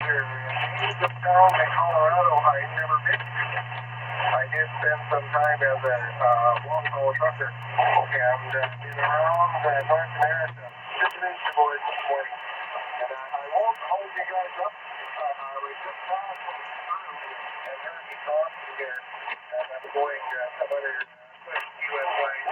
there needs of town in Colorado I never been to. I did spend some time as a long-haul trucker and been around North America. Just finished the voyage this morning. And I won't hold you guys up. I was just passing through and heard me talking here. And I'm going some other U.S. flags.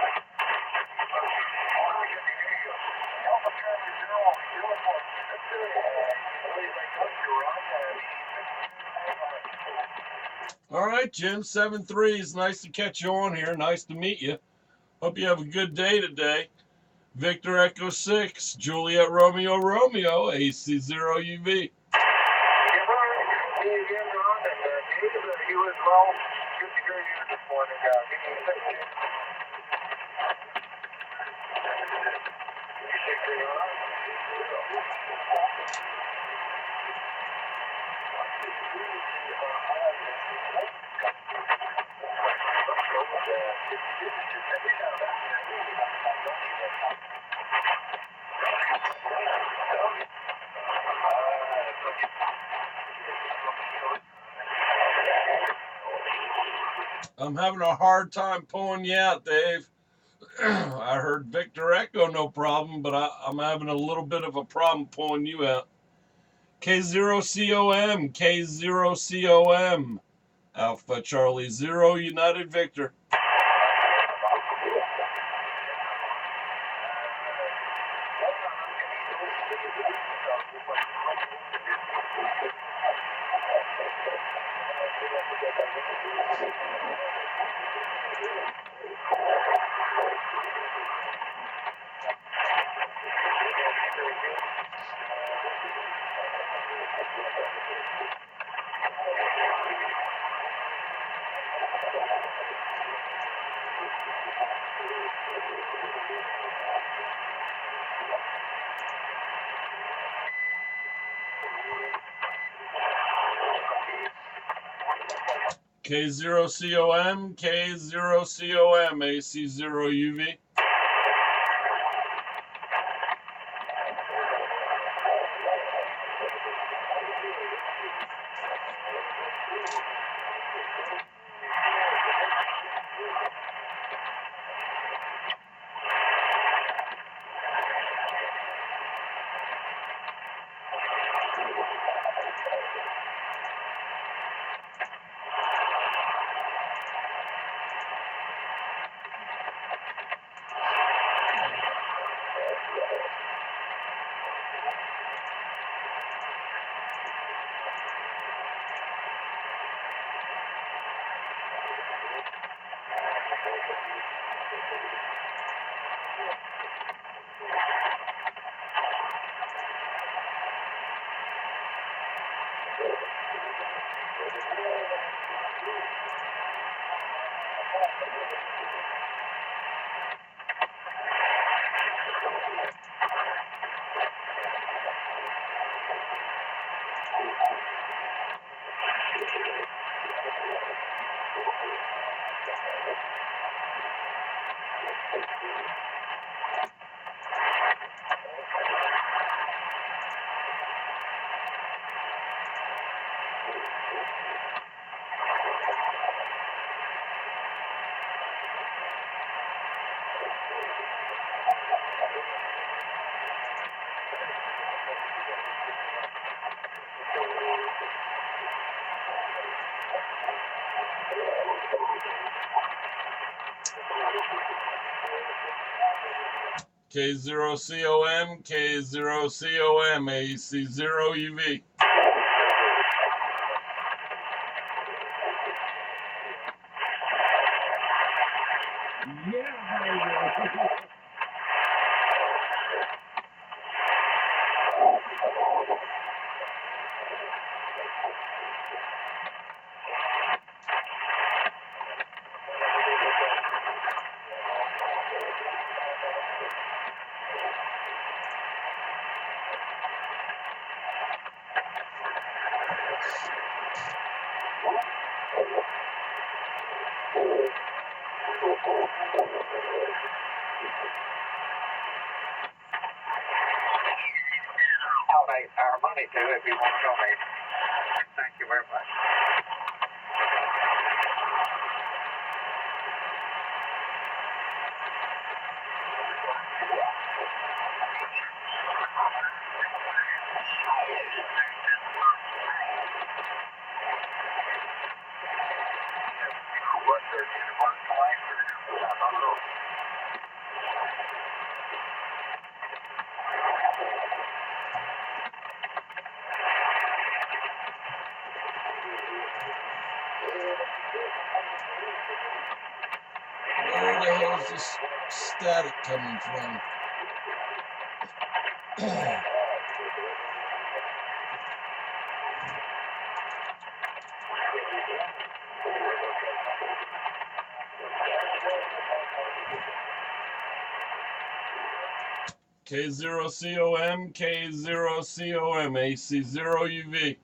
All right, Jim, 7-3. It's nice to catch you on here. Nice to meet you. Hope you have a good day today. Victor Echo 6, Juliet Romeo Romeo, AC0UV. I'm having a hard time pulling you out, Dave. I heard Victor Echo, no problem, but I'm having a little bit of a problem pulling you out. K0COM, K0COM, Alpha Charlie 0, United Victor. K0COM, K0COM, AC0UV. K0COM, K0COM, AC0UV. Our money to if you want to donate. what their universal life is. I don't know. Where the hell is this static coming from? K0COM, K0COM, AC0UV.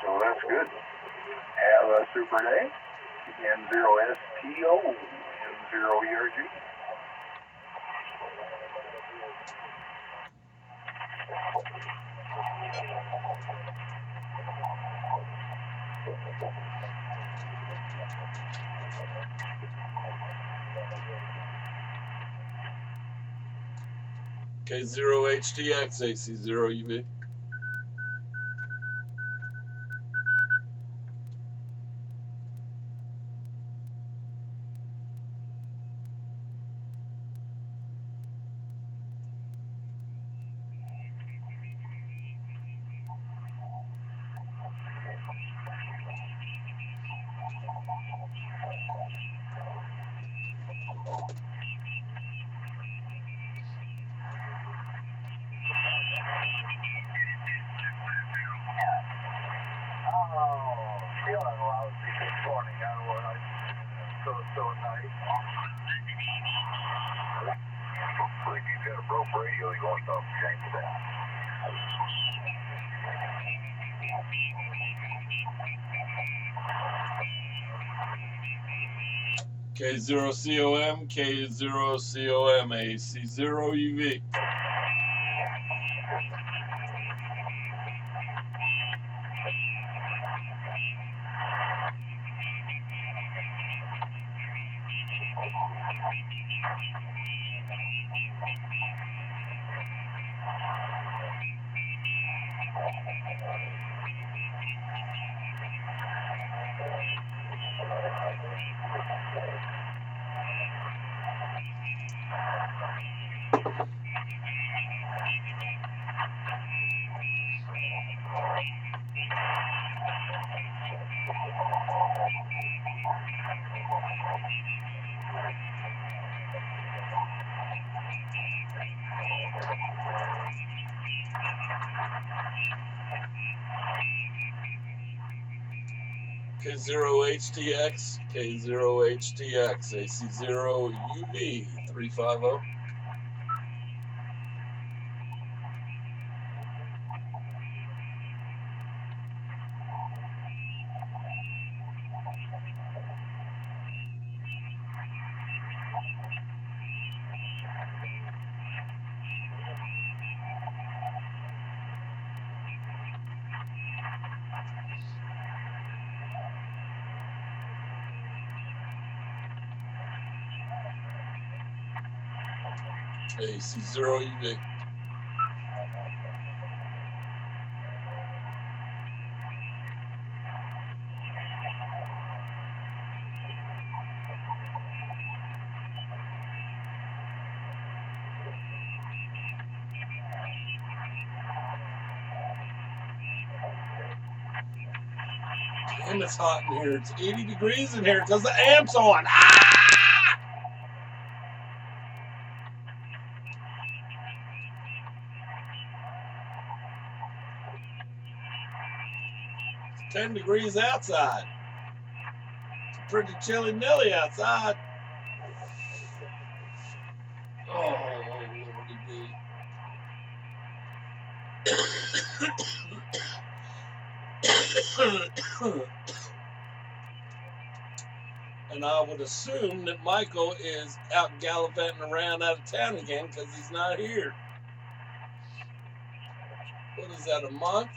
So that's good. Have a super day. N0STO, N0ERG. K0HTX, AC0UV. Feeling lousy this morning. I was so nice. If you've got a broke radio, you want to stop changing that. K0COM, K0COM, AC0UV. K0HTX, K0HTX, AC0UV 350. AC0UV. Damn, it's hot in here. It's 80 degrees in here because the amp's on. Ah! It's 10 degrees outside. It's pretty chilly nilly outside. Oh, Lordy B. And I would assume that Michael is out gallivanting around out of town again because he's not here. What is that, a month?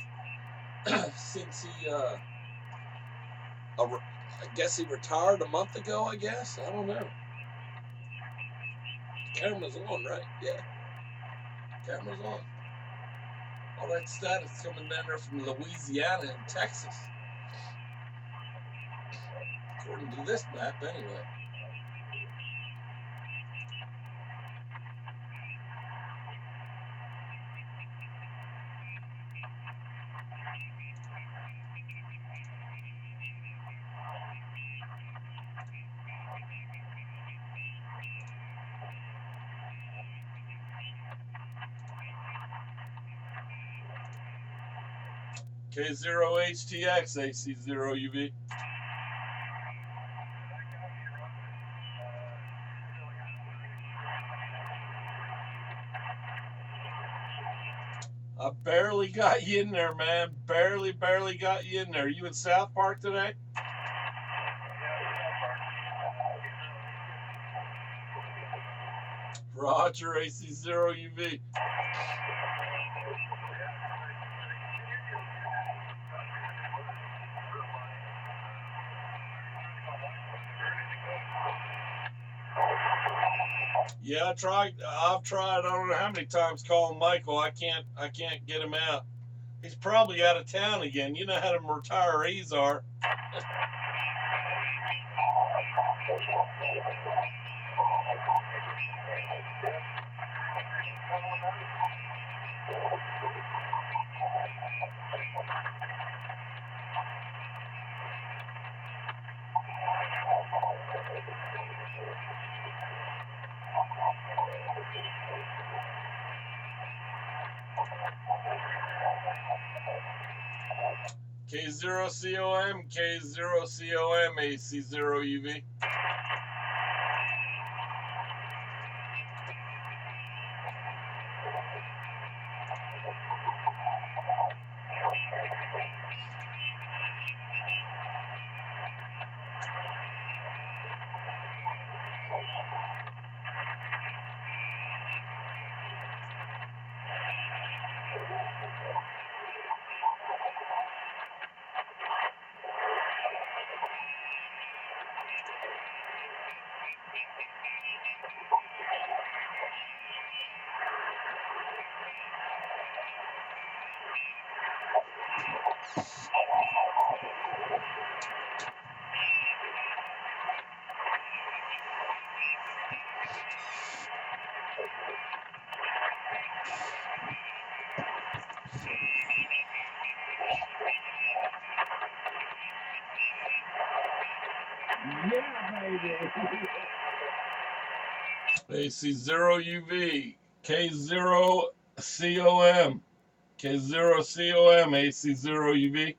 Since he, I guess he retired a month ago, I guess. I don't know. Camera's on, right? Yeah. Camera's on. All that static coming down there from Louisiana and Texas. According to this map, anyway. K0HTX, AC0UV. I barely got you in there, man. Barely got you in there. You in South Park today? Roger, AC0UV. Yeah, I've tried. I don't know how many times calling Michael. I can't get him out. He's probably out of town again. You know how them retirees are. K0COM, K0COM, AC0UV. AC0UV, K0COM, K0COM, AC0UV.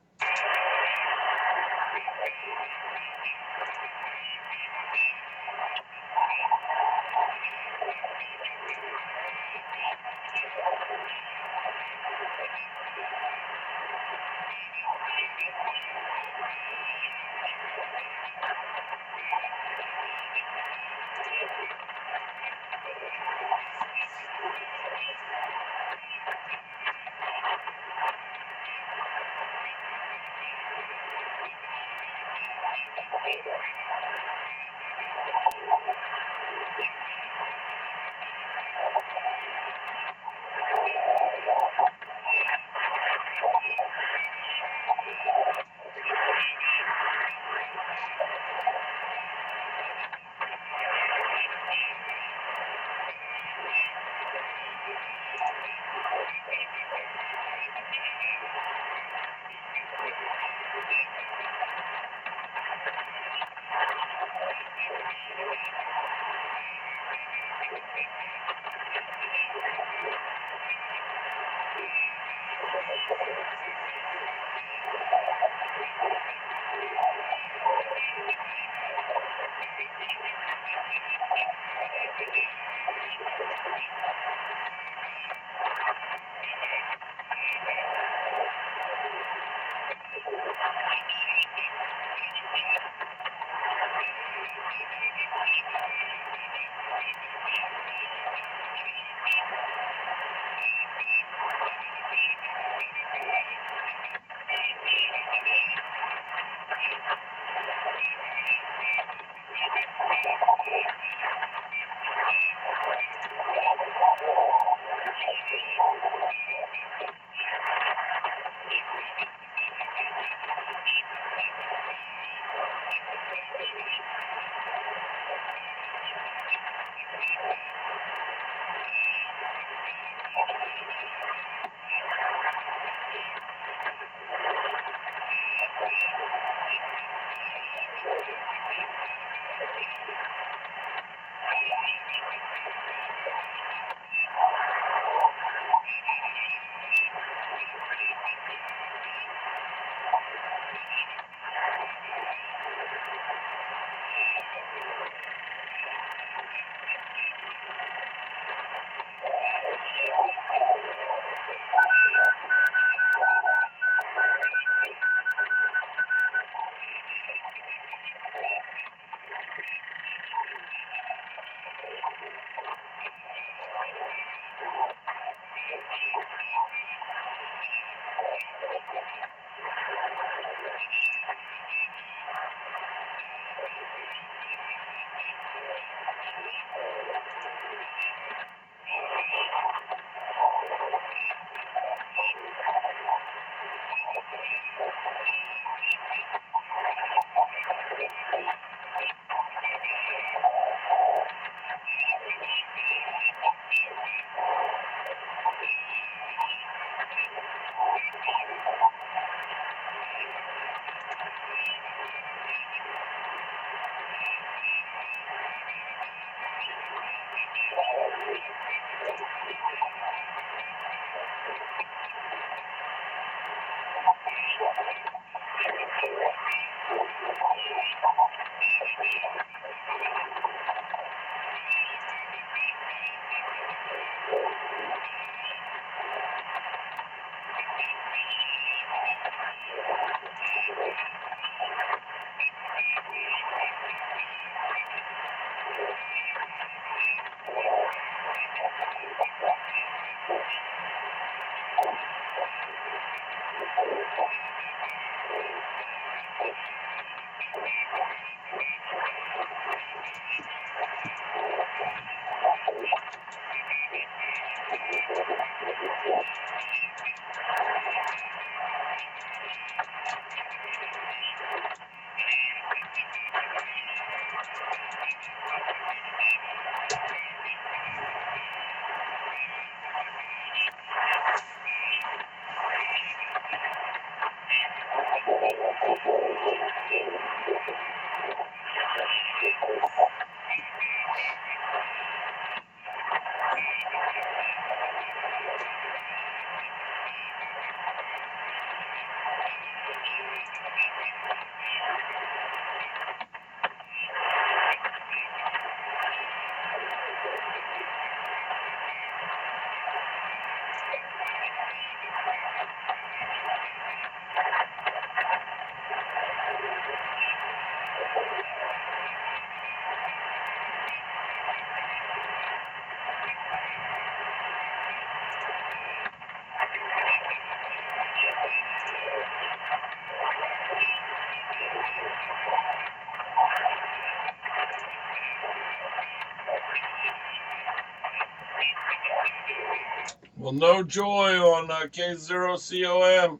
Well, no joy on K0COM,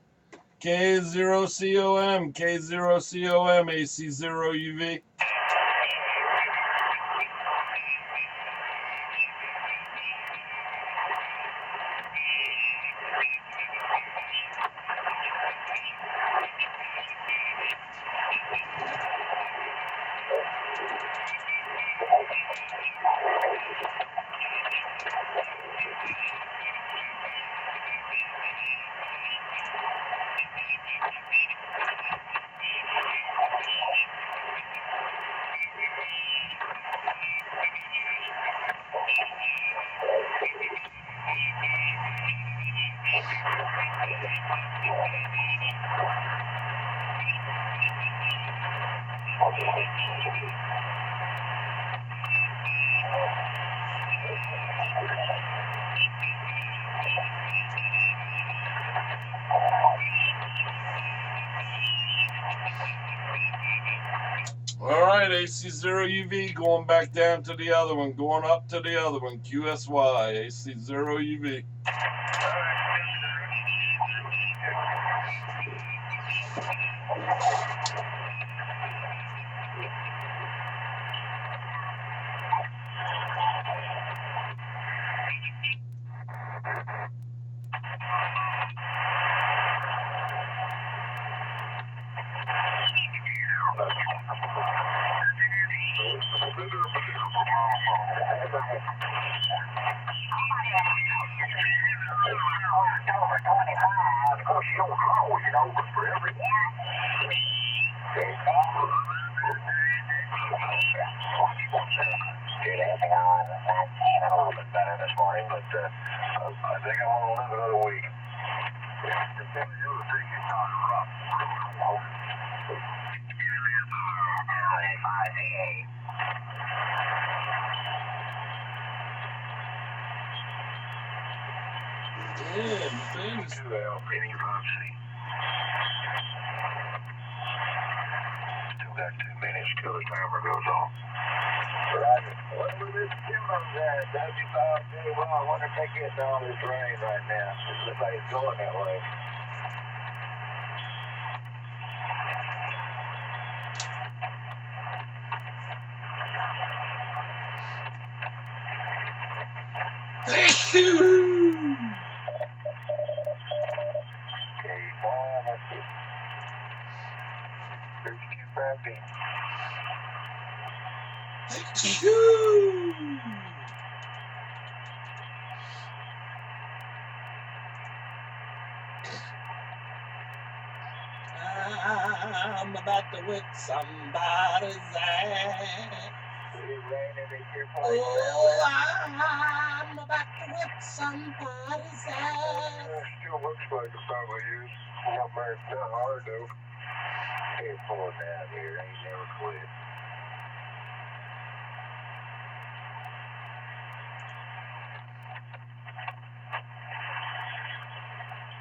K0COM, K0COM, AC0UV. All right, AC0UV going back down to the other one, going up to the other one, QSY, AC0UV. Damn, things. Still got 2 minutes till the timer goes off. Roger. What was this Kimbo there? W5 well, I wonder if they get all this rain right now. It looks like it's going that way. Okay, boy, let's see. 3250. I'm about to whip somebody's ass. Oh, I'm about to whip somebody's ass. Still looks like it's probably used. Not very hard though. Can't pull it down here. Ain't never quit.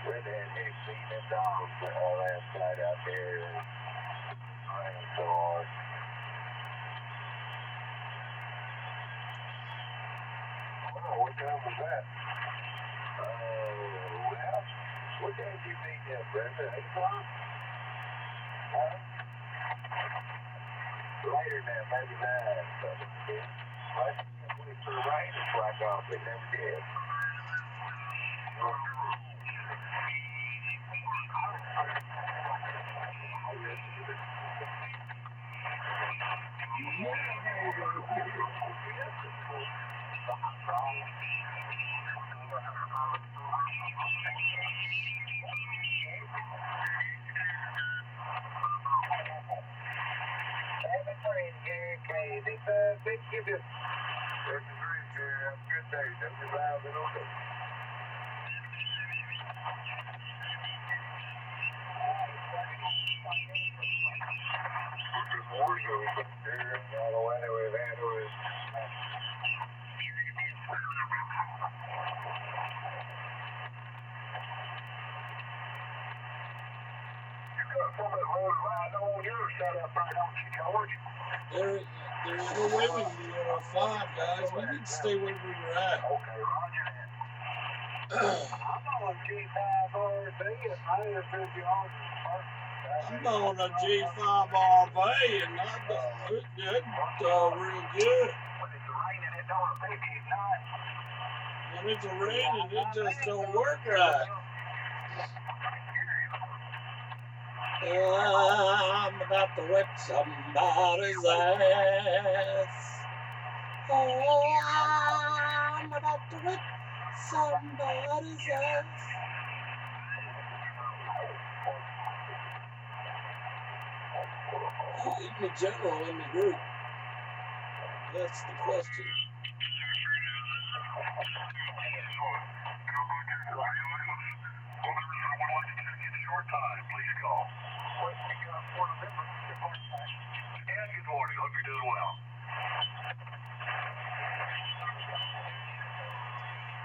Where the heck seen them dogs last night out there? Raining so hard. Oh, what time was that? Well, what time did you meet them, Brenda? 8 o'clock? Huh? Later than that, maybe 9. Something like that. Well, I wait for the rain to slack off. It never did. Thank you. Have a good day. That's your loud and open. There's no way we can be on 5, guys. We need to stay where we were at. Okay, roger that. I'm on a G5 RV and it's real good. When it's raining, it just don't work right. I'm about to whip somebody's ass. Oh, I'm about to whip somebody's ass. In the general, in the group. That's the question. call. What we got for November? Good morning, guys. And good morning. Hope you're doing well.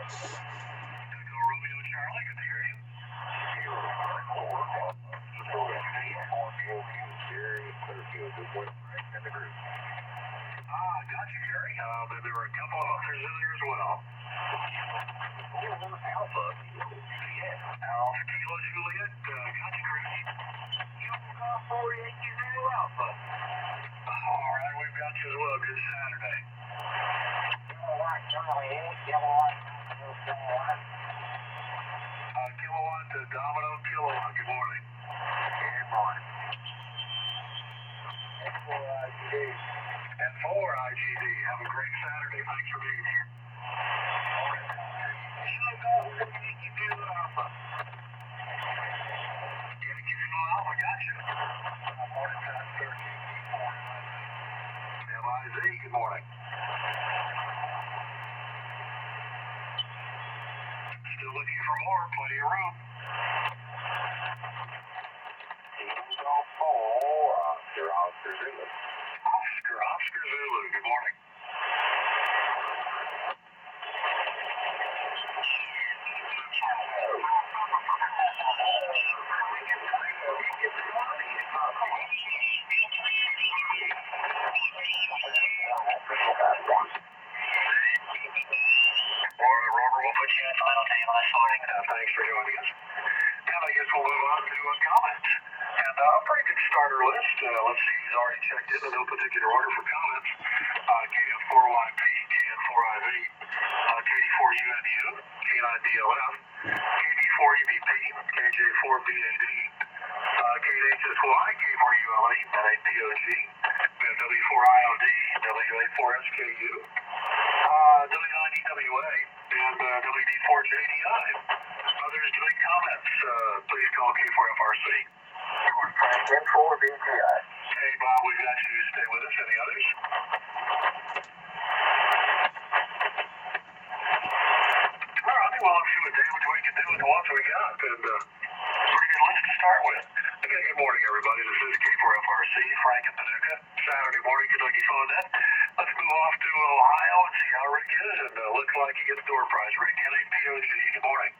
Echo Romeo Charlie, good to hear you. Got you, Gary. But there were a couple of others in there as well. Alpha Kilo Juliet, got you, Chris. Alpha 48 Kilo Alpha. All right, we've got you as well. Good Saturday. Kilowatt to Domino Kilowatt. Good morning. Good morning. And for IGD, have a great Saturday. Thanks for being here. MIZ, good morning. Still looking for more, plenty of room. Oscar Zulu, good morning. Thanks for joining us. And I guess we'll move on to comments. And a pretty good starter list. Let's see who's already checked in no particular order for comments. KF4YP, KN4IV, KD4UNU, K9DLF, KD4EBP, KJ4BAD, K8SY, K4ULE, N8POG, W4IOD, W84SKU, W9EWA, and WD4JDI. Others to make comments, please call K4FRC. K4BTI. Hey, Bob, we got you. Stay with us. Any others? All right, well, let's see what damage we can do with the ones we got. And pretty good list to start with. Okay, good morning, everybody. This is K4FRC, Frank and Paducah. Saturday morning, Kentucky Fun Net. Let's move off to Ohio and see how Rick is. And looks like he gets door prize. Rick, N8POG. Good morning.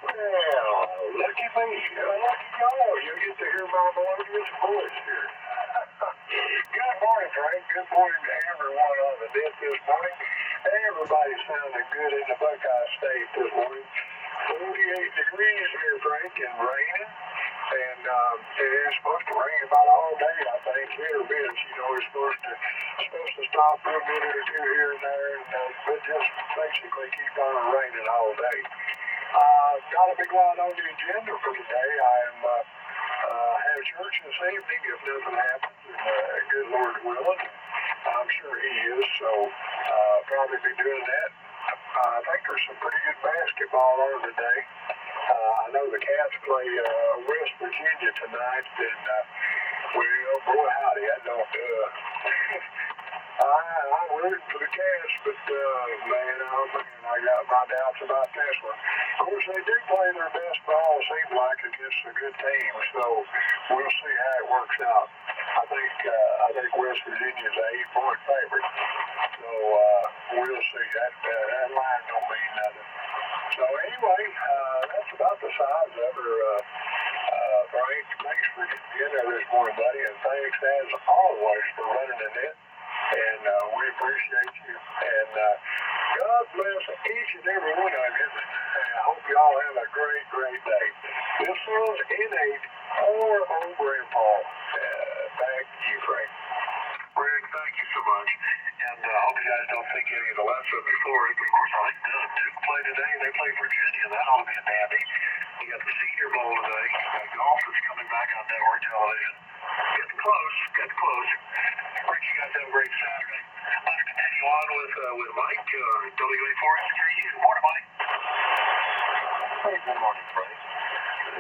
Well, lucky me. Lucky y'all. You get to hear my melodious voice here. Good morning, Frank. Good morning to everyone on the net this morning. Everybody sounded good in the Buckeye State this morning. 48 degrees here, Frank, and raining. And it is supposed to rain about all day, I think, here a bit. You know, it's supposed to stop for a minute or two here and there, and but just basically keep on raining all day. Got a big lot on the agenda for today. I am have church this evening if nothing happens, and good Lord willing. I'm sure he is, so probably be doing that. I think there's some pretty good basketball on today. I know the Cats play West Virginia tonight, and well, boy howdy, I don't. I'm rooting for the Cats, but man, oh man, I got my doubts about this one. Of course, they do play their best ball, seems like, against a good team, so we'll see how it works out. I think West Virginia's an 8-point favorite, so we'll see. That line don't mean nothing. So anyway, that's about the size of her. Frank, thanks for getting in there this morning, buddy, and thanks as always for running the net. And we appreciate you. And God bless each and every one of you. And I hope you all have a great, great day. This is N8 for old Grandpa. Back to you, Frank. Rick, thank you so much. And I hope you guys don't think any of the last of before it. But of course, I think Duke play today. They play Virginia. That ought to be a dandy. You got the Senior Bowl today. You got golf that's coming back on network television. Getting close. Getting close. Rick, you guys have a great Saturday. Let's continue on with Mike, WA4SKU. Good morning, Mike. Hey, good morning, Frank.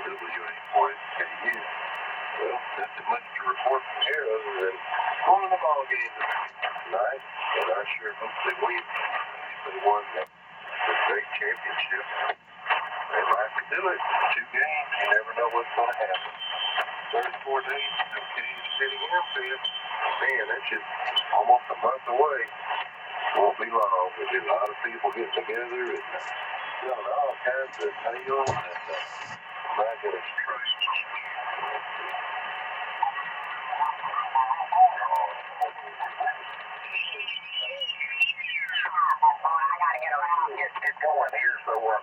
WA4SKU. Well, nothing much to report from here other than going to the ball game tonight, and I sure hope they win. They won the state championship. They might do it. 2 games, you never know what's going to happen. days in Kansas City Hampstead. Man, that's just almost a month away. Won't be long. There's a lot of people getting together and all kinds of tales and my goodness Christ. Get going here, so let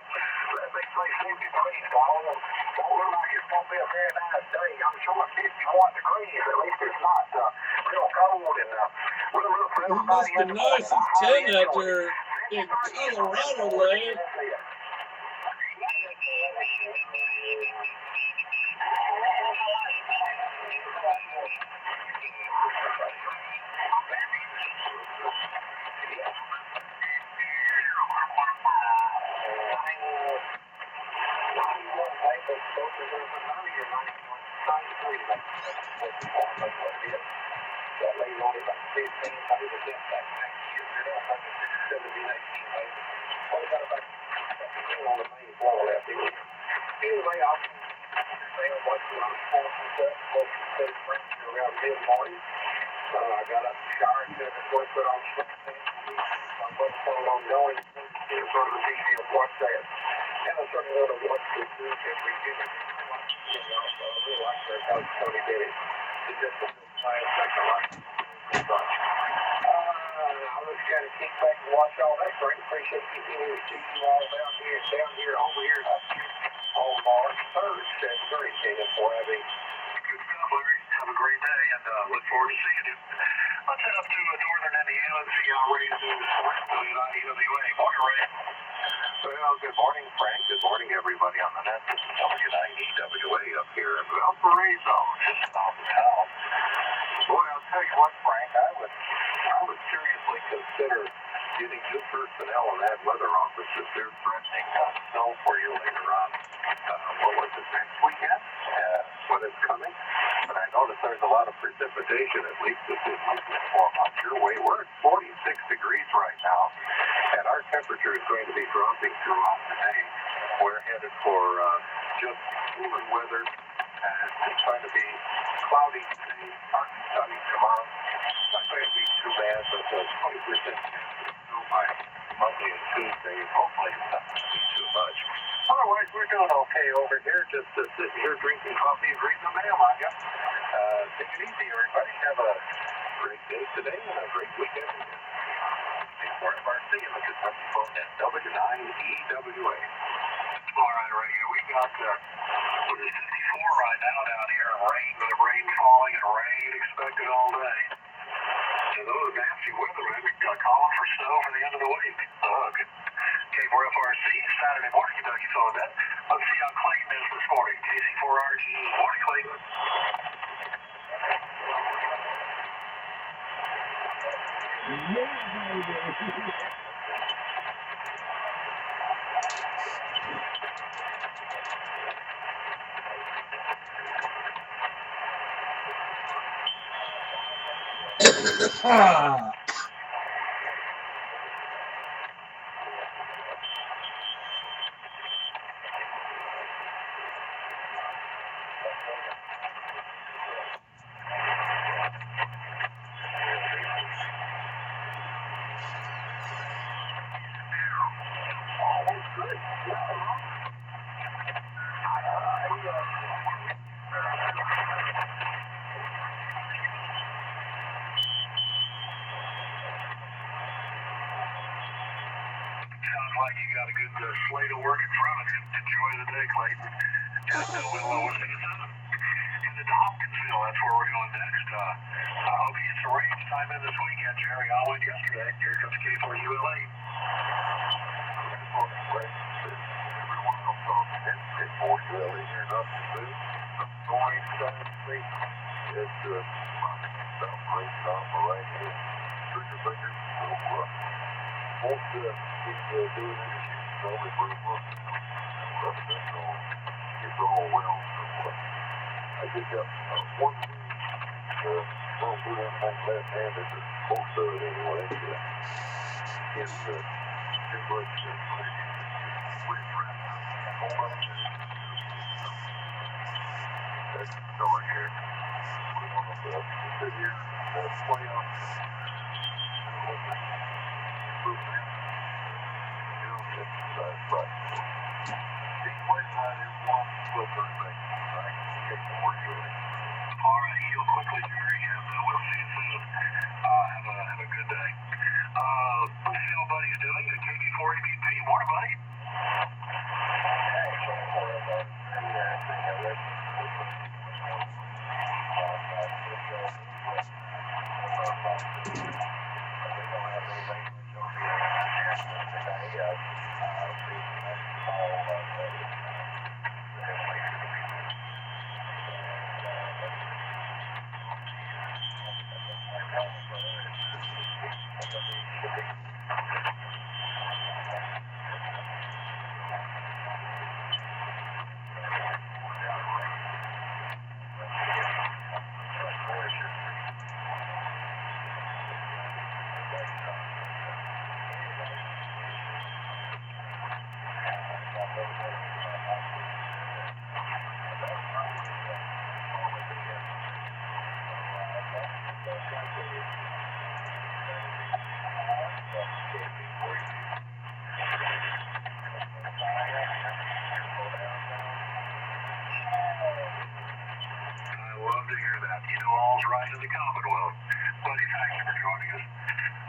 me say 50 degrees, Paul. Don't look like it's going to be a very nice day. I'm sure 51 degrees, at least it's not real cold, and we'll look for It must everybody be in the nice. morning. It's 10 out there in Colorado land. That lady only about 15, I did a get back next year. It up like 17, 18, maybe. Only got about 15 on the main floor left here. Anyway, I'll say what's on the sports and stuff. Most of the friends around mid-morning. I got up and showered, and then put on sweatpants. I wasn't planning on going to sort of the detail of what's that. And I started to watch the news every day. I really like their about 20 minutes. It's just a good time to take a lot. I was kind of kick back and watch all that. Great, appreciate you here to see you all down here, over here, up here on March 3rd. That's very exciting for having good stuff, Larry. Have a great day, and look forward to seeing you. Let's head up to northern Indiana and see how Ray's doing this morning. AWA. Morning, Ray. Well, good morning, Frank. Good morning, everybody on the net. This is W9EWA up here in Valparaiso, just about the town. Boy, I'll tell you what, Frank, I would seriously consider getting new personnel in that weather office if they're threatening snow for you later on. What was it, next weekend? When it's coming. But I notice there's a lot of precipitation, at least this is form up your way. We're at 46 degrees right now, and our temperature is going to be dropping throughout the day. We're headed for just cooler weather, and it's going to be cloudy today, partly sunny tomorrow. It's not going to be too bad, but 20% chance of snow by Monday and Tuesday. Hopefully it's not going to be too much. Otherwise, we're doing okay over here, just sitting here drinking coffee and reading the mail on you. Take it easy, everybody. Have a great day today and a great weekend. For FRC, look at my phone at W9EWA. All right, Radio. We got 54 right now down here. Rain falling and rain expected all day. So those nasty weathermen are calling for snow for the end of the week. K4FRC, Saturday morning, Kentucky phone net. Let's see how Clayton is this morning. KC4RG. Morning, Clayton. Ah. Sounds like you got a good slate of work in front of you. Enjoy the day, Clayton. And we'll see you soon. Headed to Hopkinsville, that's where we're going next. I hope you get some rain time in this weekend, Jerry. I went yesterday. Here comes K4ULA. Everyone else on K4ULA here in Hopkinsville. Going down the street. It's south race off my right here. Trigger fingers. Won't be doing anything. Only for a month. That's all. It's all well. I just got one thing. Don't do anything left-handed. Most of it anyway. It's too much. That's the story here. sit here and play on but these places out here want to flip everything. Right? All right, heal quickly, Jerry, and we'll see you soon. Have a good day. Let's see how buddy's doing at KB4EBP. Morning, buddy. Love to hear that. You know all's right in the Commonwealth. Buddy, thank you for joining us.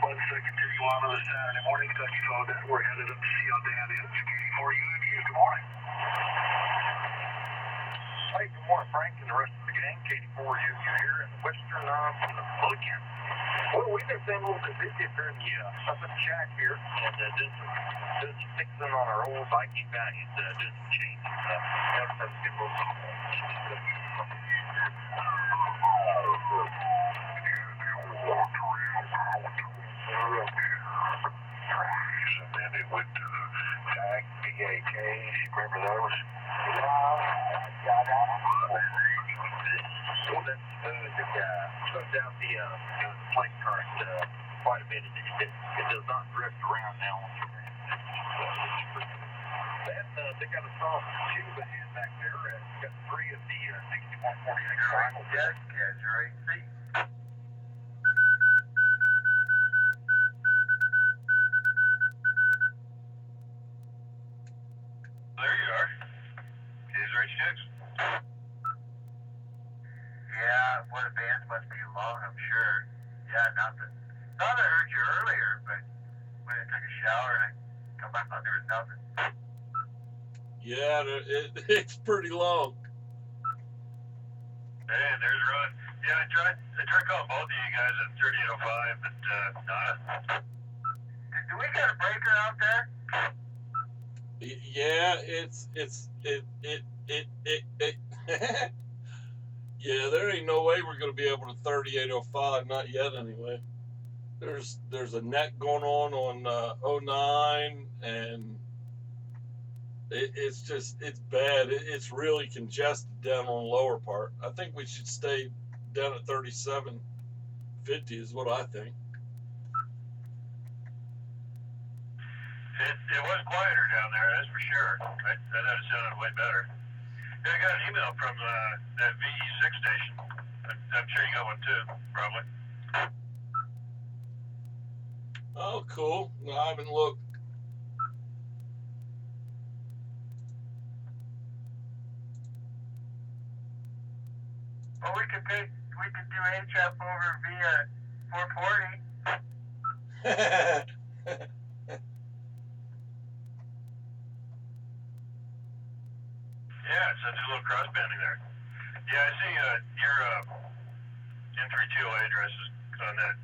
Let's continue on to the Saturday morning Kentucky phone net. We're headed up to see how Dan is. KD4UV, good morning. Hey, good morning, Frank, and the rest of the gang. KD4UV here in the western from the Pelican. Well, we've been staying a little bit busy up here in the up in the shack here, and doing some fixing on our old Viking values, doing some changes. Everything's getting a little and then it went to the tag BAKs. Remember those? Well, that's slowed down the plate current quite a bit. It does not drift around now. They got a soft tube in back there. Got 3 of the 6148 cycle jets. Yeah, your AC. There you are. Is Rich 6? Yeah, what a band must be long, I'm sure. Yeah, nothing. Thought I heard you earlier, but when I took a shower and I come back out, there was nothing. Yeah, it's pretty long. Hey, there's Ron. Yeah, I tried calling both of you guys at 3805, but nada. Do we got a breaker out there? Yeah, yeah, there ain't no way we're gonna be able to 3805, not yet anyway. There's a net going on 09, and it's bad. It's really congested down on the lower part. I think we should stay down at 3750 is what I think. It was quieter down there, that's for sure. I thought it sounded way better. Yeah, I got an email from that VE6 station. I'm sure you got one too, probably. Oh, cool. No, I haven't looked. Well, we could do HF over via 440. Yeah, it's such a little cross banding there. Yeah, I see your N320 address is on that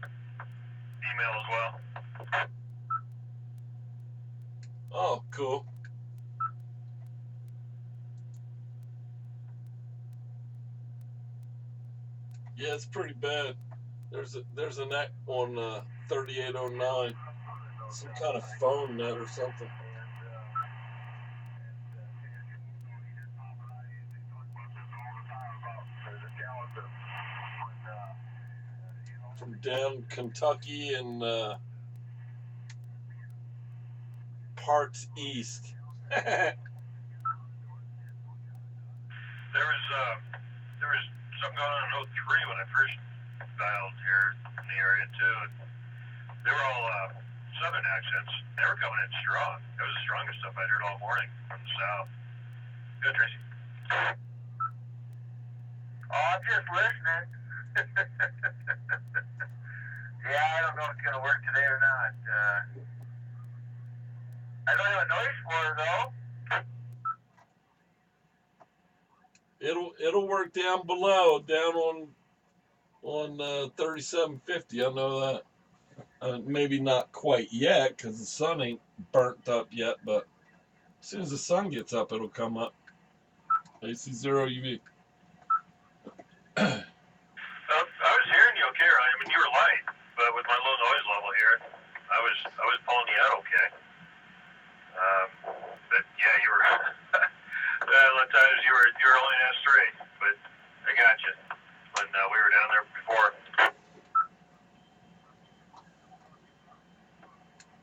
email as well. Oh, cool. Yeah, it's pretty bad. There's a net on 3809, some kind of phone net or something. From down Kentucky and parts east. There was something going on in 03 when I first dialed here in the area too. And they were all southern accents. They were coming in strong. That was the strongest stuff I'd heard all morning from the south. Good, Tracy. Oh, I'm just listening. Yeah, I don't know if it's going to work today or not. I don't have a noise for it, though. It'll work down below, down on 3750. I know that. Maybe not quite yet because the sun ain't burnt up yet, but as soon as the sun gets up, it'll come up. AC0UV. I was hearing you okay, Ryan. I mean, you were light, but with my low noise level here, I was pulling you out okay. But yeah, you were. A lot of times you were only an S3, but I got you when we were down there before.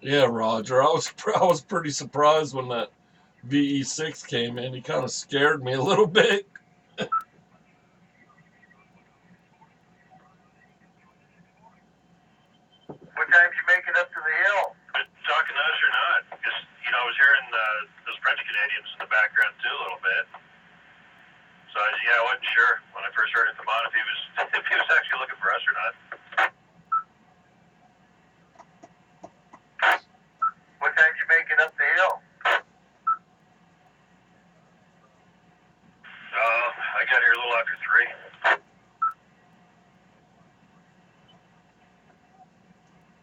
Yeah, Roger. I was pretty surprised when that VE6 came in. He kind of scared me a little bit. What time did you make it up to the hill? Talking to us or not? Because I was hearing those French Canadians in the background too a little bit. So I wasn't sure when I first heard it from on if he was actually looking for us or not. What time did you make it up the hill? I got here a little after 3.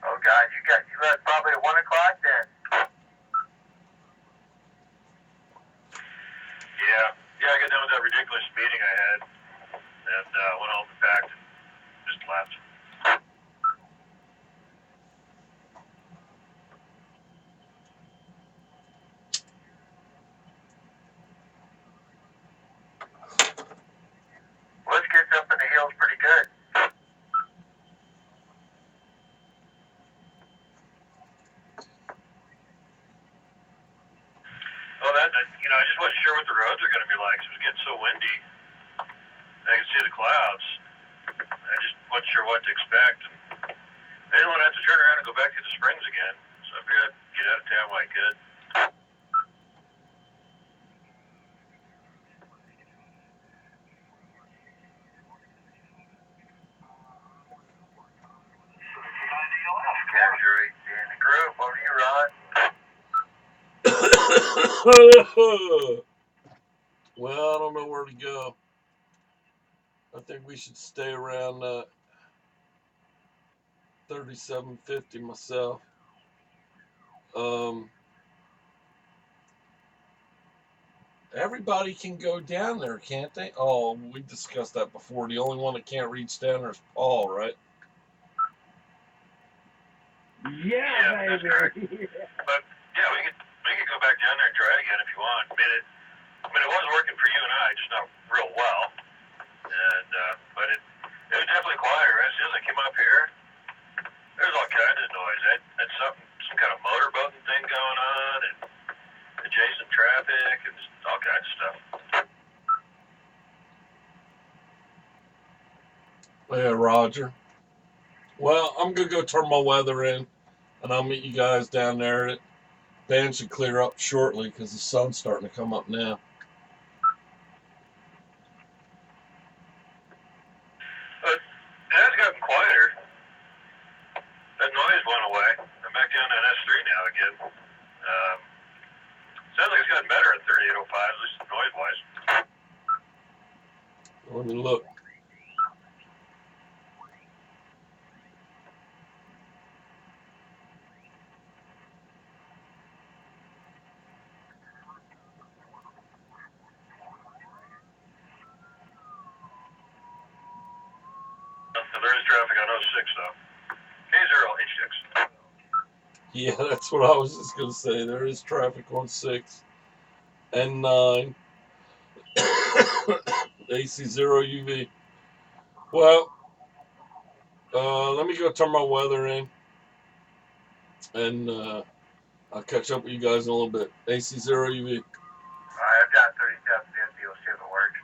Oh God, you left probably at 1 o'clock then. Yeah, I got done with that ridiculous meeting I had, and went home and packed and just left. Well, this gets up in the hills pretty good. Well, I just wasn't sure what the roads are going to be like. It was getting so windy. I could see the clouds. I just wasn't sure what to expect. And I didn't want to have to turn around and go back to the Springs again. So I figured I'd get out of town while I could. Capture in the group. Over to you, Rod. Well, I don't know where to go. I think we should stay around 3750 myself. Everybody can go down there, can't they? Oh, we discussed that before. The only one that can't reach down there is Paul, right? Yeah, that's correct. But yeah, we could go back down there and try it again if you want. I mean, it was working for you and I, just not real well. And but it was definitely quieter. As soon as I came up here, there was all kinds of noise. I had some kind of motorboating thing going on, and adjacent traffic, and just all kinds of stuff. Yeah, Roger. Well, I'm gonna go turn my weather in, and I'll meet you guys down there. The band should clear up shortly because the sun's starting to come up now. But it has gotten quieter. That noise went away. I'm back down to S3 now again. Sounds like it's gotten better at 3805, at least noise-wise. Let me look. There is traffic on 06, though. K0H6. Yeah, that's what I was just gonna say. There is traffic on 6 and 9. AC0UV. Well, let me go turn my weather in, and I'll catch up with you guys in a little bit. AC0UV. I've got 3750. We'll see if it works.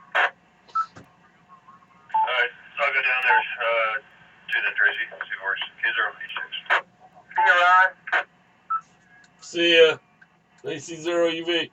See ya. AC0UV.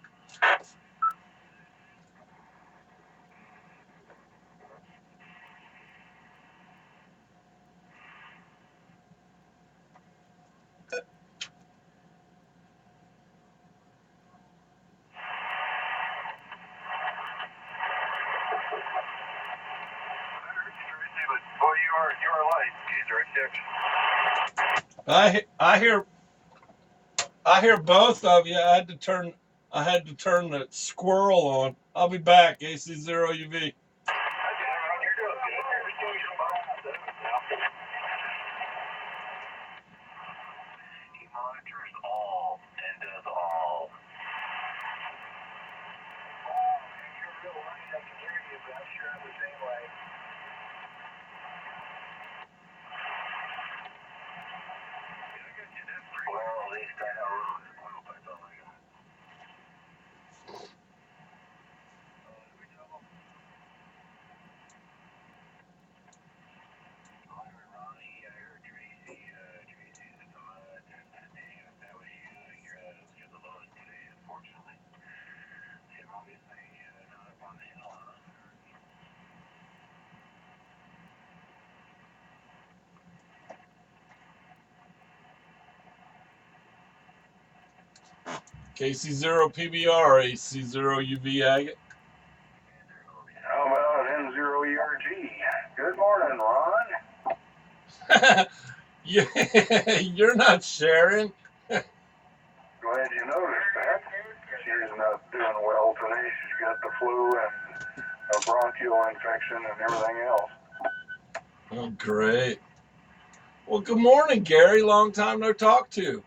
Boy, you are light, geezer. I hear both of you. I had to turn the squirrel on. I'll be back. AC0UV. He monitors all and does all. Oh, man, you're real light. I can hear you, but I'm sure I'm the same way. Well, at least I know oil pipes on my gun. I heard Ronnie, I heard Tracy, Tracy's at the mud. Dave, if that was you, you're the lowest today, unfortunately. You're obviously not up on the hill, huh? KC0PBR, AC0UV Agate. How about N0ERG? Good morning, Ron. You're not sharing. Glad you noticed that. She's not doing well today. She's got the flu and a bronchial infection and everything else. Oh, great. Well, good morning, Gary. Long time no talk to.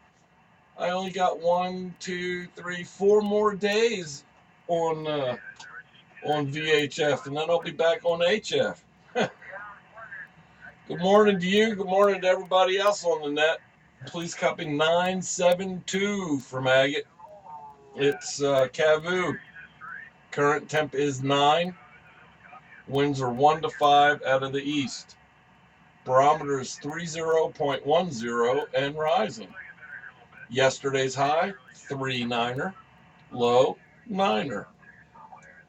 I only got 1, 2, 3, 4 more days on VHF, and then I'll be back on HF. Good morning to you. Good morning to everybody else on the net. Please copy 972 from Agate. It's Cavu. Current temp is 9. Winds are 1 to 5 out of the east. Barometer is 30.10 and rising. Yesterday's high, 39er. Low, 9er.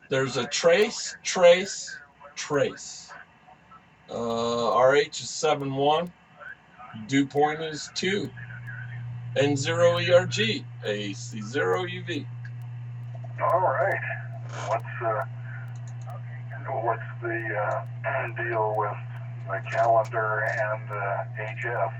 There's a trace. RH is 7.1. Dew point is 2. N0ERG, AC0UV. All right. What's the deal with the calendar and HF?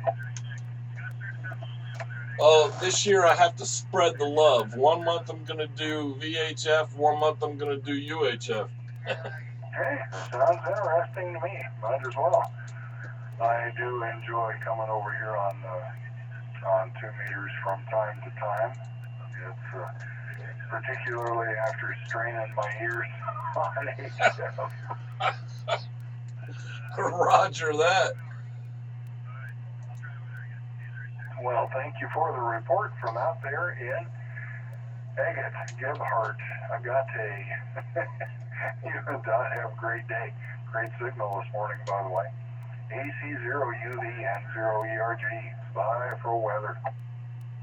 Oh, this year I have to spread the love. 1 month I'm going to do VHF, 1 month I'm going to do UHF. Hey, sounds interesting to me. Might as well. I do enjoy coming over here on 2 meters from time to time. It's particularly after straining my ears on HF. Roger that. Well, thank you for the report from out there in Agate, Gebhardt, Agate. You have a great day. Great signal this morning, by the way. AC0UV and 0ERG. Bye for weather.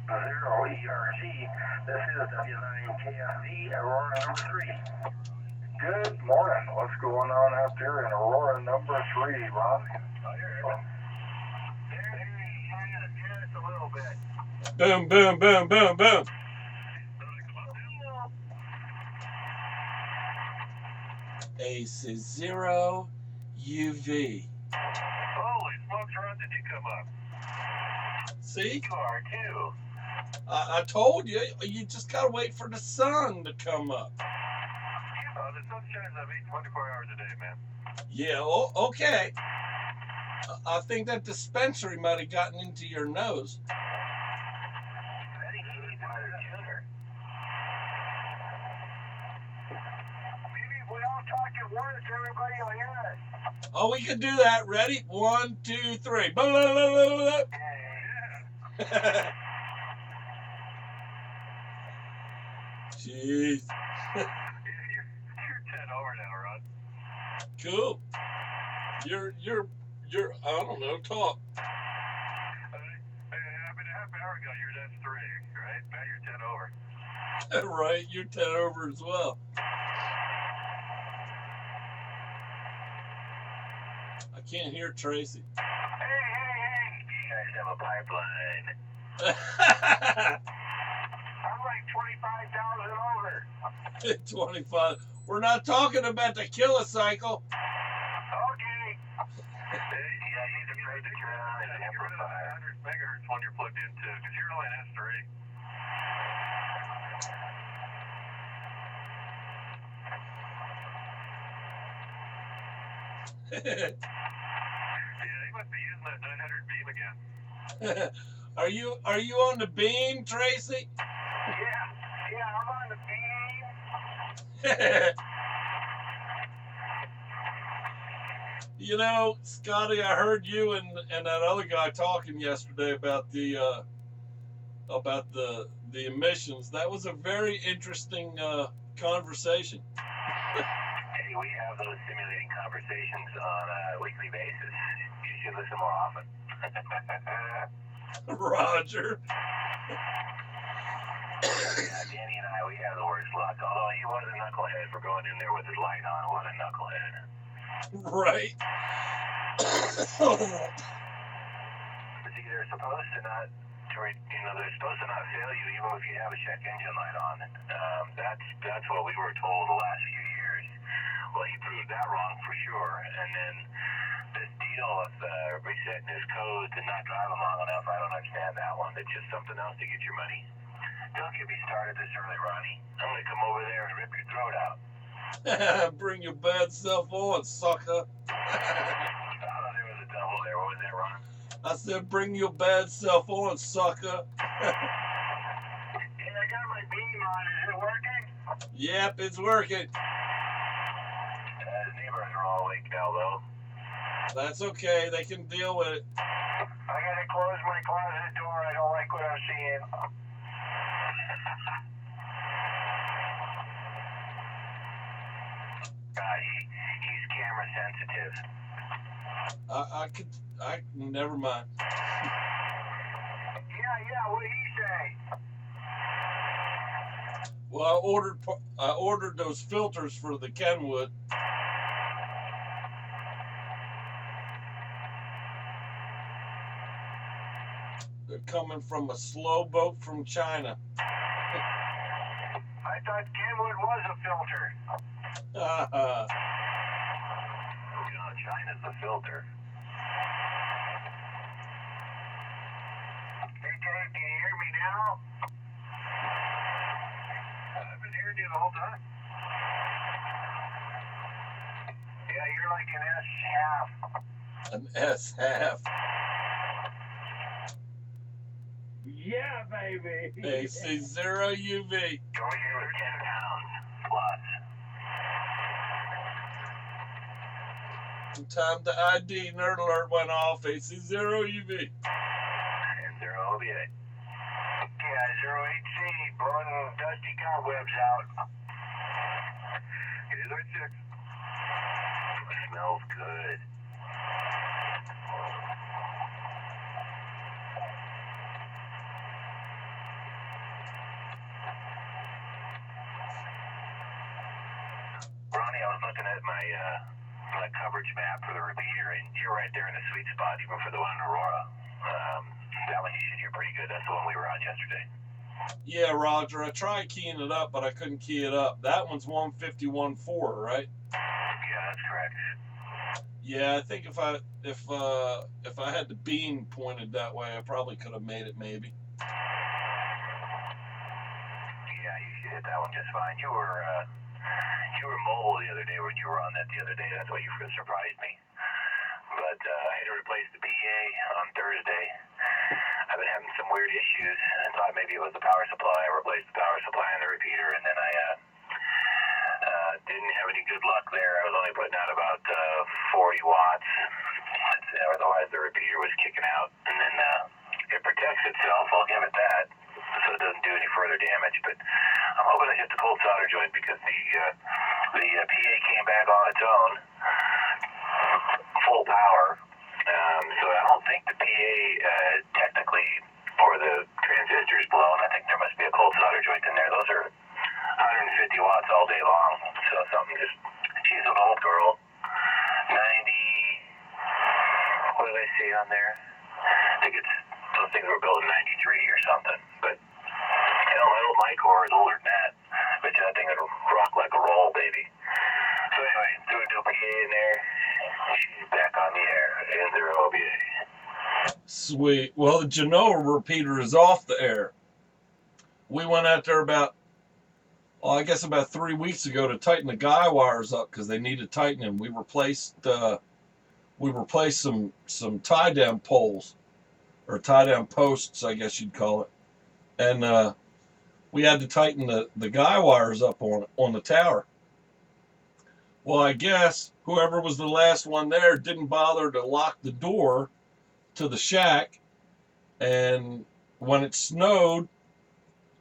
0ERG. This is W9KFV, Aurora number 3. Good morning. What's going on out there in Aurora number 3, Ron? Just a little bit. Boom, boom, boom, boom, boom. AC0UV. Holy smokes, Ron, did you come up? See? You are too. I told you, you just gotta wait for the sun to come up. The sun shines on me 24 hours a day, man. Yeah, okay. I think that dispensary might have gotten into your nose. I think he needs another tuner. Maybe if we all talk at once, everybody will hear us. Oh, we could do that. Ready? 1, 2, 3. Blah, blah, blah, blah, blah. Yeah. Jeez. You're 10 over now, Ron. Cool. You're I don't know, talk. I've hour ago, you were at 3, right? Now you're 10 over. Right, you're 10 over as well. I can't hear Tracy. Hey! You guys have a pipeline. I'm like 25,000 over. 25. We're not talking about the kilocycle. Okay. Yeah, he's afraid to turn on his amplifier. 100 megahertz when you're plugged into, because you're only an S3. Yeah, he must be using that 900 beam again. Are you on the beam, Tracy? Yeah, I'm on the beam. You know, Scotty, I heard you and that other guy talking yesterday about the emissions. That was a very interesting conversation. Hey, we have those simulating conversations on a weekly basis. You should listen more often. Roger. Yeah, Danny and I, we have the worst luck. Although he was a knucklehead for going in there with his light on. What a knucklehead. Right. See, they're supposed to not, they're supposed to not fail you even if you have a check engine light on. That's what we were told the last few years. Well, he proved that wrong for sure. And then this deal with resetting his code to not drive him long enough, I don't understand that one. It's just something else to get your money. Don't get me started this early, Ronnie. I'm going to come over there and rip your throat out. Bring your bad self on, sucker. Oh, there was a double there. What was that, Ron? I said, bring your bad self on, sucker. Yeah, I got my beam on. Is it working? Yep, it's working. The neighbors are all awake now, though. That's okay. They can deal with it. I gotta close my closet door. I don't like what I'm seeing. He's camera sensitive. Never mind. Yeah, what did he say? Well, I ordered those filters for the Kenwood. They're coming from a slow boat from China. I thought Kenwood was a filter. China's the filter. Hey, Dave, can you hear me now? I've been hearing you the whole time. Yeah, you're like an S half. An S half. Yeah, baby. AC0UV. Go here with 10 pounds plus. Time the ID nerd alert went off. AC0UV. And 0OBA. Yeah, 0HC blowing dusty cobwebs out. It is 06. Smells good. Ronnie, I was looking at my coverage map for the repeater, and you're right there in the sweet spot, even for the one in Aurora. That one you should hear pretty good. That's the one we were on yesterday. Yeah, Roger. I tried keying it up, but I couldn't key it up. That one's 151.4, right? Yeah, that's correct. Yeah, I think if I had the beam pointed that way, I probably could have made it. Maybe. Yeah, you should hit that one just fine. You were mobile the other day when you were on that the other day. That's why you surprised me. But I had to replace the PA on Thursday. I've been having some weird issues, and thought maybe it was the power supply. I replaced the power supply and the repeater, and then I didn't have any good luck there. I was only putting out about 40 watts. Otherwise, the repeater was kicking out. And then it protects itself, I'll give it that, so it doesn't do any further damage. But I'm hoping I hit the cold solder joint because the PA came back on its own, full power. So I don't think the PA technically, or the on there. I think those things were built in '93 or something. But hell, my old Micor is older than that. But that thing would rock like a roll, baby. So anyway, threw a PA in there. She's back on the air. AC0UV. Sweet. Well, the Genoa repeater is off the air. We went out there about 3 weeks ago to tighten the guy wires up because they needed tightening. We replaced some tie down poles, or tie down posts, I guess you'd call it, and we had to tighten the guy wires up on the tower. Well, I guess whoever was the last one there didn't bother to lock the door to the shack, and when it snowed,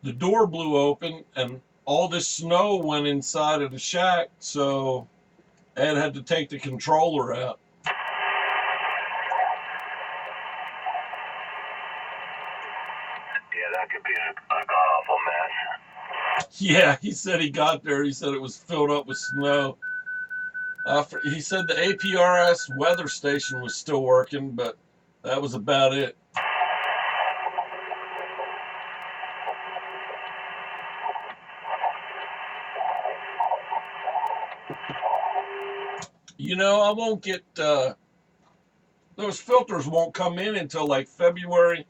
the door blew open and all this snow went inside of the shack, so Ed had to take the controller out. Yeah, that could be a god-awful mess. Yeah, he said he got there. He said it was filled up with snow. He said the APRS weather station was still working, but that was about it. You know, I won't get, those filters won't come in until like February.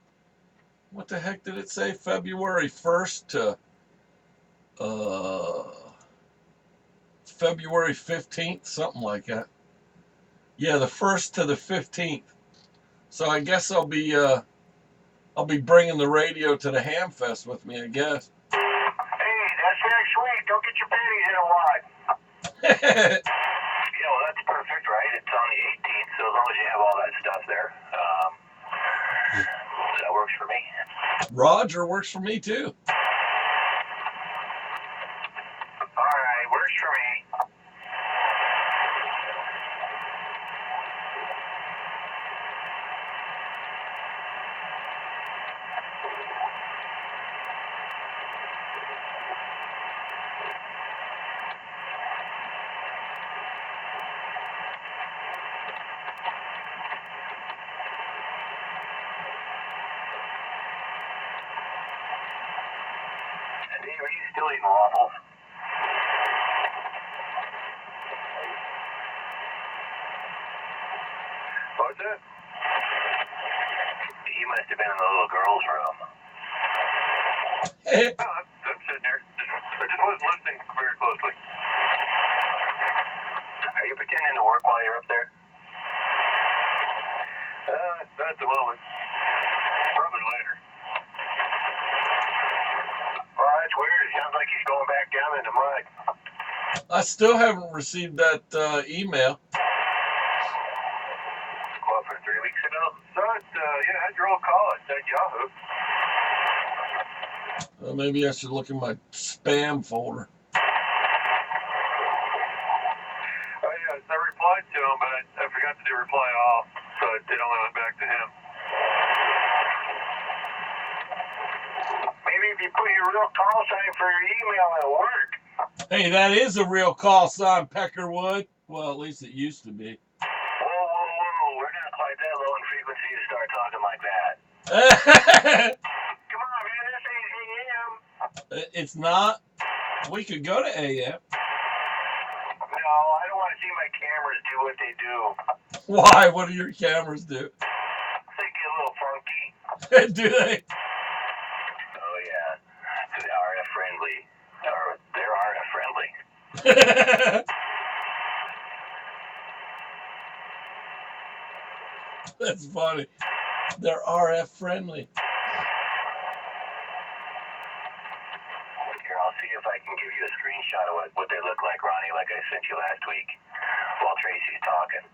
What the heck did it say? February 1st to February 15th, something like that. Yeah, the 1st to the 15th. So I guess I'll be bringing the radio to the Ham Fest with me, I guess. Hey, that's very sweet. Don't get your panties in a wad. Yeah, well, that's perfect, right? It's on the 18th, so as long as you have all that stuff there, that works for me. Roger, works for me too. All right, works for me. Dave, are you still eating waffles? What's that? You must have been in the little girl's room. I'm sitting there. I just wasn't listening very closely. Are you pretending to work while you're up there? Not at the moment. Probably later. Well, that's weird. It sounds like he's going back down in the mud. I still haven't received that email. What, from 3 weeks ago? No, yeah, I had your old call. It said Yahoo. Maybe I should look in my spam folder. Oh, yeah, I replied to him, but I forgot to do reply all, so I did only went back to him. Maybe if you put your real call sign for your email, it'll work. Hey, that is a real call sign, Peckerwood. Well, at least it used to be. Whoa. We're not quite that low in frequency to start talking like that. Come on, man, this ain't AM. It's not. We could go to AM. No, I don't want to see my cameras do what they do. Why? What do your cameras do? They get a little funky. Do they? Oh, yeah. They're RF friendly. They're RF friendly. That's funny. They're RF friendly. Here, I'll see if I can give you a screenshot of what they look like, Ronnie, like I sent you last week while Tracy's talking.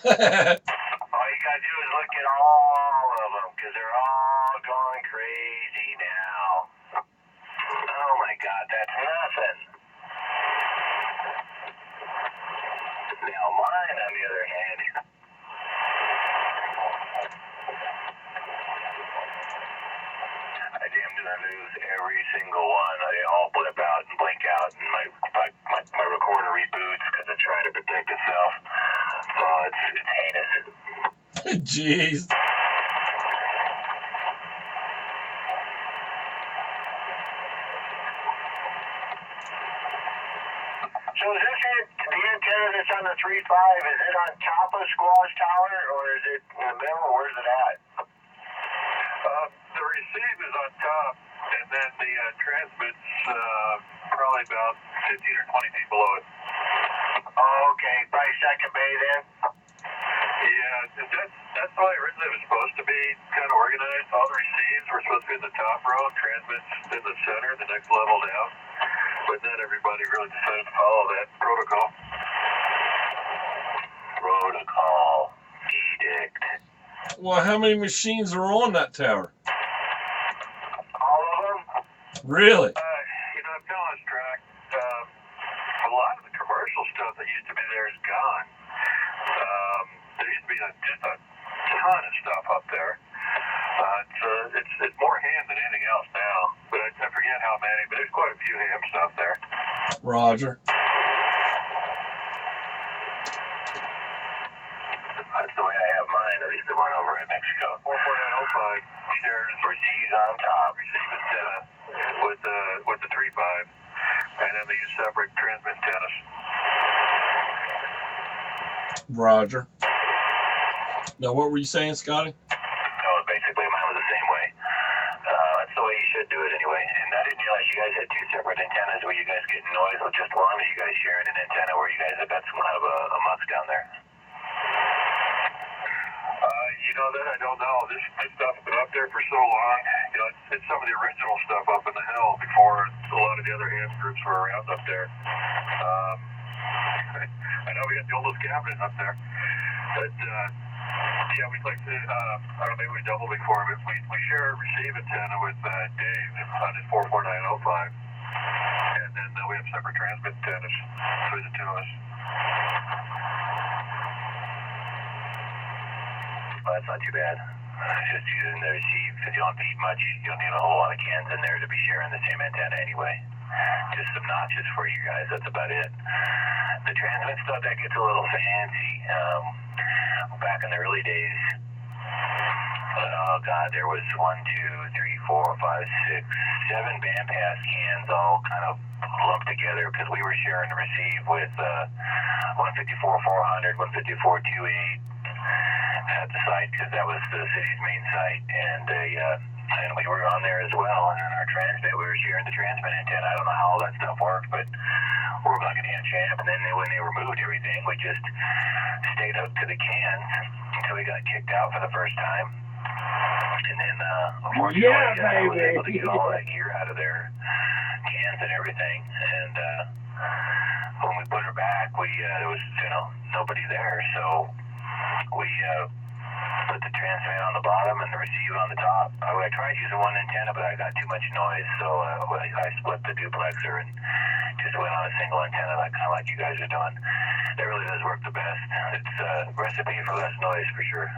All you gotta do is look at all of them, because they're all going crazy now. Oh my God, that's nothing. Now mine, on the other hand, I damn near lose every single one. They all blip out and blink out, and my recorder reboots because it's trying to protect itself. Oh, it's heinous. Jeez. So is this it? The antenna that's on the 3.5, is it on top of Squaw's tower, or is it in the middle, or where's it at? The receive is on top, and then the transmit's probably about 15 or 20 feet below it. Oh, okay, probably second bay then? Yeah, that's the way originally it was supposed to be, kind of organized. All the receives were supposed to be in the top row, transmits in the center, the next level down. But then everybody really decided to follow that protocol. Protocol. Edict. Well, how many machines are on that tower? All of them? Really? I'm telling this track, a lot of the commercial stuff that used to be there is gone. There used to be just a ton of stuff up there. It's more ham than anything else now, but I forget how many, but there's quite a few ham stuff there. Roger. That's the way I have mine, at least the one over in Mexico. 44905 shares Receives on top. receive antenna with the 3.5, and then they use separate transmit antennas. Roger. Now, what were you saying, Scotty? No, basically mine was the same way. That's the way you should do it anyway. And I didn't realize you guys had two separate antennas where you guys get noise with just one, or you guys sharing an antenna where you guys have got some kind of a mux down there. That I don't know. This stuff's been up there for so long. It's some of the original stuff up in the hill before a lot of the other ham groups were around up there. I know we got the oldest cabinet up there, but yeah, we'd like to. I don't know, maybe we double before, but we share a receive antenna with Dave on his 44905, and then we have separate transmit antennas between the two of us. Well, that's not too bad. Just using the receive, because you don't need much. You don't need a whole lot of cans in there to be sharing the same antenna anyway. Just some notches for you guys. That's about it. The transmit stuff, that gets a little fancy. Back in the early days, oh God, there was 1, 2, 3, 4, 5, 6, 7 bandpass cans all kind of lumped together because we were sharing the receive with 154-400, 154-28 at the site, because that was the city's main site, and we were on there as well. And then our transmit, we were sharing the transmit antenna. I don't know how all that stuff worked, but we were like an hand champ. And then when they removed everything, we just stayed up to the cans until we got kicked out for the first time. And then unfortunately, I was able to get all that gear out of there, cans and everything. And when we put her back, there was nobody there, so we put the transmit on the bottom and the receiver on the top. I tried using one antenna, but I got too much noise, so I split the duplexer and just went on a single antenna, kind of like you guys are doing. That really does work the best. It's a recipe for less noise for sure.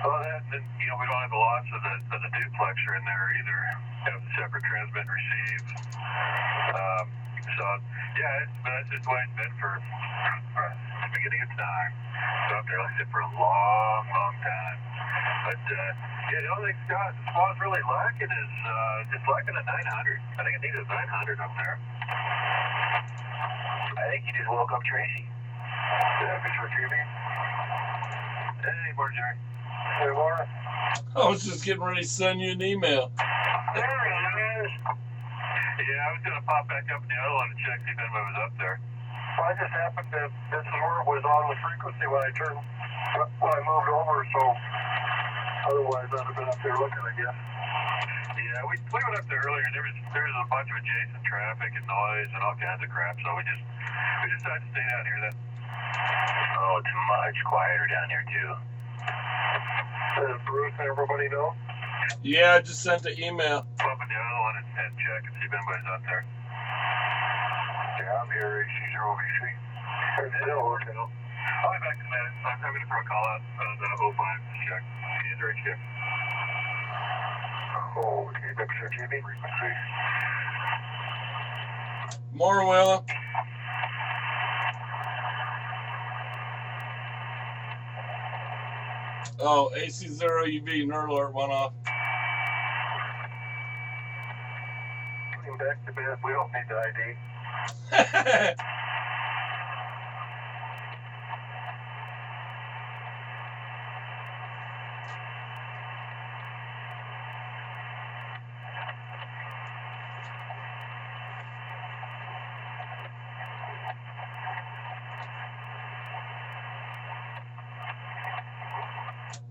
Well, we don't have the lots of the duplexer in there either. We have the separate transmit and receive. So yeah, that's just the way it's been for the beginning of time. So up there, like I said, for a long, long time. But yeah, the only thing Squaw's really lacking is it's lacking a 900. I think it needs a 900 up there. I think you just woke up Tracy. Yeah, Mr. Jimmy. Hey, morning, Jerry. Hey, morning. I was just getting ready to send you an email. There he is. Yeah, I was going to pop back up in the other one and check see if anybody was up there. Well, I just happened to, this is where it was on the frequency when I moved over, so otherwise I'd have been up there looking, I guess. Yeah, we went up there earlier, and there was a bunch of adjacent traffic and noise and all kinds of crap, so we decided to stay down here then. Oh, it's much quieter down here, too. Bruce and everybody know? Yeah, I just sent the email. Pop in the other one and check and see if anybody's up there. Yeah, I'm here, AC0UV. I'll be back in a minute. I'm coming for a call out on the 05 to check. He's right here. Oh, okay, Mr. Jimmy, frequency. Morning, Willa. Oh, AC0UV nerd alert went off. Getting back to bed. We don't need the ID.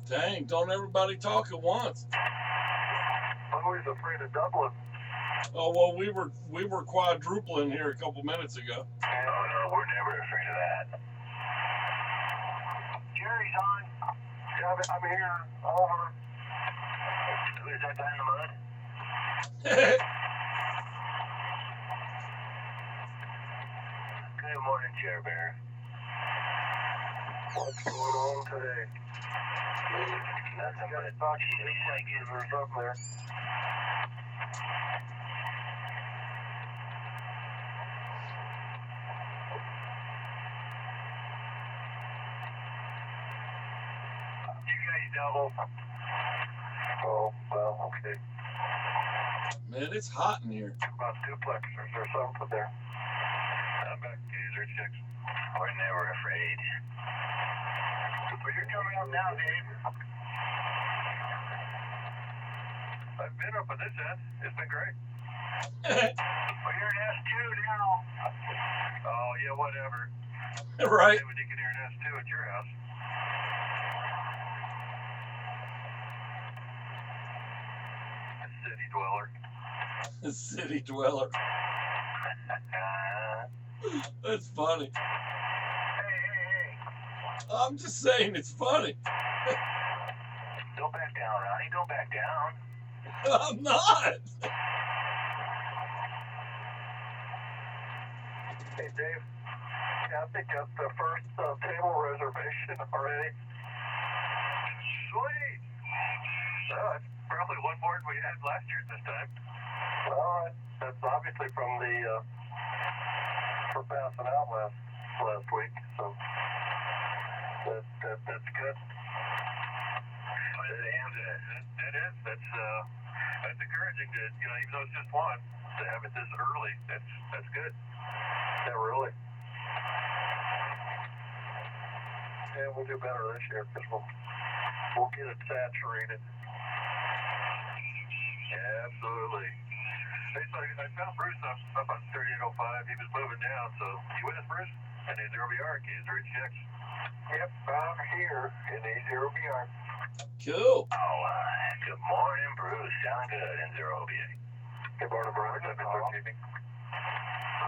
Dang, don't everybody talk at once. I'm always afraid of doubling. Oh well, we were quadrupling here a couple minutes ago. Oh no, we're never afraid of that. Jerry's on. Yeah, I'm here. Over. Is that guy in the mud? Good morning, Chair Bear. What's going on today? Nothing but Shenanigans up there. You guys double. Oh, well, okay. Man, it's hot in here. About duplexers or something there. I'm back, Gazer chicks. We're never afraid. Well, you're coming up now, Dave. I've been up on this end. It's been great. Well, you're in S2 now. Oh, yeah, whatever. Right? When you can hear an S2 at your house. City dweller. The city dweller. That's funny. Hey. I'm just saying it's funny. Don't back down, Ronnie. Don't back down. I'm not. Hey, Dave. Kathy got the first table reservation already. Sweet. It's probably one more than we had last year this time. Well, that's obviously from the for passing out last week. So that's good. That's encouraging to even though it's just one to have it this early. That's good. Yeah, really. Yeah, we'll do better this year because we'll get it saturated. Yeah, absolutely. Hey, so I found Bruce up on 3805. He was moving down, so you with us, Bruce? And A0VR, K0X. Yep, I'm here in A0VR. Cool. Good morning, Bruce. Sound good in 0VA. Good morning, Bruce. I've been receiving.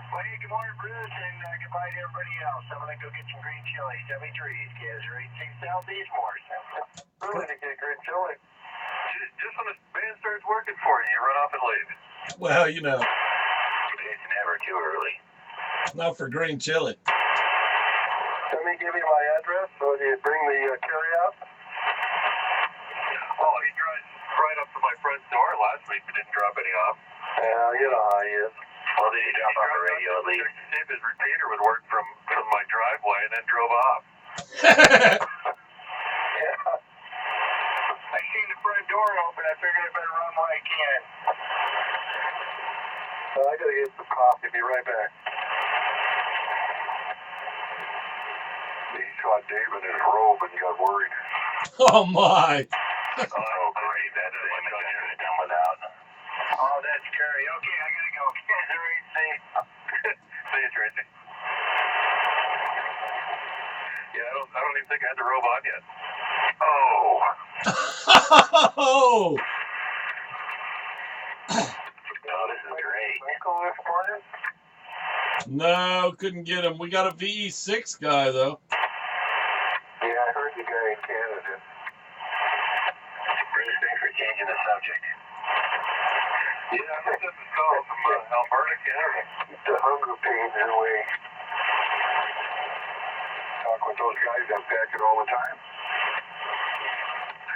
Well, hey, good morning, Bruce, and goodbye to everybody else. I'm going to go get some green chili, 73s, K086 Southeast Morrison. Really to get green chili. Just when the band starts working for you, you run off and leave. Well, you know, It's never too early. not for green chili. Let me give you my address so you bring the carry-out. Oh, he drives right up to my front door last week. He didn't drop any off. Yeah, you know how he is. Well, did he drop off the radio at least? Checked to see if his repeater would work from my driveway and then drove off. Yeah. I seen the front door open. I figured I better run while I can. I gotta get some coffee. Be right back. He saw Dave in his robe and got worried. Oh my. Oh, great. That's the one I could have done without. Oh, that's karaoke. I gotta go. See you, Tracy. Yeah, I don't even think I had the robe on yet. Oh. Oh. Oh, this is great. Michael this morning? No, couldn't get him. We got a VE6 guy though. Yeah, I heard the guy in Canada. Bruce, thanks for changing the subject. Yeah, I heard this is called from Alberta, Canada. The hunger pains away. Talk with those guys on Packet all the time.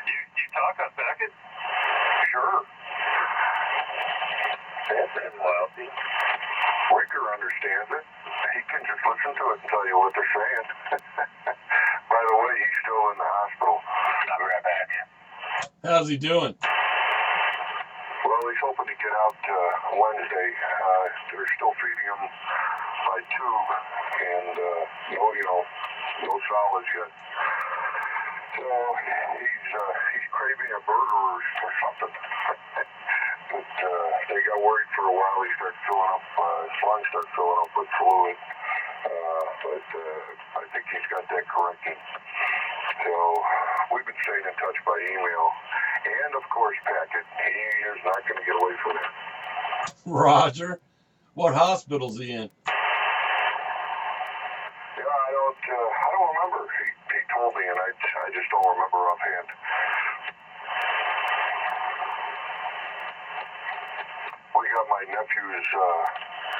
You talk on Packet? Sure. That's wild. Ricker understands it. He can just listen to it and tell you what they're saying. By the way, he's still in the hospital. How's he doing? Well, he's hoping to get out Wednesday. They're still feeding him by tube, and no solids yet. So he's craving a burger or something. But they got worried for a while. He started filling up, his lungs started filling up with fluid. But I think he's got that corrected. So we've been staying in touch by email. And, of course, Packet. He is not going to get away from that. Roger. What hospital's he in? Yeah, I don't remember. He told me, and I just don't remember offhand. We got my nephew's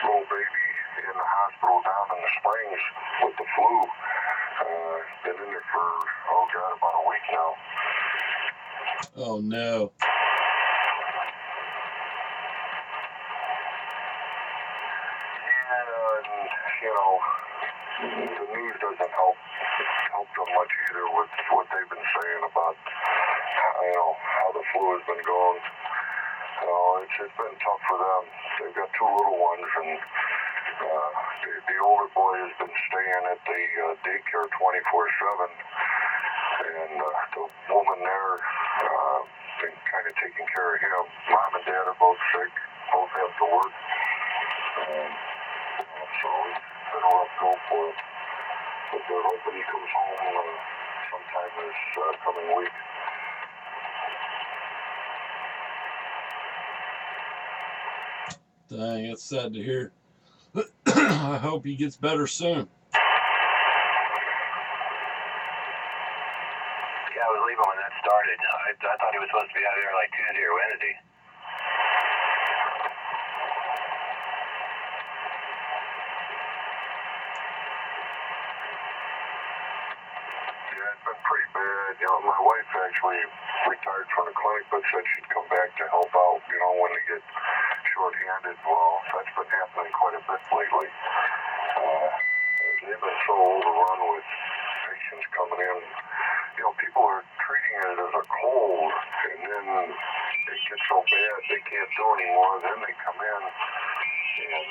little baby in the hospital down in the Springs with the flu. Been in there for, about a week now. Oh, no. And, the news doesn't help them much either with what they've been saying about, how the flu has been going. It's just been tough for them. They've got two little ones, and the older boy has been staying at the daycare 24/7, and the woman there been kind of taking care of him. Mom and Dad are both sick, both have to work. So it's been a rough go for him. But they're hoping he comes home sometime this coming week. Dang, that's sad to hear. I hope he gets better soon. Yeah, I was leaving when that started. I thought he was supposed to be out of there like Tuesday or Wednesday. Yeah, it's been pretty bad. My wife actually retired from the clinic, but said she'd come back to help out, when they get short-handed. Well, that's been happening quite a bit lately. They've been so overrun with patients coming in. People are treating it as a cold, and then they get so bad they can't do anymore. Then they come in, and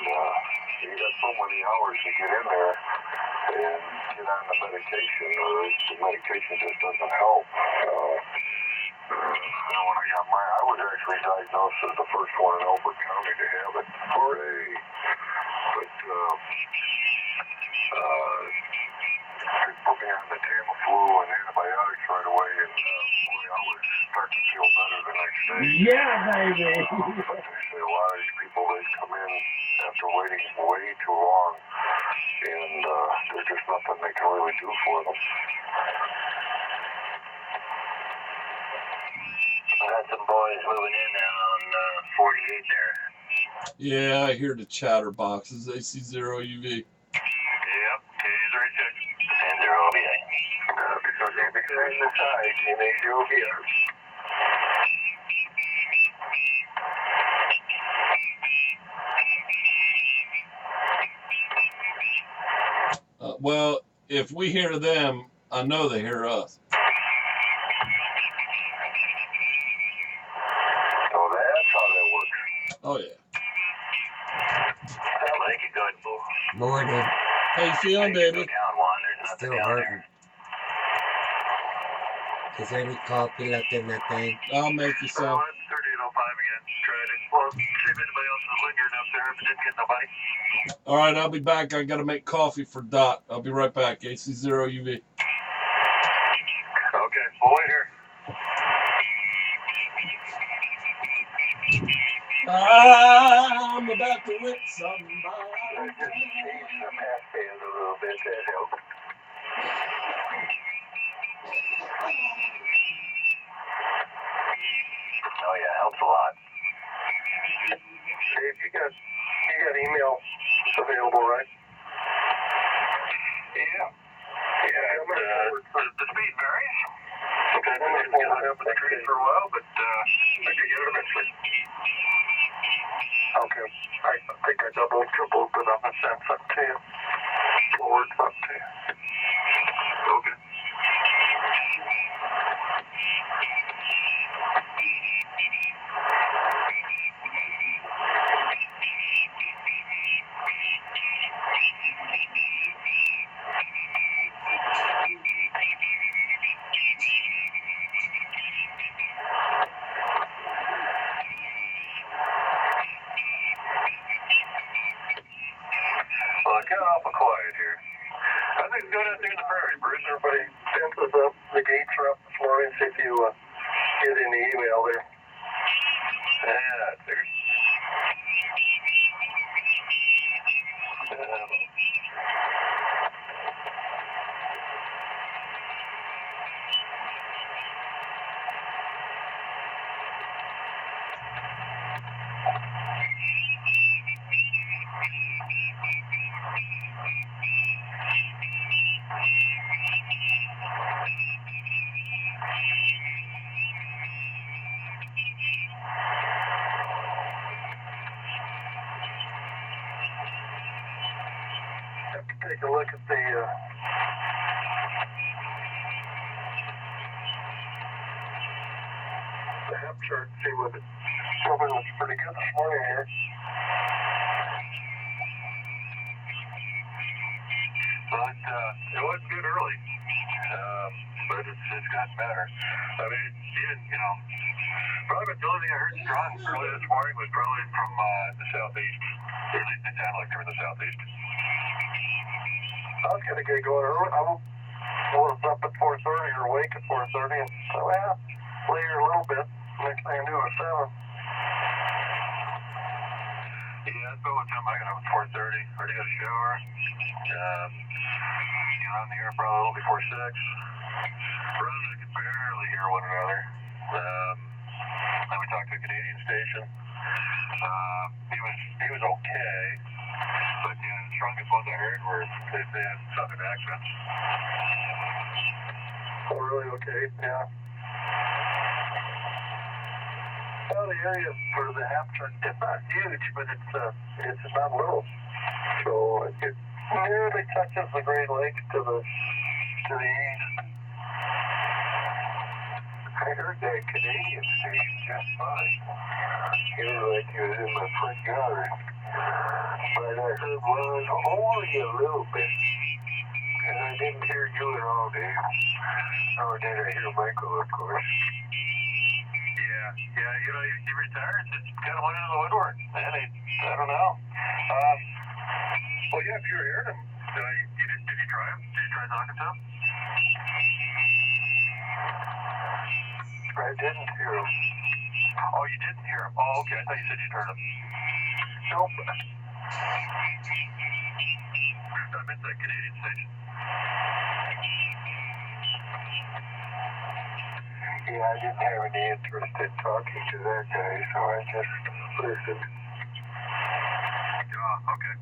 you got so many hours to get in there and get on the medication, or the medication just doesn't help. When I got mine, I was actually diagnosed as the first one in Elbert County to have it. But they put me on the Tamiflu and antibiotics right away, and boy, I was starting to feel better the next day. Yeah, baby. But they say a lot of these people, they come in after waiting way too long, and there's just nothing they can really do for them. I had some boys moving in on 48 there. Yeah, I hear the chatterboxes. AC0UV. Yep, K's are ejected. And they're OBA. Because they've been in the side, and they do here. Well, if we hear them, I know they hear us. So that's how that works. Oh, yeah. Thank you, good boy. Morning. How you feeling, baby? Go down one. There's nothing Still down hurting. Is there any coffee left in that thing? I'll make you some. Well, it's 3805 again. Tried it. Well, see if anybody else is lingering up there. If it didn't get nobody. All right, I'll be back. I got to make coffee for Dot. I'll be right back. AC0UV. Okay, we'll wait here. I'm about to whip somebody. I just changed the pass band a little bit. That helped. Oh yeah, helps a lot. Dave, you got email available, right? Yeah. The speed varies. Sometimes it gets up in the tree for a while, but I can get it eventually. Okay. I think I doubled, tripled, but I'm a sense up to you. Forward up to you. Okay. through the prairie, Bruce. Everybody fences up. The gates are up this morning. See if you get in the email there. Yeah, I figured. Take a look at the hemp chart and see what it probably looks pretty good this morning here. Well, it was good early, but it's gotten better. I mean, even, probably the only thing I heard strong early this morning was probably from the southeast. Or at least it sounded like they were in the southeast. I was going to get going early. I was up at 4:30 or awake at 4:30 and so, lay here a little bit. Next thing I knew, it was 7. Yeah, that's about what time I got up at 4:30. Already got a shower. On the air probably a little before 6. Rosa could barely hear one another. Then we talked to a Canadian station. He was okay. But the strongest ones I heard were they had southern accents. Oh, really? Okay, yeah. Well, the area for the Hampshire, it's not huge, but it's not little. So it nearly touches the Great Lakes to the east. I heard that Canadian station just fine. It was like it was in my front yard. But I heard one only a little bit. And I didn't hear you at all, Dave. Nor did I hear Michael, of course. Yeah, he retired. Just kind of went into the woodwork. Man, I don't know. Well, yeah, if you heard him, did you try him? Did you try talking to him? I didn't hear him. Oh, you didn't hear him? Oh, okay. I thought you said you'd heard him. Nope. I meant that Canadian station. Yeah, I didn't have any interest in talking to that guy, so I just listened. Oh, okay.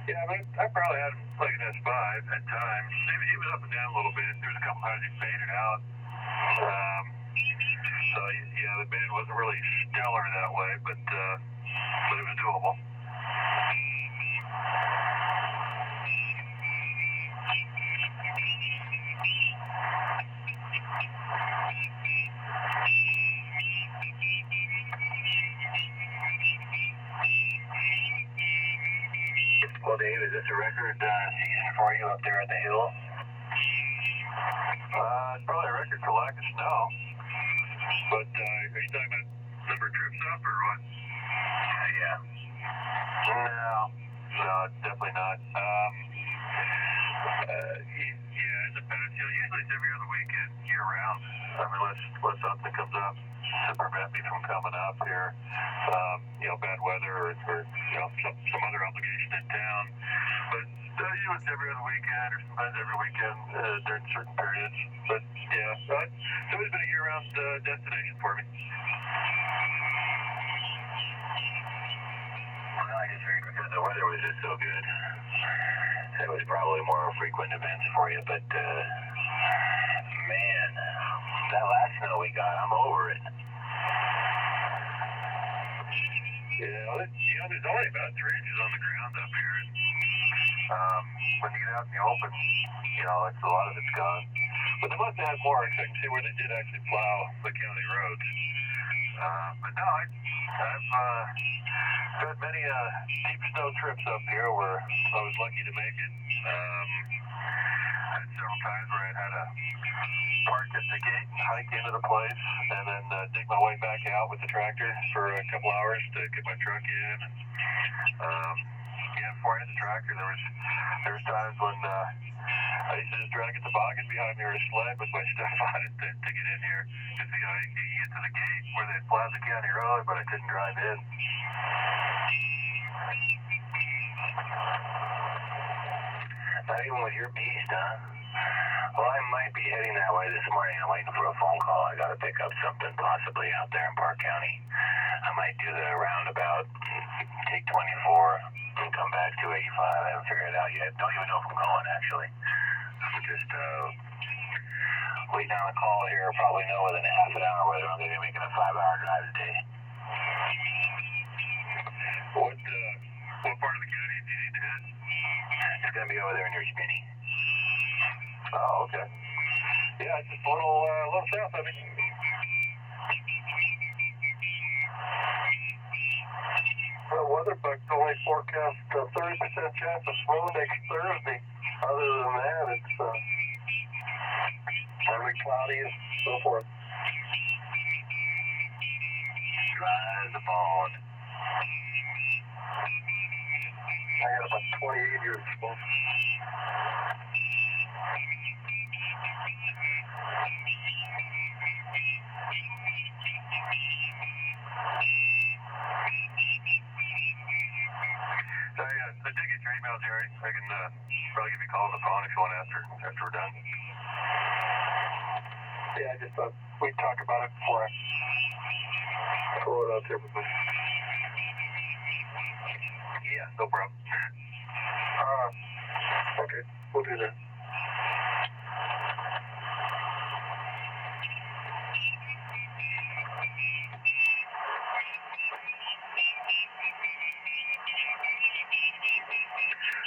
Yeah, I probably had him playing S5 at times. He was up and down a little bit. There was a couple times he faded out. So, yeah, the band wasn't really stellar that way, but it was doable. Well, Dave, is this a record season for you up there at the hill? It's probably a record for lack of snow. But are you talking about number of trips up or what? Yeah. No, definitely not. Yeah, in the past, usually it's every other weekend, year round. I mean, unless something comes up to prevent me from coming up here. Bad weather or some other obligation in town. But it's every other weekend or sometimes every weekend during certain periods. But yeah, it's always been a year-round destination for me. Well, I just figured because the weather was just so good. It was probably more frequent events for you, but man, that last snow we got, I'm over it. Yeah, there's only about 3 inches on the ground up here. When you get out in the open, it's a lot of it's gone. But they must have had more, because I can see where they did actually plow the county roads. But no, I've had many deep snow trips up here where I was lucky to make it. I had several times where I had to park at the gate and hike into the place, and then dig my way back out with the tractor for a couple hours to get my truck in. And, again, before I had the tractor, there was times when I used to just drag a toboggan behind me or a sled with my stuff on it to get in here. Because, you know, you get to the gate where the Plaza County Road, but I couldn't drive in. Not even with your beast, huh? Well, I might be heading that way this morning. I'm waiting for a phone call. I got to pick up something possibly out there in Park County. I might do the roundabout, take 24, and come back to 85. I haven't figured it out yet. Don't even know if I'm going, actually. I'm just waiting on a call here. Probably know within a half an hour whether I'm going to be making a 5-hour drive today. What part of the county do you need to hit? It's going to be over there near Spinney. Oh, okay. Yeah, it's just a little south of it. The weather book's only forecast 30% chance of snow next Thursday. Other than that, it's partly cloudy and so forth. Dry as a bone. I got about 28 years old. I did get your email, Jerry. I can probably give you a call on the phone if you want after we're done. Yeah, I just thought we'd talk about it before I throw it out there. Yeah, no problem. Okay, we'll do that.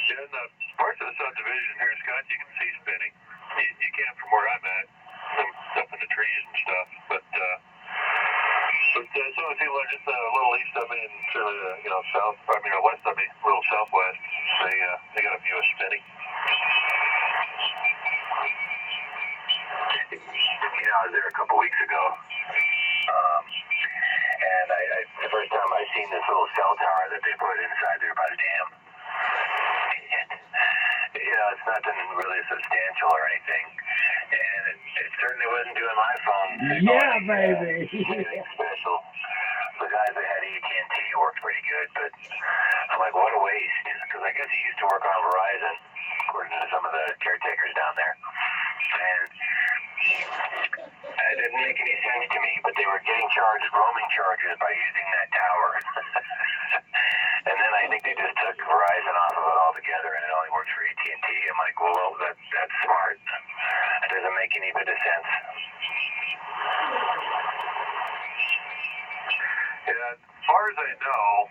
Yeah, in the parts of the subdivision here, Scott, you can see Spinney. You can't from where I'm at. I'm up in the trees and stuff. But so if you look just a little east of me and sort of, west of me, a little southwest, they got a view of Spinney. You know, I was there a couple weeks ago. And the first time I seen this little cell tower that they put inside there by the dam. You know, it's nothing really substantial or anything. And it certainly wasn't doing my phone. Yeah, baby. Anything special. The guys that had AT&T worked pretty good, but I'm like, what a waste. Because I guess he used to work on Verizon, according to some of the caretakers down there. And it didn't make any sense to me, but they were getting charged roaming charges by using that tower. And then I think they just took Verizon off of it altogether, and it only works for AT&T. I'm like, well, that's smart. That doesn't make any bit of sense. Yeah, as far as I know,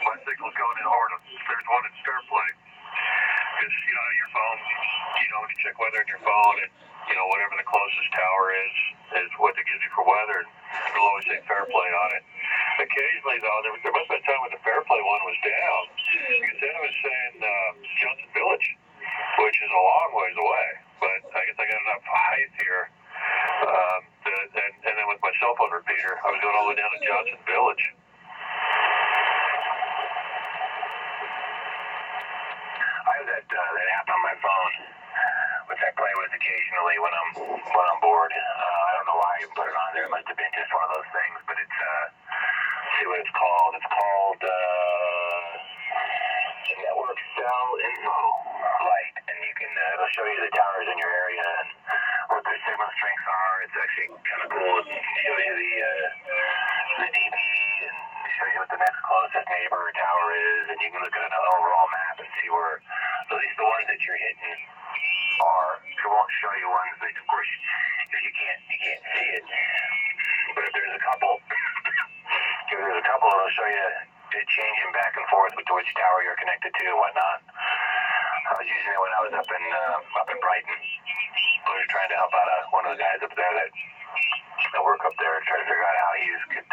my signal's going in hard. There's one at Fairplay. Because, you know, your phone, when you check weather on your phone, and, whatever the closest tower is what it gives you for weather, and it'll always say Fairplay on it. Occasionally, though, there must have been a time when the Fairplay one was down, because then it was saying Johnson Village, which is a long ways away. But I guess I got enough height here, and then with my cell phone repeater, I was going all the way down to Johnson Village. I have that app on my phone, which I play with occasionally when I'm bored. I don't know why I put it on there. It must have been just one of those things, but it's see what it's called. It's called Network Cell Info Light, and you can it'll show you the towers in your area and what their signal strengths are. It's actually kind of cool. It shows you the dB and show you what the next closest neighbor tower is, and you can look at an overall map and see where at least the ones that you're hitting are. It won't show you ones that, of course, if you can't see it. But if there's a couple, it'll show you it changing back and forth with which tower you're connected to and whatnot. I was using it when I was up in Brighton. I was trying to help out one of the guys up there that work up there, trying to figure out how he could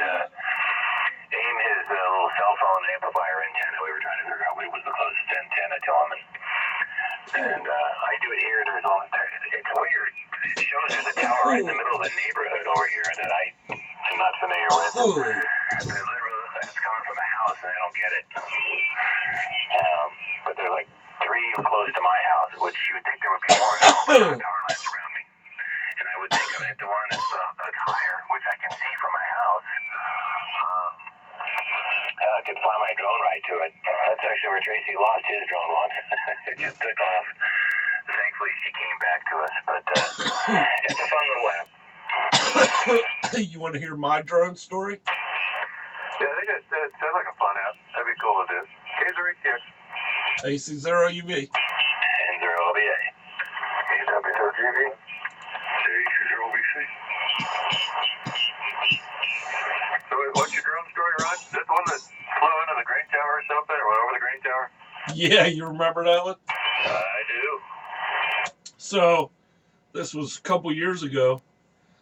aim his little cell phone amplifier antenna. We were trying to figure out what was the closest antenna to him. And I do it here. It's weird. It shows there's a tower right in the middle of the neighborhood over here that I am not familiar with. It literally looks like it's coming from a house, and I don't don't get it. But they're like 3 close to my house, which you would think there would be more power lines around me. And I would think I'd hit the one that's higher, which I can see from my house. I could fly my drone right to it. That's actually where Tracy lost his drone once. It just took off. Thankfully, she came back to us, but it's a fun little app. You want to hear my drone story? Yeah, I think it sounds like a fun app. That'd be cool to do. AC0UV. AC0UV. And they're OBA. AC0UV. AC0UV. So what's your drone story, Ron? Is that the one that flew into the Great Tower or something, or went over the Great Tower? Yeah, you remember that one? I do. So, this was a couple years ago.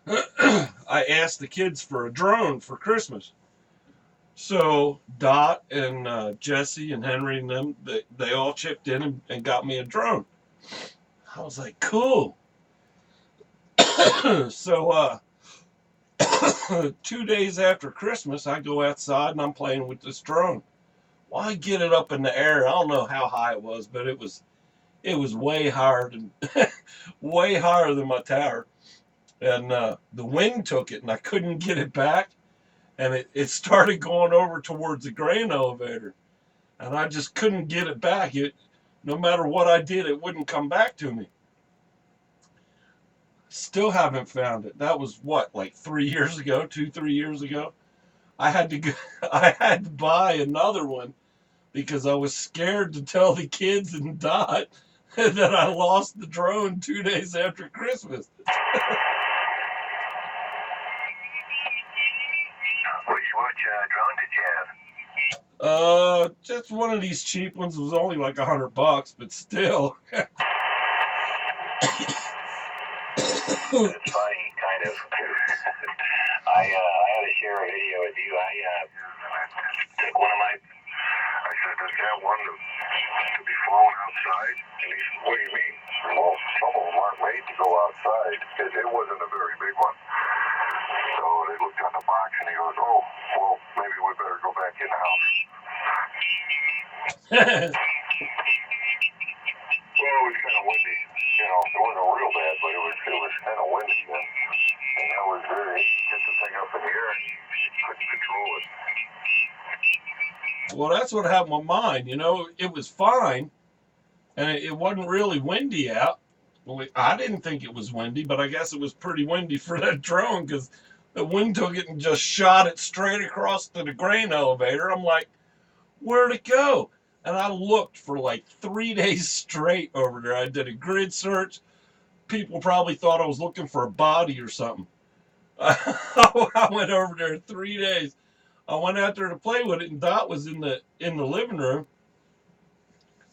I asked the kids for a drone for Christmas. So, Dot and Jesse and Henry and them, they all chipped in and got me a drone. I was like, cool. So, 2 days after Christmas, I go outside and I'm playing with this drone. Well, I get it up in the air. I don't know how high it was, but it was way higher than way higher than my tower. And the wind took it, and I couldn't get it back. And it started going over towards the grain elevator, and I just couldn't get it back. No matter what I did, it wouldn't come back to me. Still haven't found it. That was what, like 3 years ago, 2-3 years ago. I had to buy another one because I was scared to tell the kids and Dot that I lost the drone 2 days after Christmas. Which drone did you have? Just one of these cheap ones. It was only like $100, but still. It's funny, kind of. I had to share a video with you. I took one of my. I said, does that one to be flown outside? And he said, what do you mean? Well, some of them aren't made to go outside. It wasn't a very big one. So they looked on the box and he goes, oh, well, maybe we better go back in the house. Well, it was kind of windy. You know, it wasn't real bad, but it was kind of windy. And that was very, get the thing up in the air and you couldn't control it. Well, that's what happened with mine. You know, it was fine, and it wasn't really windy out. Well, I didn't think it was windy, but I guess it was pretty windy for that drone because the wind took it and just shot it straight across to the grain elevator. I'm like, where'd it go? And I looked for like 3 days straight over there. I did a grid search. People probably thought I was looking for a body or something. I went over there 3 days. I went out there to play with it, and Dot was in the living room,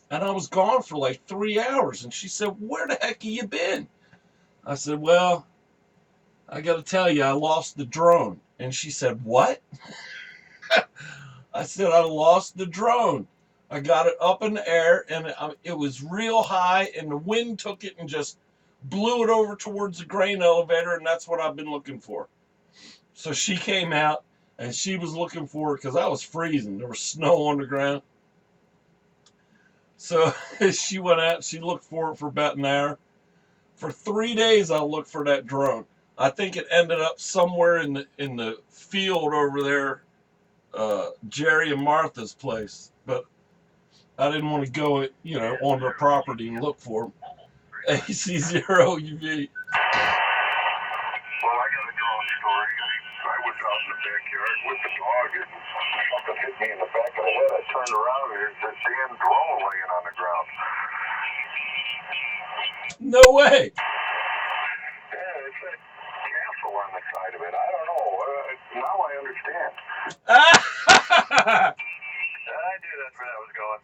and I was gone for like 3 hours. And she said, "Where the heck have you been?" I said, "Well, I got to tell you, I lost the drone." And she said, "What?" I said, "I lost the drone. I got it up in the air, and it was real high, and the wind took it and just blew it over towards the grain elevator, and that's what I've been looking for." So she came out, and she was looking for it because I was freezing. There was snow on the ground. So she went out, she looked for it for about an hour. For 3 days, I looked for that drone. I think it ended up somewhere in the field over there, Jerry and Martha's place. But I didn't want to go, on the property and look for them. AC0UV. Well, I got a drone story. I was out in the backyard with the dog, and something hit me in the back of the head. I turned around, and there's this damn drone laying on the ground. No way. Yeah, it's that castle on the side of it. I don't know. Now I understand. I knew that's where that was going.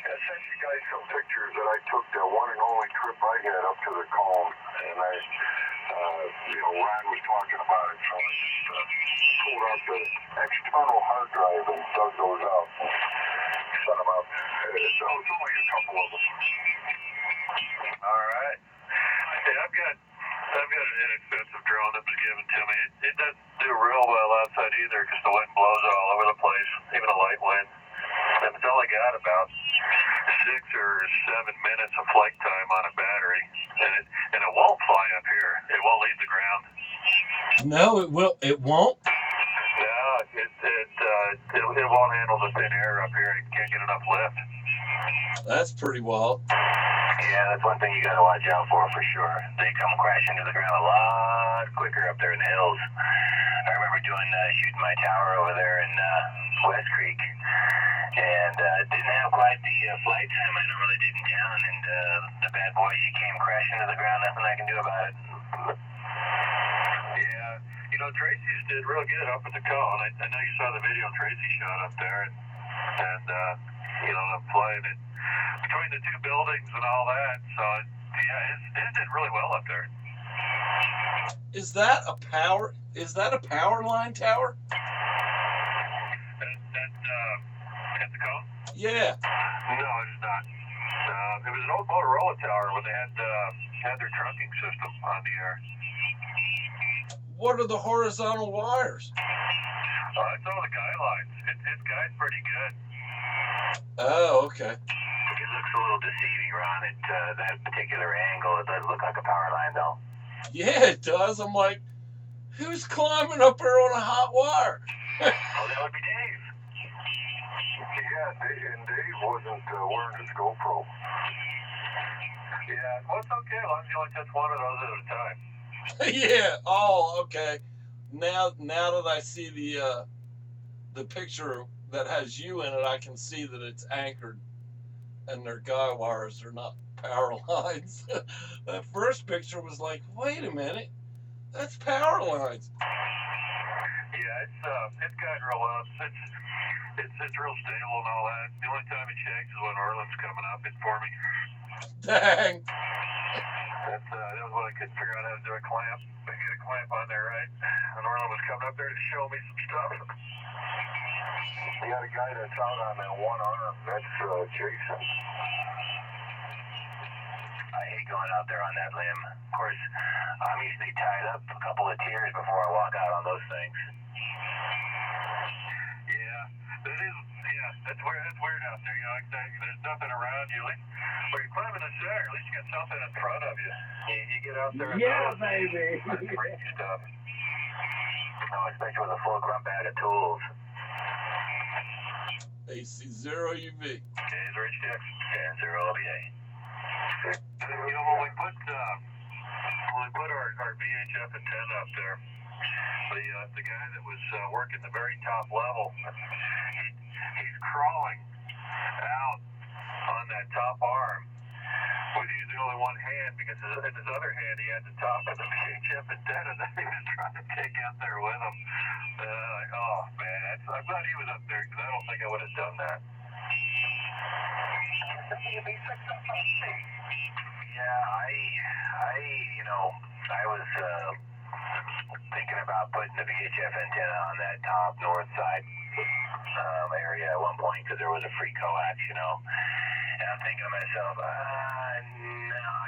I sent you guys some pictures that I took the one and only trip I had up to the cone, and Ryan was talking about it, so I just pulled out the external hard drive and dug those out, sent them out. It's only a couple of them. All right. Hey, I've got I've got an inexpensive drone that was given to me. It doesn't do real well outside either because the wind blows it all over the place, even a light wind. And it's only got about 6 or 7 minutes of flight time on a battery, and it won't fly up here. It won't leave the ground. No, it will. It won't. No, it won't handle the thin air up here. It can't get enough lift. That's pretty wild. Yeah, that's one thing you got to watch out for sure. They come crashing to the ground a lot quicker up there in the hills. I remember shooting my tower over there in West Creek, and didn't have quite the flight time I normally did in town, and the bad boy, she came crashing to the ground. Nothing I can do about it. Yeah, Tracy's did real good up at the cone. I know you saw the video Tracy shot up there, and them flying it between the two buildings and all that. So yeah, it did really well up there. Is that a power line tower? At the cone? Yeah. No, it is not. It was an old Motorola tower when they had their trunking system on the air. What are the horizontal wires? It's all the guy lines. Its guide's pretty good. Oh, okay. It looks a little deceiving, Ron. That particular angle, it does look like a power line, though. Yeah, it does. I'm like, who's climbing up there on a hot wire? Oh, that would be Dave. Yeah, and Dave wasn't wearing his GoPro. Yeah, well, it's okay as long as you only touch one of those at a time. Yeah. Oh, okay. Now that I see the picture that has you in it, I can see that it's anchored, and their guy wires are not power lines. That first picture was like, wait a minute, that's power lines. Yeah, it's got real well. It's real stable and all that. The only time it shakes is when Orland's coming up in for me. Dang. That was when I couldn't figure out how to do a clamp. I get a clamp on there, right? And Orland was coming up there to show me some stuff. You got a guy that's out on that one arm. That's Jason. I hate going out there on that limb. Of course, I'm usually tied up a couple of tiers before I walk out on those things. Yeah, that's weird out there. There's nothing around you. When you're climbing the center, at least you got something in front of you. You get out there and baby. That's freaky stuff. Especially with a full grunt bag of tools. AC0UV. Okay, is Rich Dix? Yeah, 0LBA. When we put our VHF antenna up there, the guy that was working the very top level, he's crawling out on that top arm with using only one hand because in his other hand he had the top of the VHF antenna that he was trying to take out there with him. Oh man, I'm glad he was up there because I don't think I would have done that. Yeah, I was thinking about putting the VHF antenna on that top north side area at one point because there was a free coax, And I'm thinking to myself, no, I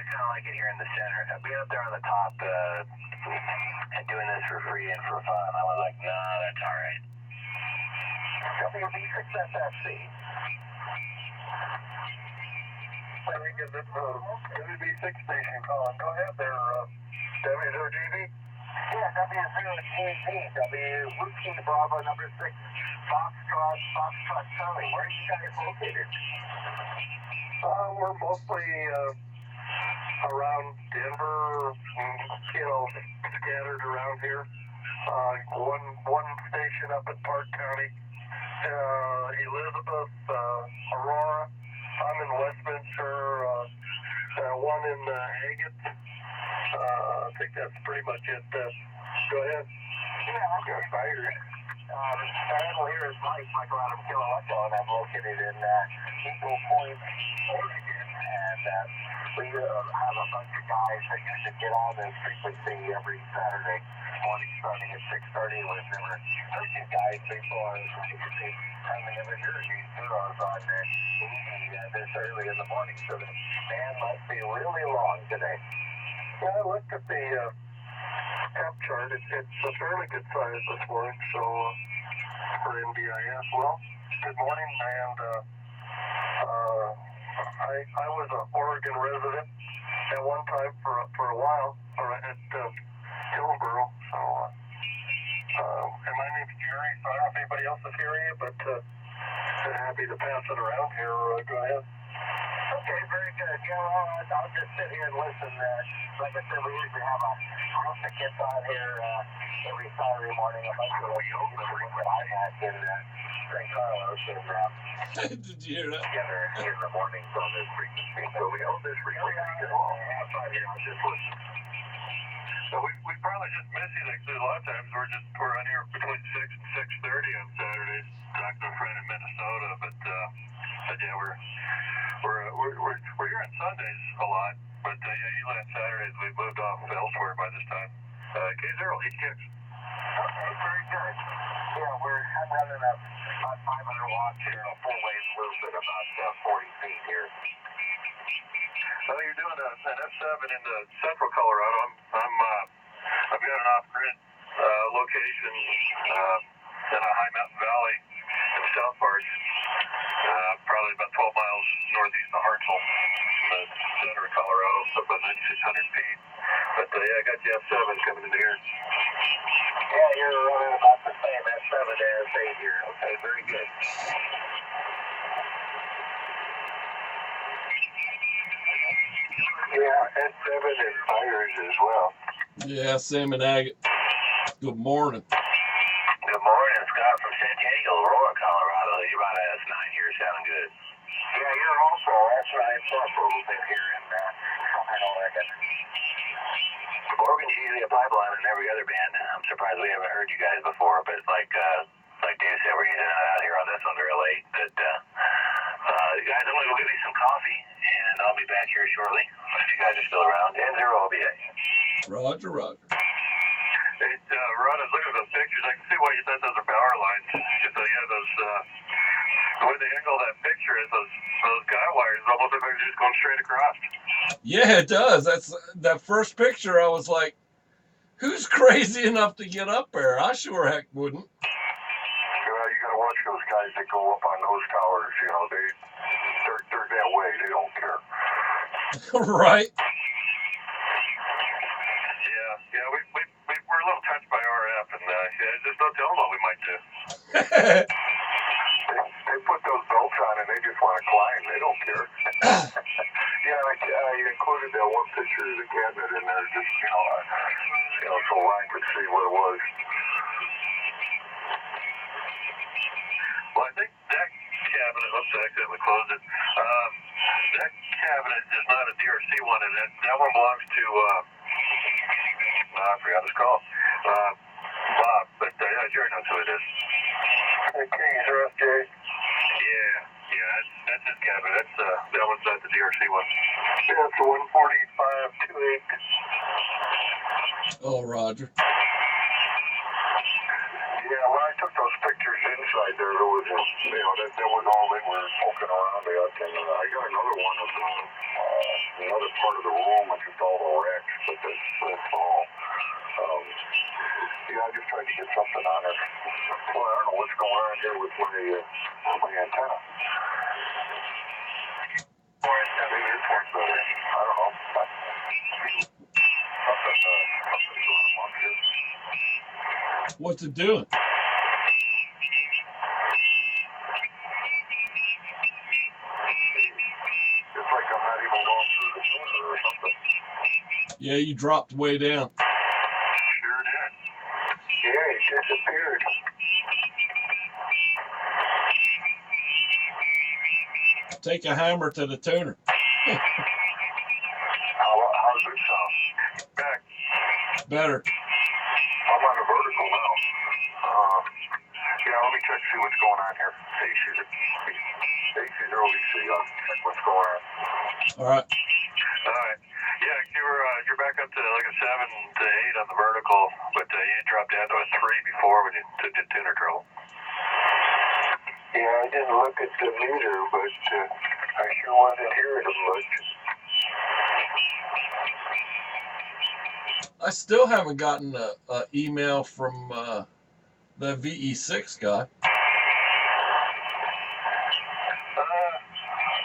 kind of like it here in the center. Being up there on the top and doing this for free and for fun, I was like, no, that's all right. WB6SFC. This WB6 station calling. Go ahead there, W0GV. Yeah, W0GV. Whiskey Bravo number 6. Foxtrot Charlie. Where are you guys located? We're mostly around Denver, scattered around here. One station up in Park County. Elizabeth, Aurora. I'm in Westminster. One in Agate. I think that's pretty much it. Go ahead. Yeah, okay. Fire. Arrival here is Michael Adam Kilo Echo, and I'm located in Eagle Point, Oregon, and we have a bunch of guys that used to get on this frequency every Saturday morning starting at 6:30. We've never heard these guys before. I never heard these zeros on this early in the morning, so the man must be really long today. Yeah, I looked at the temp chart. It's a fairly good size this morning, so for NBIS. Well, good morning, and I was an Oregon resident at one time for a while at Hillsboro. So, and my name's Jerry. So I don't know if anybody else is hearing you, but happy to pass it around here. Go ahead. Okay, very good. Yeah, I'll just sit here and listen. Like I said, we usually have a group that gets on here every Saturday morning. I'm like, we hope that I'm at in St. Carlos and Did you hear that? together in the mornings on this frequency. So we hold this frequency. Have fun here. I'll just listen. So we probably just miss you. Like, a lot of times we're on here between 6 and 6:30 on Saturdays, talking to a friend in Minnesota. But yeah, we're here on Sundays a lot. But yeah, usually on Saturdays we've moved off elsewhere by this time. K0HX. Okay, very good. Yeah, I'm running about 500 watts here, a full wave loop at about 40 feet here. So you're doing an F7 into central Colorado. I've got an off-grid location in a high mountain valley in the south parts, probably about 12 miles northeast of Hartselle, in the center of Colorado, so about 9,600 feet. But yeah, I got the F7 coming in here. Yeah, you're running about the same S7 as 8 here. Okay, very good. Yeah, S7 and fires as well. Yeah, Sam and Agate. Good morning. Good morning, Scott from San Diego, Aurora, Colorado. You're about S9 here, sounding good. Yeah, you're also S9 plus a little bit here in Oregon. Oregon's usually a pipeline in every other band. I'm surprised we haven't heard you guys before, but like Dave said, we're using it out here on this one real late. But guys, I'm gonna go get me some coffee, and I'll be back here shortly if you guys are still around. And zero OBA. Roger, Roger. Hey, Ron, I was looking at those pictures. I can see why you thought those are power lines. So yeah, those the way they angle that picture is those guy wires almost look like they're just going straight across. Yeah, it does. That's that first picture. I was like, who's crazy enough to get up there? I sure heck wouldn't. You gotta watch those guys that go up on those towers. You know, they're that way. They don't care. Right? Yeah, we're a little touched by RF, and yeah, just don't tell them what we might do. They put those belts on and they just want to climb. They don't care. Yeah, I included that one picture of the cabinet in there, just so Ryan could see what it was. Well, I think that cabinet. Oops, I accidentally closed it. That cabinet is not a DRC one, and that one belongs to. I forgot his call. Bob, but Jerry knows who it is. Okay, FJ. Yeah, that's his cabinet. That one's not the DRC one. Yeah, it's a 145-28. Oh, Roger. Yeah, when I took those pictures inside there, that was all they were poking around at. And I got another one of another part of the room, which is all the racks, but that's all. Yeah, I just tried to get something on it. Well, I don't know what's going on here with my antenna. Maybe it works better. I don't know. Something's going on here. What's it doing? It's like I'm not even going through the filter or something. Yeah, you dropped way down. Sure did. Yeah, he disappeared. Take a hammer to the tuner. How's it sound? Back. Better. I'm on the vertical now. Yeah, let me check to see what's going on here. AC0UV, I'll check what's going on. All right. Yeah, you're back up to like a 7 to 8 on the vertical, but you dropped down to a 3 before when you did tuner trouble. Yeah, I didn't look at the meter, but I sure wasn't hearing them much. I still haven't gotten a email from the VE6 guy.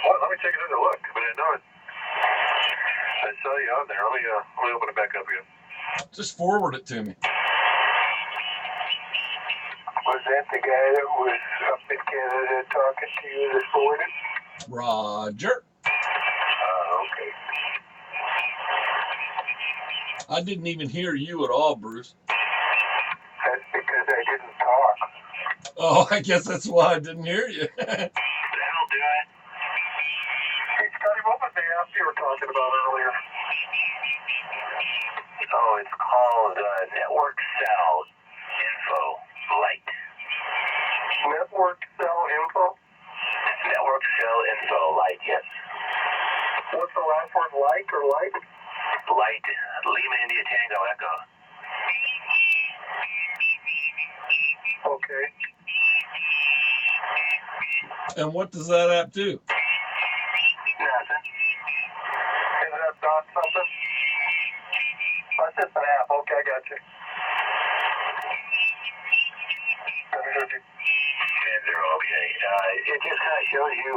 Well, let me take another look. I mean, I know it. I saw you on there. Let me open it back up again. Just forward it to me. Was that the guy that was up in Canada talking to you this morning? Roger. Okay. I didn't even hear you at all, Bruce. That's because I didn't talk. Oh, I guess that's why I didn't hear you. That'll do it. Hey, Scotty, what was the app you were talking about earlier? Oh, it's called Network Cell Info Lite. Network Cell Info? Network Cell Info Lite, yes. What's the last word, like or light? Lite, Lima India Tango Echo. Okay. And what does that app do? Nothing. Is that dot something? That's just an app. Okay, I got you. It just kind of shows you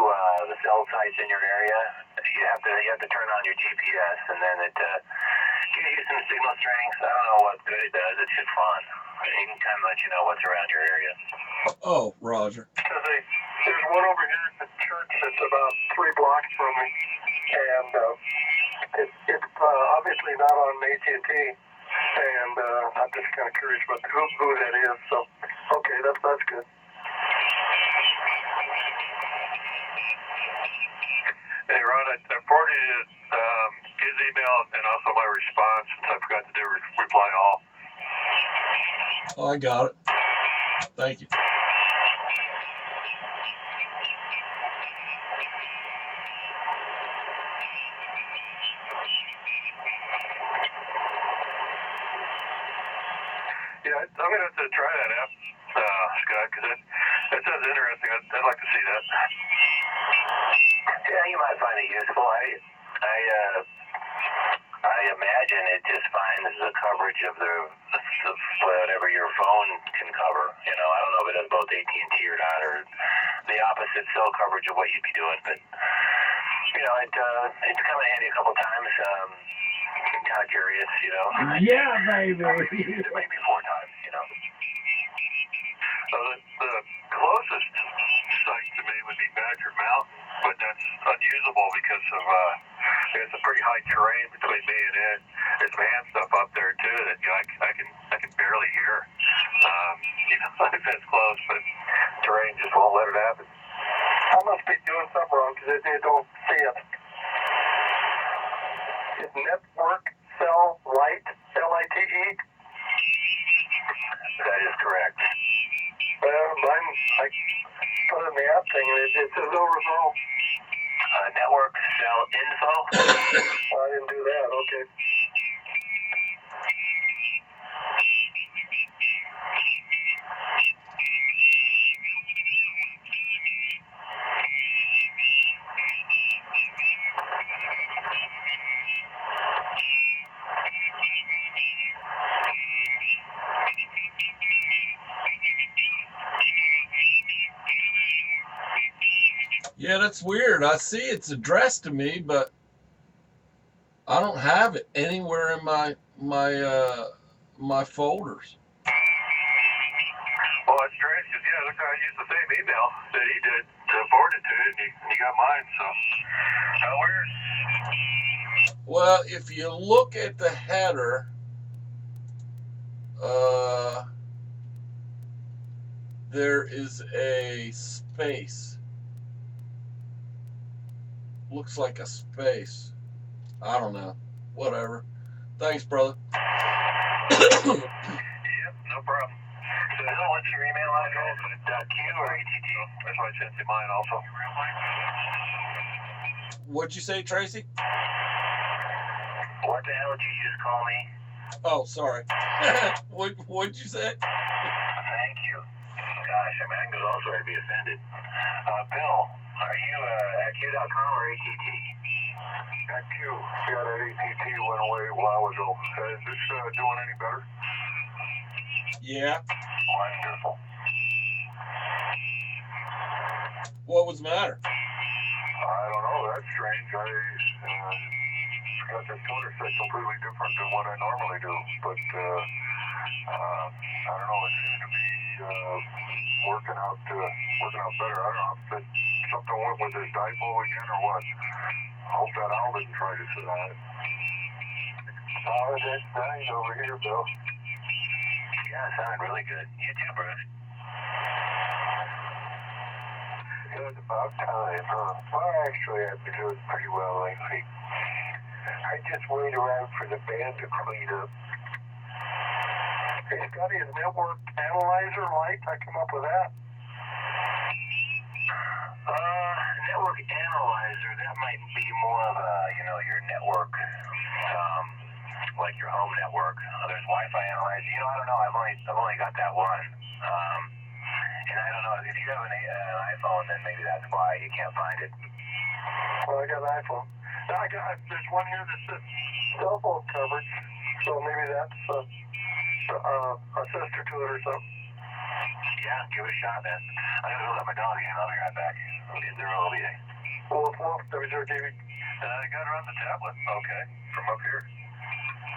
the cell sites in your area. You have to turn on your GPS, and then it gives you some signal strengths. I don't know what good it does. It's just fun. It can kind of let you know what's around your area. Oh, Roger. There's one over here at the church that's about 3 blocks from me, and it's obviously not on AT&T, and I'm just kind of curious about who that is. So, okay, that's good. Hey, Ron, I forwarded you his email and also my response, since I forgot to do reply all. Oh, I got it. Thank you. Yeah, I'm going to have to try that app, Scott, because that sounds interesting. I'd like to see that. Yeah, you might find it useful. I imagine it just finds the coverage of the whatever your phone can cover. You know, I don't know if it has both AT&T or not, or the opposite cell coverage of what you'd be doing. But you know, it's come in handy a couple times. I'm kind of curious, you know. Yeah, baby. Maybe used it maybe 4 times, you know. The closest site to me would be Badger Mountain, but that's unusable because of it's a pretty high terrain between me and it. There's man stuff up there too that you know, I can barely hear. Even if it's close, but terrain just won't let it happen. I must be doing something wrong because I don't see it. Is Network Cell Lite, L-I-T-E? That is correct. Mine, I put in the app thing and it says no result. Network Cell Info. Oh, I didn't do that, okay. Yeah, that's weird. I see it's addressed to me, but I don't have it anywhere in my folders. Well, that's strange because, yeah, look, I used the same email that he did to forward it to, and he got mine, so. How weird. Well, if you look at the header, there is a space. Looks like a space. I don't know. Whatever. Thanks, brother. Yep, no problem. So, what's your email address? .q or ATT? That's why I sent you mine also. What'd you say, Tracy? What the hell did you just call me? Oh, sorry. What'd you say? Thank you. Gosh, I mean, I could also be offended. Bill, are you at Q.com or ATT? That Q, yeah, that ATT went away a while ago. Is this doing any better? Yeah. Wonderful. What was the matter? I don't know. That's strange. I got this motor set completely different than what I normally do, but I don't know. It seems to be working out better. I don't know if something went with this dipole again or what. I hope that owl didn't try to sit on it. Oh, that's nice over here, Bill. Yeah, it sounded really good. You too, Bruce. It's about time, huh? Well, actually, I've been doing pretty well lately. I just wait around for the band to clean up. Hey, Scotty, a network analyzer light? I come up with that. Network analyzer, that might be more of a, your network, like your home network. There's Wi-Fi analyzer. I don't know. I've only got that one. And I don't know, if you have an iPhone, then maybe that's why you can't find it. Well, I got an iPhone. Now there's one here that says cell phone coverage, so maybe that's a sister to it or something. Yeah, give it a shot, man. I'm going to go let my dog in. I'll be right back. AC0UV. Well, WZRTV. I got her on the tablet. Okay, from up here.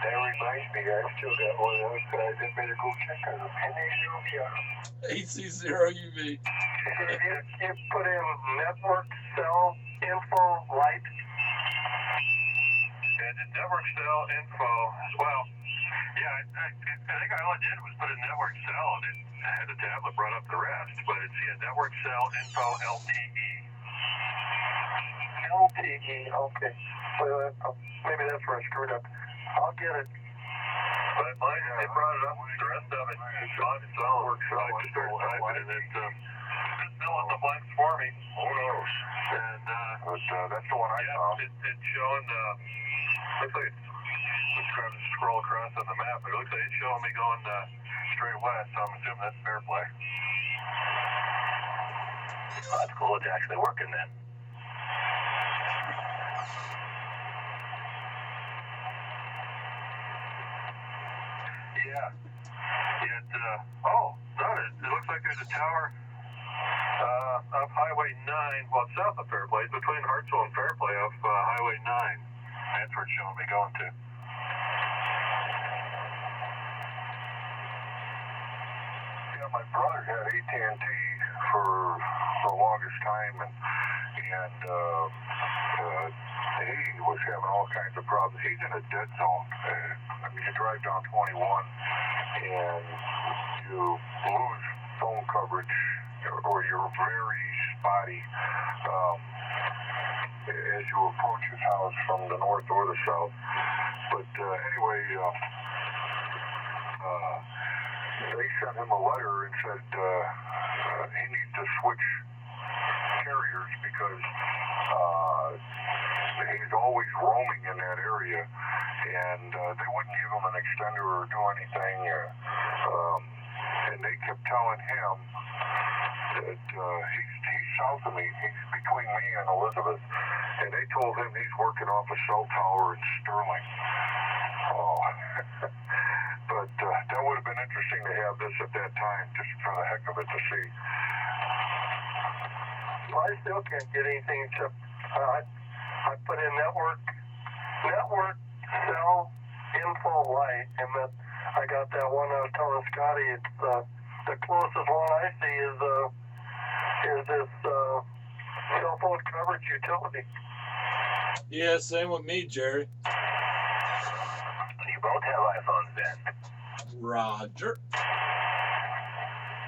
That reminds me, I still got one of those, but I did better go check on them. AC0UV. You put in network cell info light. And the network cell info, well, yeah, I think all I did was put in network cell and it had the tablet brought up the rest, but it's network cell info LTE. LTE, okay. Well, maybe that's where I screwed up. I'll get it. But mine, they brought it up, the rest of it is on its own, so I just started typing and it's filling the blanks for me. Who knows? And, that's the one I found. It's showing, looks like it's trying to scroll across on the map, but it looks like it's showing me going straight west, so I'm assuming that's fair play. Oh, that's cool, it's actually working then. Yeah. It looks like there's a tower up Highway 9, well, south of Fairplay, between Hartsville and Fairplay off Highway 9. That's where it's showing me going to. Yeah, my brother had AT&T for the longest time, and he was having all kinds of problems. He's in a dead zone. You drive down 21, and you lose phone coverage, or you're very spotty as you approach his house from the north or the south. But anyway, they sent him a letter and said he needs to switch carriers because he's always roaming in that area, and they wouldn't give him an extender or do anything. And they kept telling him that he's south of me, he's between me and Elizabeth, and they told him he's working off a cell tower in Sterling. Oh, but that would have been interesting to have this at that time, just for the heck of it to see. Well, I still can't get anything except I put in network cell info light, and then I got that one I was telling Scotty. It's the closest one I see is this cell phone coverage utility. Yeah, same with me, Jerry. You both have iPhones then. Roger.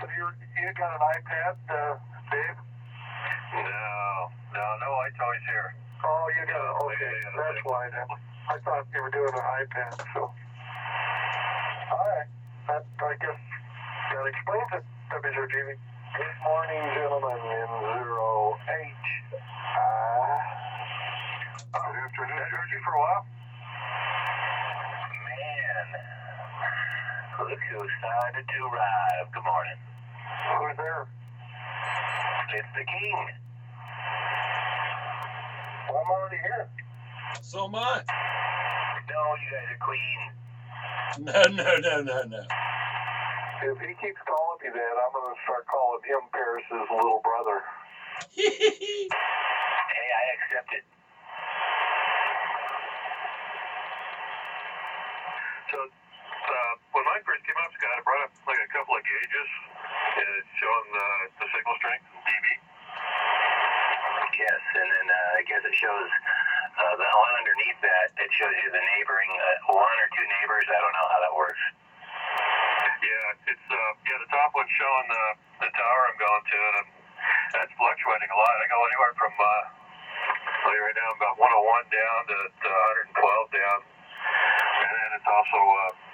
So you got an iPad, Dave? No, iToys here. Oh, you got it. Okay, that's why then. I thought you were doing an iPad, so. All right. That, I guess, that explains it, WZRTV. Good morning, gentlemen, in 0H. Good afternoon. Heard you for a while? Man, look who decided to arrive. Good morning. Who's there? It's the king. Well, I'm already here. So am I. No, you guys are queen. No. If he keeps calling me that, I'm going to start calling him Paris's little brother. Hey, I accept it. So, when mine first came up, Scott, I brought up like a couple of gauges, and it's showing the signal strength in dB. Yes, and then I guess it shows the one underneath that. It shows you the neighboring one or two neighbors. I don't know how that works. Yeah, it's the top one's showing the tower I'm going to, and that's fluctuating a lot. I go anywhere from right now I'm about 101 down to 112 down. And then it's also,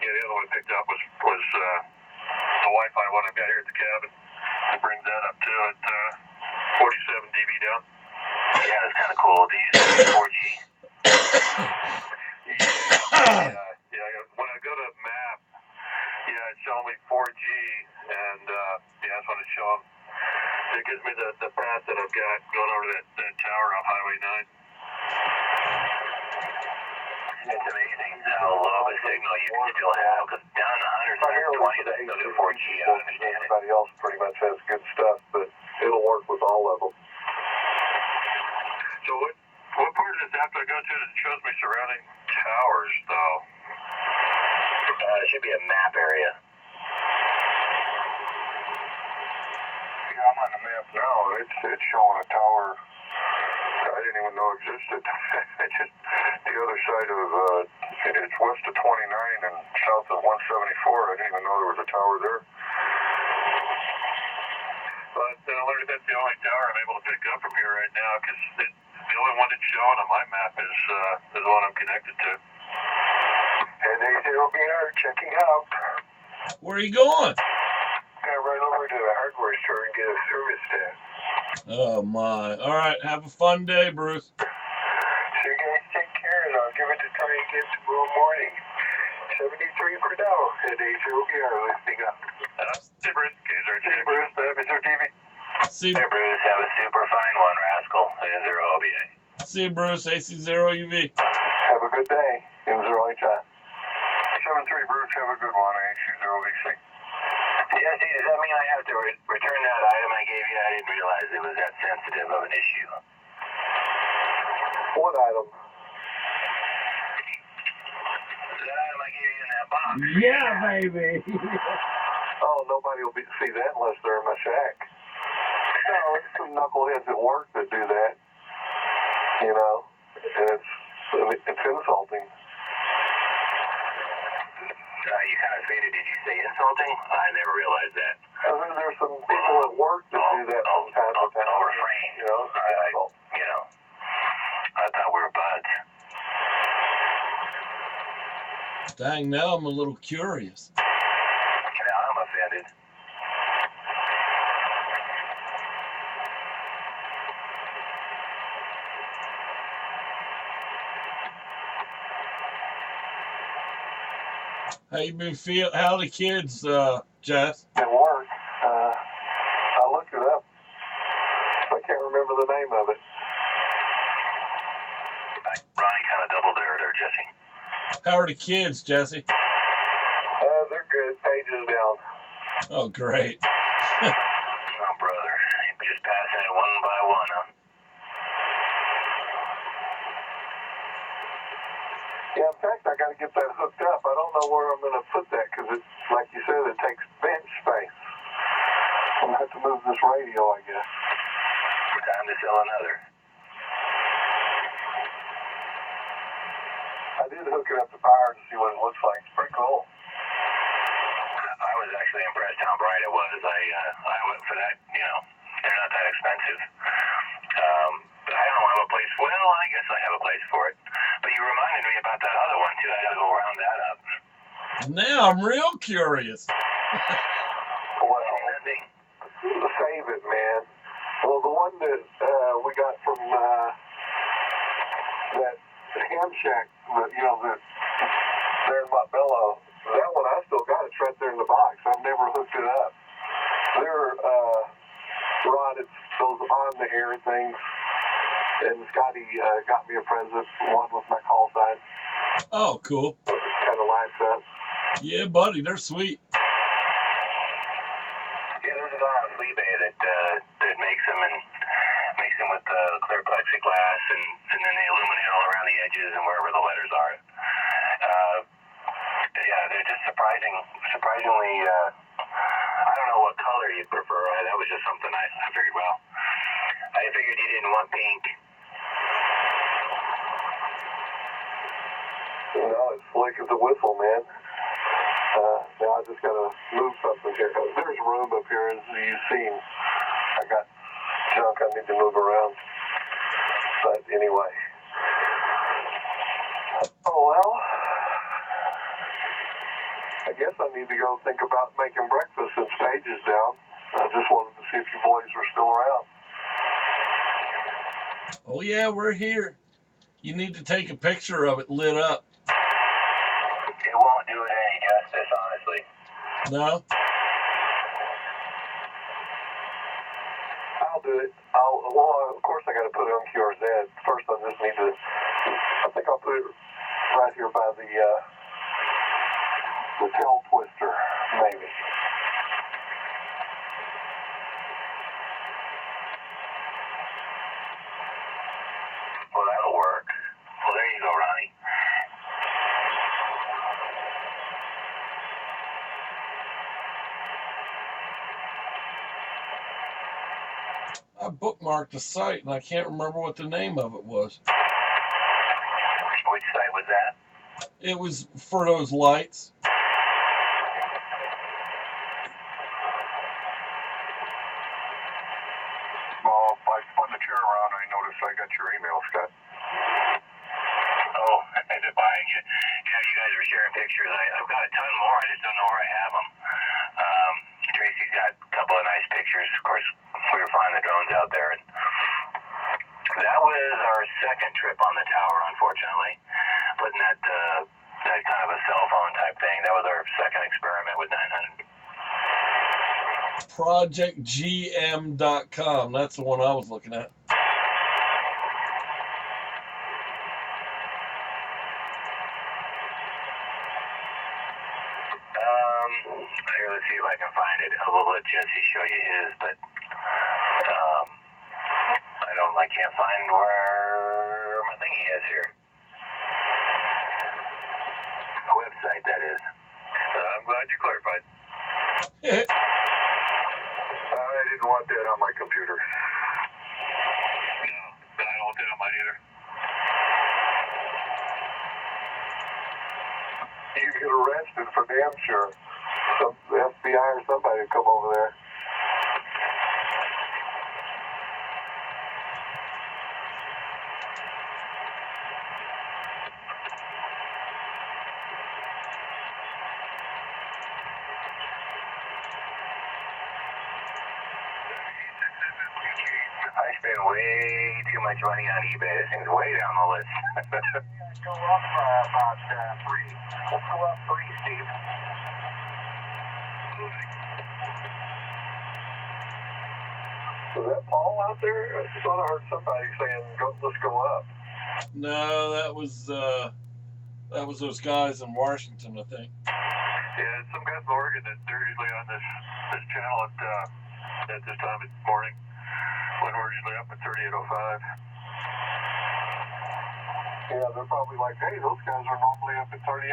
the other one I picked up was the Wi-Fi one I've got here at the cabin. It brings that up to at 47 dB down. Yeah, that's kind of cool. Do you use 4G? When I go to map, it's showing me 4G, and that's what it's showing. It gives me the path that I've got going over that tower off Highway 9. It's amazing how low of a signal you can still have, because down to 120, that's still 4G. I understand it. Everybody else pretty much has good stuff, but it'll work with all of them. So what part of this app do I go to that shows me surrounding towers, though? It should be a map area. Yeah, I'm on the map now. It's showing a tower I didn't even know existed. It's just the other side of, it's west of 29 and south of 174. I didn't even know there was a tower there. But I learned that's the only tower I'm able to pick up from here right now, because the only one that's showing on my map is the one I'm connected to. And AC0UV checking out. Where are you going? Gonna run over to the hardware store and get a service stat. Oh my. All right. Have a fun day, Bruce. So you guys take care, and I'll give it a try again tomorrow morning. 73 per now at AC0UV listening up. Hey, Bruce. Hey, Bruce. Mr. TV. See, Hey, Bruce. Have a super fine one, rascal. AC0UV. see Bruce. AC0UV. Have a good day. It was early time. 73 Bruce, have a good one. AC0UV. Yeah, see, does that mean I have to return that item I gave you? I didn't realize it was that sensitive of an issue. What item? The item I gave you in that box. Yeah, baby. Oh, nobody will see that unless they're in my shack. No, it's some knuckleheads at work that do that. You know, and it's insulting. You kind of faded. Did you say insulting? I never realized that. There's some people at work that do that from time to time. I'll refrain. You know, I thought we were buds. Dang, now I'm a little curious. Now I'm offended. How you been feel? How the kids, Jess? at work. I looked it up. I can't remember the name of it. Ronnie kind of doubled there, Jesse. How are the kids, Jesse? They're good. Pages down. Oh, great. Oh, brother. Just passing it one by one, huh? Yeah, in fact, I got to get that hooked up. I don't know where I'm going to put that because it's, like you said, it takes bench space. I'm going to have to move this radio, I guess. Time to sell another. I did hook it up to power to see what it looks like. It's pretty cool. I was actually impressed how bright it was. I went for that, they're not that expensive. But I don't have a place. Well, I guess I have a place for it. But you reminded me about that other one, too. I got to go round that up. Now I'm real curious. Well, save it, man. Well, the one that we got from that ham shack, there in Montbello, that one I still got. It's right there in the box. I've never hooked it up. They're rod, it goes on the air things. And Scotty got me a present, one with my call sign. Oh, cool. Kind of lights up. Yeah, buddy, they're sweet. Yeah, there's a guy on eBay that makes them with clear plexiglass and then they illuminate all around the edges and wherever the letters are. Yeah, they're just surprisingly. I don't know what color you prefer. That was just something I figured. Well, I figured you didn't want pink. No, it's slick as a whistle, man. Now I just gotta move something here. There's room up here, as you've seen. I got junk I need to move around. But anyway. Oh well. I guess I need to go think about making breakfast since Paige is down. I just wanted to see if you boys were still around. Oh, yeah, we're here. You need to take a picture of it lit up. It won't do it any justice, honestly. No? I'll do it. Well, of course I got to put it on QRZ. First I just need to, I think I'll put it right here by the tail twister, maybe. Well, that'll work. Well, there you go, Ronnie. I bookmarked the site and I can't remember what the name of it was. Which site was that? It was for those lights. Well, I spun the chair around and I noticed I got your email, Scott. Oh, I did buying you. Yeah, you guys were sharing pictures. I've got a ton more. I just don't know where I have them. Tracy's got a couple of nice pictures. Of course, we were flying the drones out there. And that was our second trip on the tower, unfortunately. Putting that kind of a cell phone type thing. That was our second experiment with 900. ProjectGM.com. That's the one I was looking at. Here, let's see if I can find it. I will let Jesse show you his, but I can't find where my thingy is here. The website, that is. I'm glad you clarified. I didn't want that on my computer. No, I don't want that on mine either. You get arrested for damn sure. The FBI or somebody would come over there. I spend way too much money on eBay. This thing's way down the list. Go up about 3. We'll go up 3, Steve. Was that Paul out there? I thought I heard somebody saying, let's go up. No, that was those guys in Washington, I think. Yeah, some guys in Oregon that they're usually on this channel at this time of morning when we're usually up at 3805. Yeah, they're probably like, hey, those guys are normally up at 38.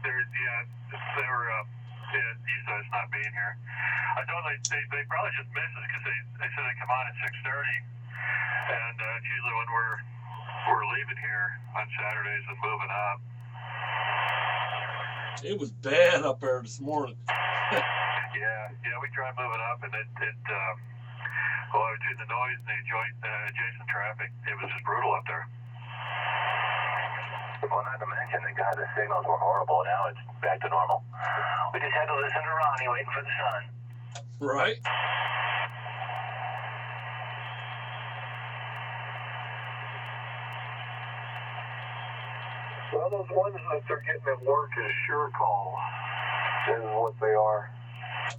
They were used to us not being here. I know they probably just missed us because they said they come on at 6:30, and it's usually when we're leaving here on Saturdays and moving up. It was bad up there this morning. Yeah, we tried moving up, and between the noise and the adjacent traffic, it was just brutal up there. Well, not to mention the signals were horrible. Now it's back to normal. We just had to listen to Ronnie waiting for the sun. Right? Well, those ones that they're getting at work is sure call is what they are.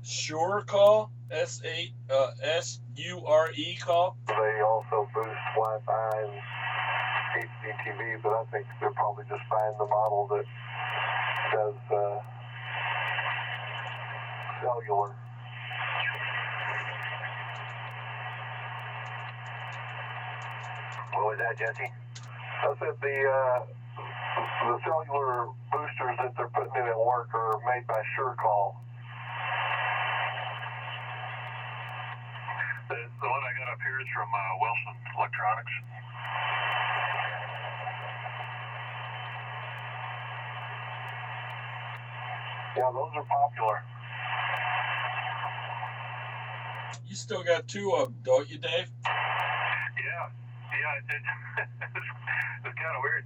Sure call? S-U-R-E call. They also boost Wi-Fi and HDTV, but I think they're probably just buying the model that does cellular. What was that, Jesse? I said the cellular boosters that they're putting in at work are made by SureCall. The one I got up here is from Wilson Electronics. Yeah, those are popular. You still got two of them, don't you, Dave? Yeah, it's kind of weird.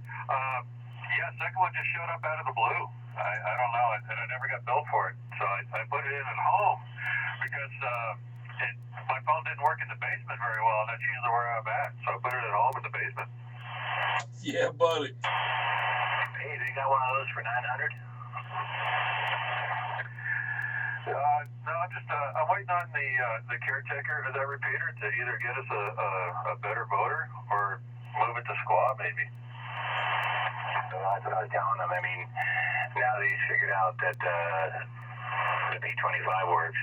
Yeah, second one just showed up out of the blue. I don't know, and I never got billed for it, so I put it in at home because my phone didn't work in the basement very well, and that's usually where I'm at, so I put it at home in the basement. Yeah, buddy. Hey, they got one of those for $900. No, I'm waiting on the caretaker of that repeater to either get us a better voter or move it to squad, maybe. So that's what I was telling them. I mean, now that he's figured out that the P25 works,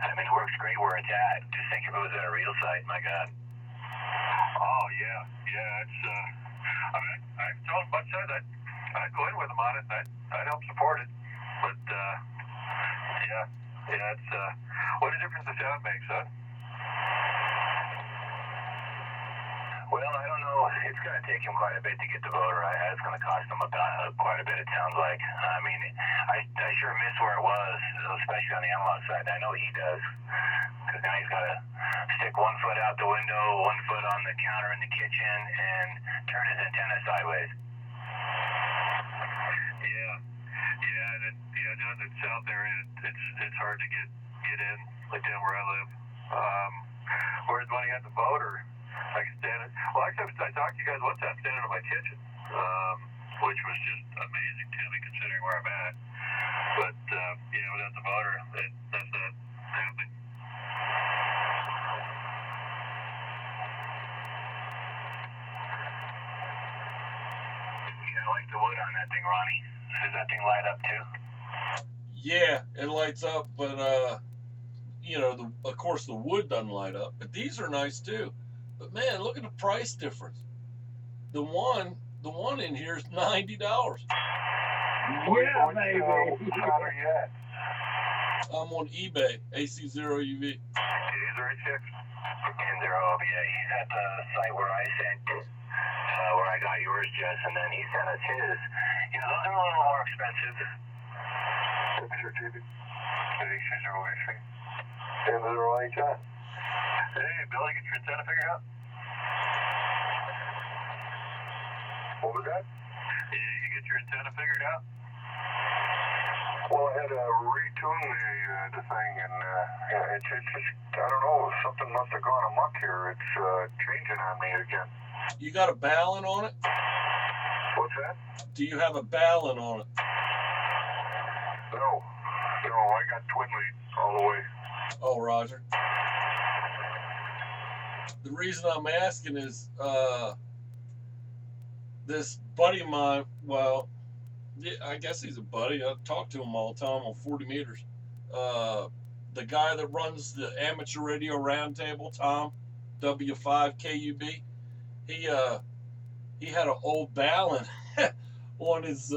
I mean, it works great where it's at. Just think if it was at a real site, my God. Oh, yeah, it's, I mean, I've told both sides I'd go in with them on it, I'd help support it, but, yeah, it's, what a difference the sound makes, huh? Well, I don't know. It's going to take him quite a bit to get the voter. It's going to cost him quite a bit, it sounds like. I mean, I sure miss where it was, especially on the analog side. I know he does, because now he's got to stick one foot out the window, one foot on the counter in the kitchen, and turn his antenna sideways. Yeah, down in south area, it's hard to get in, like down where I live. Whereas when I got the voter, I could stand it. Well, actually, I talked to you guys one time standing in my kitchen, which was just amazing to me considering where I'm at. But, without the voter, that's not happening. Yeah, I like the wood on that thing, Ronnie. Does that thing light up too? Yeah, it lights up, but of course the wood doesn't light up. But these are nice too. But man, look at the price difference. The one in here is $90. Yeah, baby. How are you at? I'm on eBay, AC0UV. Either a six. And they're all at the site where I sent, where I got yours, Jess, and then he sent us his. Those are a little more expensive. Picture TV. AC0UV. AC0UV. Hey, Billy, get your antenna figured out? What was that? You get your antenna figured out? Well, I had to retune the thing, and it's just, I don't know, something must have gone amok here. It's changing on me again. You got a balun on it? What's that? Do you have a balun on it? No, I got twin lead all the way. Oh, Roger. The reason I'm asking is this buddy of mine, well, yeah, I guess he's a buddy. I talk to him all the time on 40 meters. The guy that runs the amateur radio roundtable, Tom, W5KUB, he had an old balun on his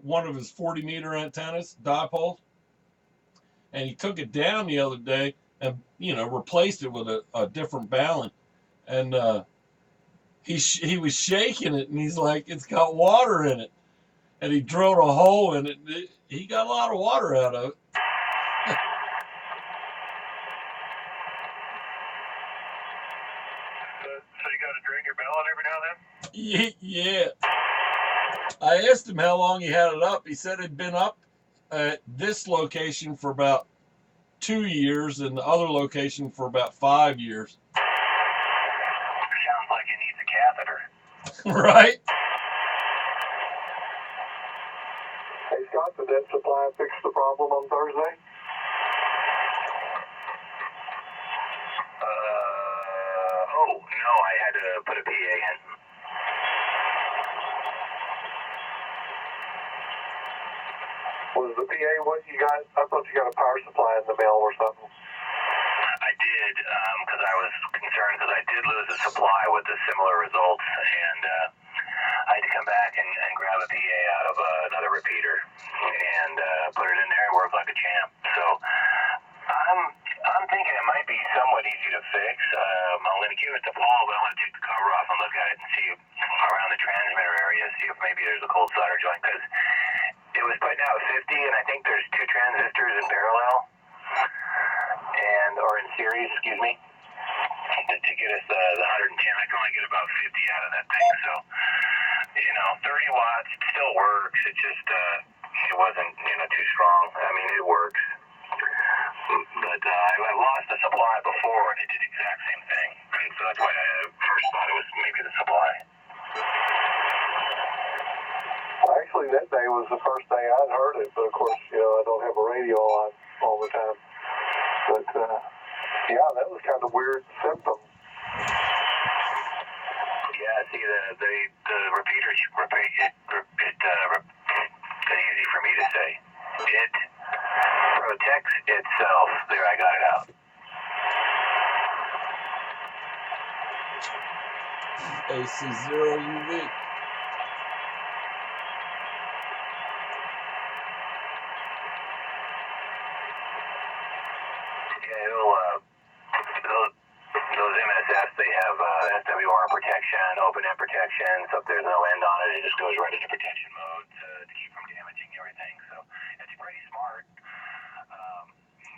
one of his 40 meter antennas, dipole, and he took it down the other day and replaced it with a different balun, and he was shaking it, and he's like, it's got water in it, and he drilled a hole in it. He got a lot of water out of it. So you got to drain your balun every now and then? Yeah. I asked him how long he had it up. He said it'd been up at this location for about 2 years and the other location for about 5 years. Sounds like it needs a catheter. Right? Hey, Scott, did that supply fix the problem on Thursday? no, I had to put a PA in. Was the PA what you got? I thought you got a power supply in the mail or something. I did, because I was concerned because I did lose a supply with the similar results, and I had to come back and grab a PA out of another repeater and put it in there and work like a champ. So I'm thinking it might be somewhat easy to fix. I'm going to give it to Paul, but I want to take the cover off and look at it and see around the transmitter area, see if maybe there's a cold solder joint, because it was putting out 50, and I think there's 2 transistors in parallel, or in series, excuse me, to get us the 110. I can only get about 50 out of that thing, so, 30 watts still works. It just, it wasn't, too strong. I mean, it works. But I lost the supply before, and it did the exact same thing. And so that's why I first thought it was maybe the supply. Actually, that day was the first day I'd heard it, but of course, I don't have a radio on all the time. But, yeah, that was kind of weird symptom. Yeah, see, the repeater, it's easy for me to say. It protects itself. There, I got it out. AC0UV. Those MSS, they have SWR protection, open end protection, so if there's no end on it, it just goes right into protection mode to keep from damaging everything. So it's pretty smart.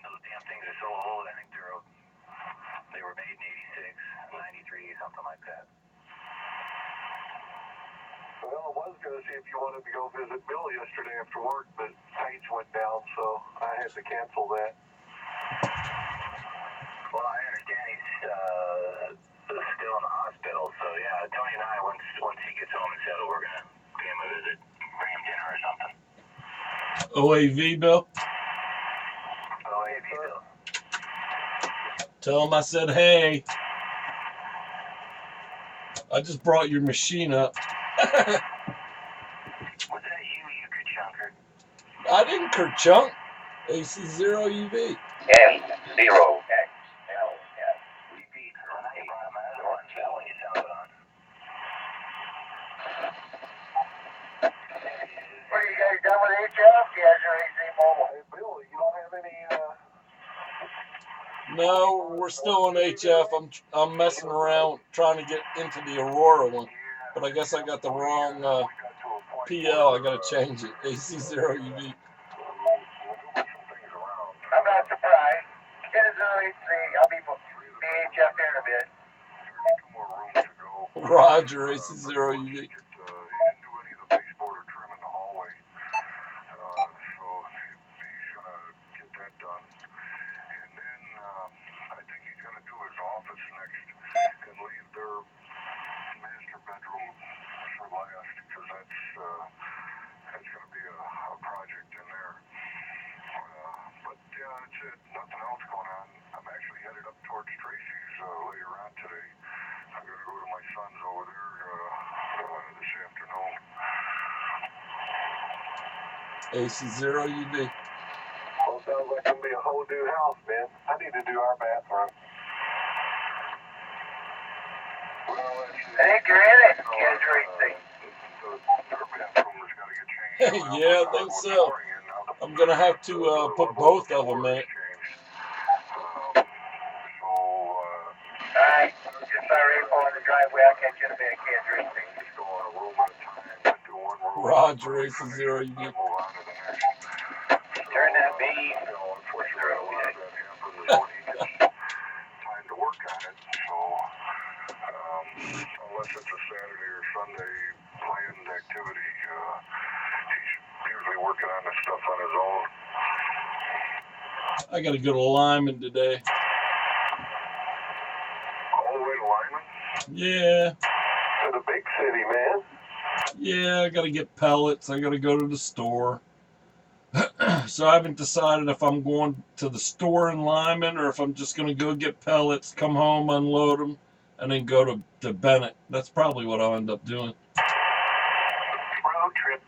Those damn things are so old. I think they were made in 86, 93, something like that. Well, I was going to see if you wanted to go visit Bill yesterday after work, but Paige went down, so I had to cancel that. Well, I understand he's still in the hospital, so yeah, Tony and I, once he gets home and settled, we're gonna pay him a visit, bring him dinner or something. OAV, Bill. OAV, Bill. Tell him I said hey. I just brought your machine up. Was that you kerchunker? I didn't kerchunk. AC0UV. AC0UV. What, you guys done with HF? You guys are AC Mobile. Hey, Bill, you don't have any, No, we're still on HF. I'm messing around trying to get into the Aurora one, but I guess I got the wrong PL. I got to change it. AC0UV. I'm not surprised. Get his I'll be HF here in a bit. Roger, AC0UV. Nothing else going on. I'm actually headed up towards Tracy's later on today. I'm going to go to my son's over there this afternoon. AC0UV. Well, sounds like it's going to be a whole new house, man. I need to do our bathroom. Well, I think you're in it, Kid Tracy. Their bathroom is going to get changed. Yeah, I think so. I'm going to have to put both of them in. Alright, just sorry for the driveway. I'll catch you in a bit, Kid Tracy. Roger, AC0UV. Turn that beam. Time to work on it, so unless it's a Saturday or Sunday planned activity, he's usually working on this stuff on his own. I got to go to Lyman today. All the way to Lyman? Yeah. To the big city, man. Yeah, I got to get pellets. I got to go to the store. So I haven't decided if I'm going to the store in Lyman or if I'm just going to go get pellets, come home, unload them, and then go to Bennett. That's probably what I'll end up doing. Road trip.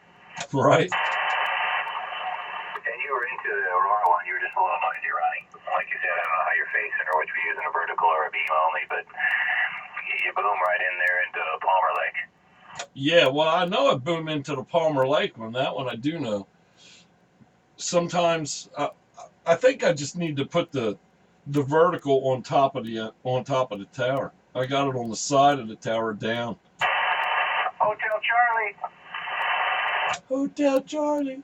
Right? And you were into the Aurora one. You were just a little noisy, Ronnie. Like you said, I don't know how you're facing or what you're using, a vertical or a beam only, but you boom right in there into Palmer Lake. Yeah, well, I know I boom into the Palmer Lake one. That one I do know. Sometimes I think I just need to put the vertical on top of the tower. I got it on the side of the tower down. Hotel Charlie. Hotel Charlie.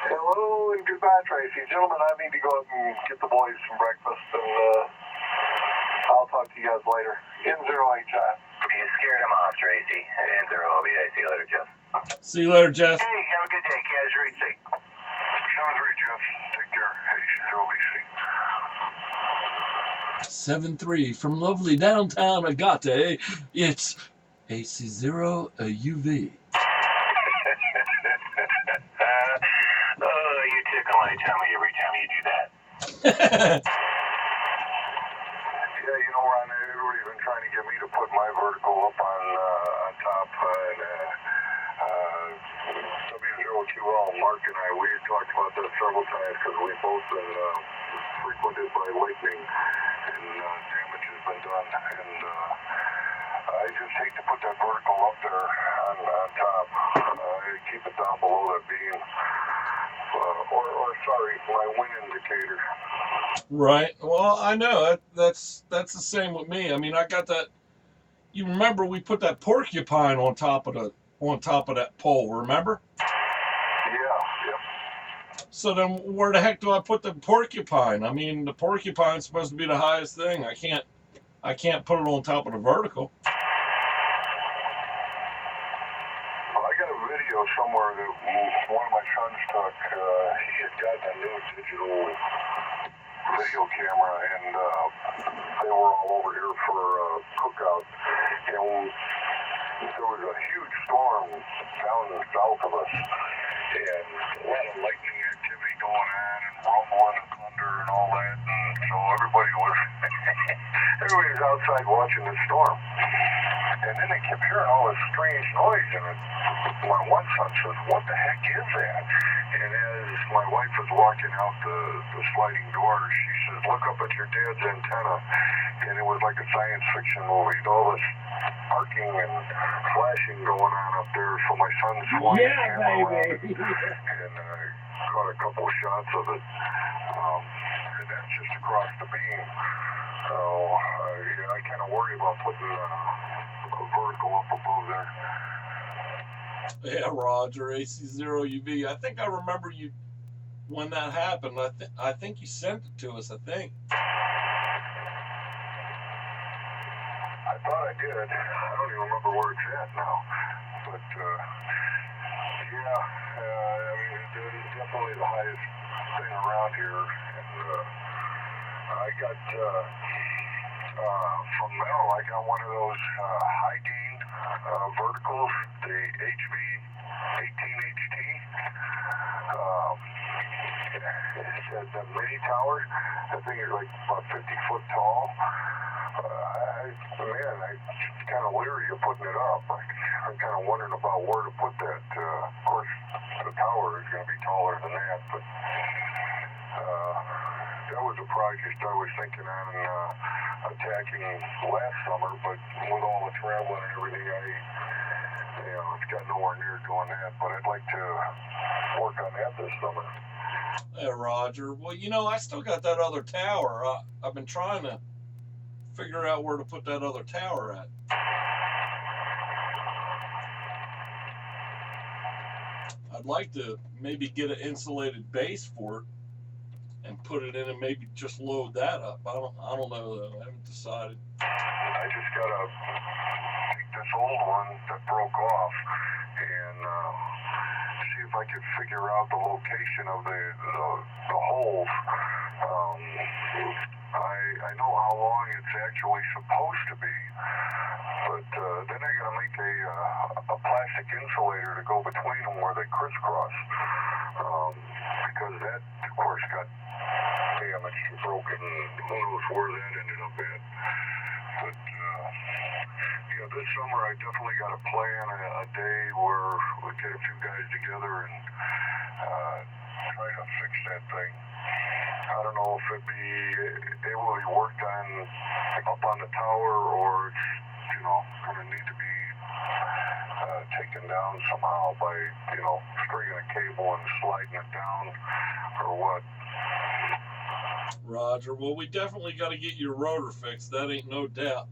Hello and goodbye, Tracy. Gentlemen, I need to go up and get the boys some breakfast, and I'll talk to you guys later. N0HI. You scared him off, Tracy. N0OV. See you later, Jeff. See you later, Jess. Hey, have a good day. Kaz, read safe. Sounds right, Jeff. Take care. AC0UV. 7-3 from lovely downtown Agate. It's AC0UV. Oh, you tickle my tummy every time you do that. Yeah, you know, Ron, everybody's been trying to get me to put my vertical up on top, and W0QL, Mark and I, we talked about that several times because we've both been frequented by lightning, and damage has been done, and I just hate to put that vertical up there on top. Keep it down below that beam, or sorry, my wind indicator. Right. Well, I know that's the same with me. I mean, I got that. You remember we put that porcupine on top of that pole? Remember? Yeah. So then, where the heck do I put the porcupine? I mean, the porcupine's supposed to be the highest thing. I can't put it on top of the vertical. Well, I got a video somewhere that one of my sons took. He had gotten a new digital video camera, and they were all over here for a cookout. And there was a huge storm down south of us, and a lot of lightning activity going on, and rumbling and thunder and all that. And so everybody was outside watching the storm. And then they kept hearing all this strange noise, and my one son says, "What the heck is that?" And as my wife was walking out the sliding door, she says, "Look up at your dad's antenna." And it was like a science fiction movie. All this arcing and flashing going on up there. So my son swung his camera around and caught a couple of shots of it. And that's just across the beam. So I kind of worry about putting a vertical up above there. Yeah, Roger, AC0UV. I think I remember you when that happened. I think you sent it to us. I think. I thought I did. I don't even remember where it's at now. But yeah, I mean, it's definitely the highest thing around here. And I got from Mel, I got one of those high gain verticals, the HV18HT. It's a mini tower. That thing is like about 50 foot tall. I'm kind of leery of putting it up. I'm kind of wondering about where to put that. Of course, the tower is going to be taller than that, but that was a project I was thinking on attacking last summer, but with all the traveling and everything, it's got nowhere near doing that, but I'd like to work on that this summer. Hey, Roger. Well, I still got that other tower. I've been trying to figure out where to put that other tower at. I'd like to maybe get an insulated base for it and put it in and maybe just load that up. I don't know though. I haven't decided. I just gotta take this old one that broke off and see if I could figure out the location of the holes. I know how long it's actually supposed to be, but then I gotta make a plastic insulator to go between them where they crisscross, because that, of course, got damaged and broken. Who knows where that ended up at. But, yeah, this summer I definitely got to plan a day where we get a few guys together and try to fix that thing. I don't know if it'd be able to be worked on up on the tower or it's, you know, going to need to be taken down somehow by, you know, stringing a cable and sliding it down or what. Roger. Well, we definitely got to get your rotor fixed. That ain't no doubt.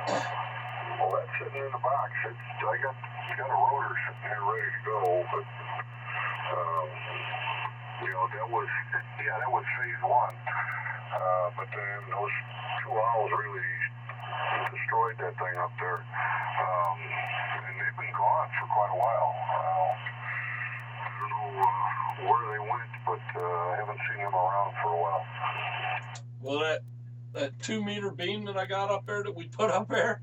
Well, that's sitting in the box. I got a rotor sitting there ready to go, but you know, that was phase one. But then those 2 owls really destroyed that thing up there. And they've been gone for quite a while. I don't know where they went, but I haven't seen them around for a while. Well, that 2-meter beam that I got up there that we put up there,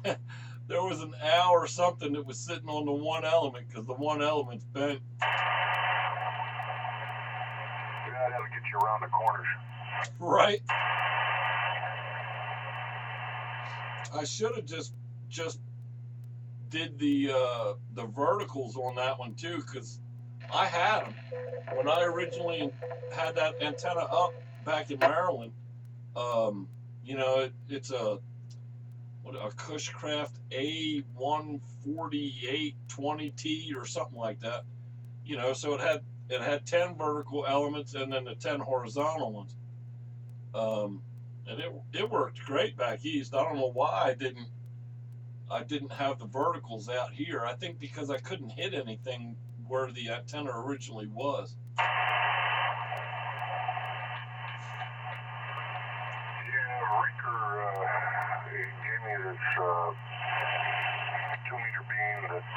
there was an owl or something that was sitting on the one element because the one element's bent. Yeah, that'll get you around the corners. Right. I should have just did the verticals on that one too, because I had them when I originally had that antenna up back in Maryland. You know, it's a Cushcraft A14820T or something like that. You know, so it had 10 vertical elements and then the 10 horizontal ones. And it worked great back east. I don't know why I didn't have the verticals out here. I think because I couldn't hit anything where the antenna originally was. Yeah, Riker gave me this 2-meter beam that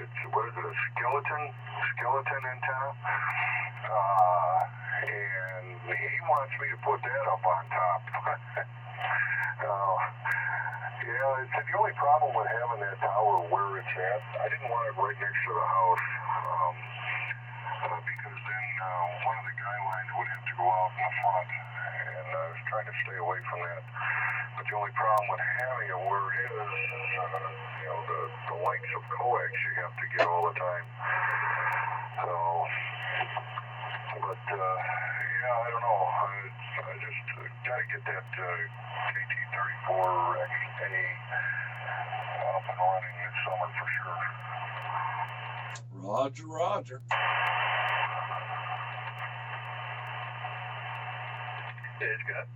it's, what is it, a skeleton antenna, and he wants me to put that up on top. Yeah, it's the only problem with having that tower where it's at. I didn't want it right next to the house, because then one of the guy lines would have to go out in the front, and I was trying to stay away from that. But the only problem with having it where it is, you know, the lengths of coax you have to get all the time. So, but yeah, I don't know. I just got to get that KT-34XA up and running this summer for sure. Roger, roger. Yeah, it's good.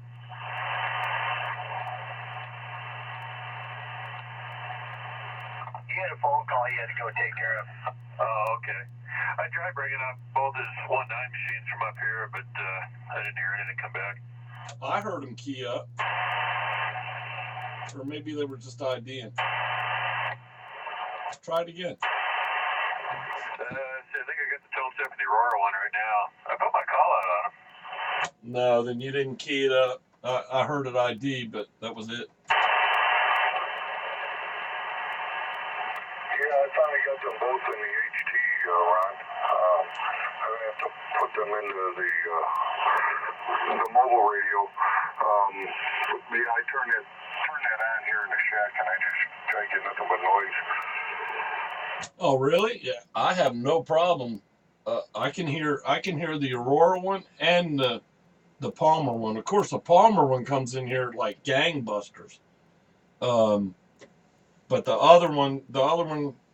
He had a phone call he had to go take care of. Oh, okay. I tried bringing up both his 1.9 machines from up here, but I didn't hear anything come back. I heard him key up. Or maybe they were just IDing. Try it again. I think I got the 1270 Aurora one right now. I put my call out on him. No, then you didn't key it up. I heard it ID, but that was it. Yeah, I finally got them both in the HT, Ron. I have to put them into the mobile radio. Yeah, I turn that on here in the shack, and I just try to get nothing but noise. Oh, really? Yeah, I have no problem. I can hear the Aurora one and the Palmer one. Of course, the Palmer one comes in here like gangbusters. But the other one,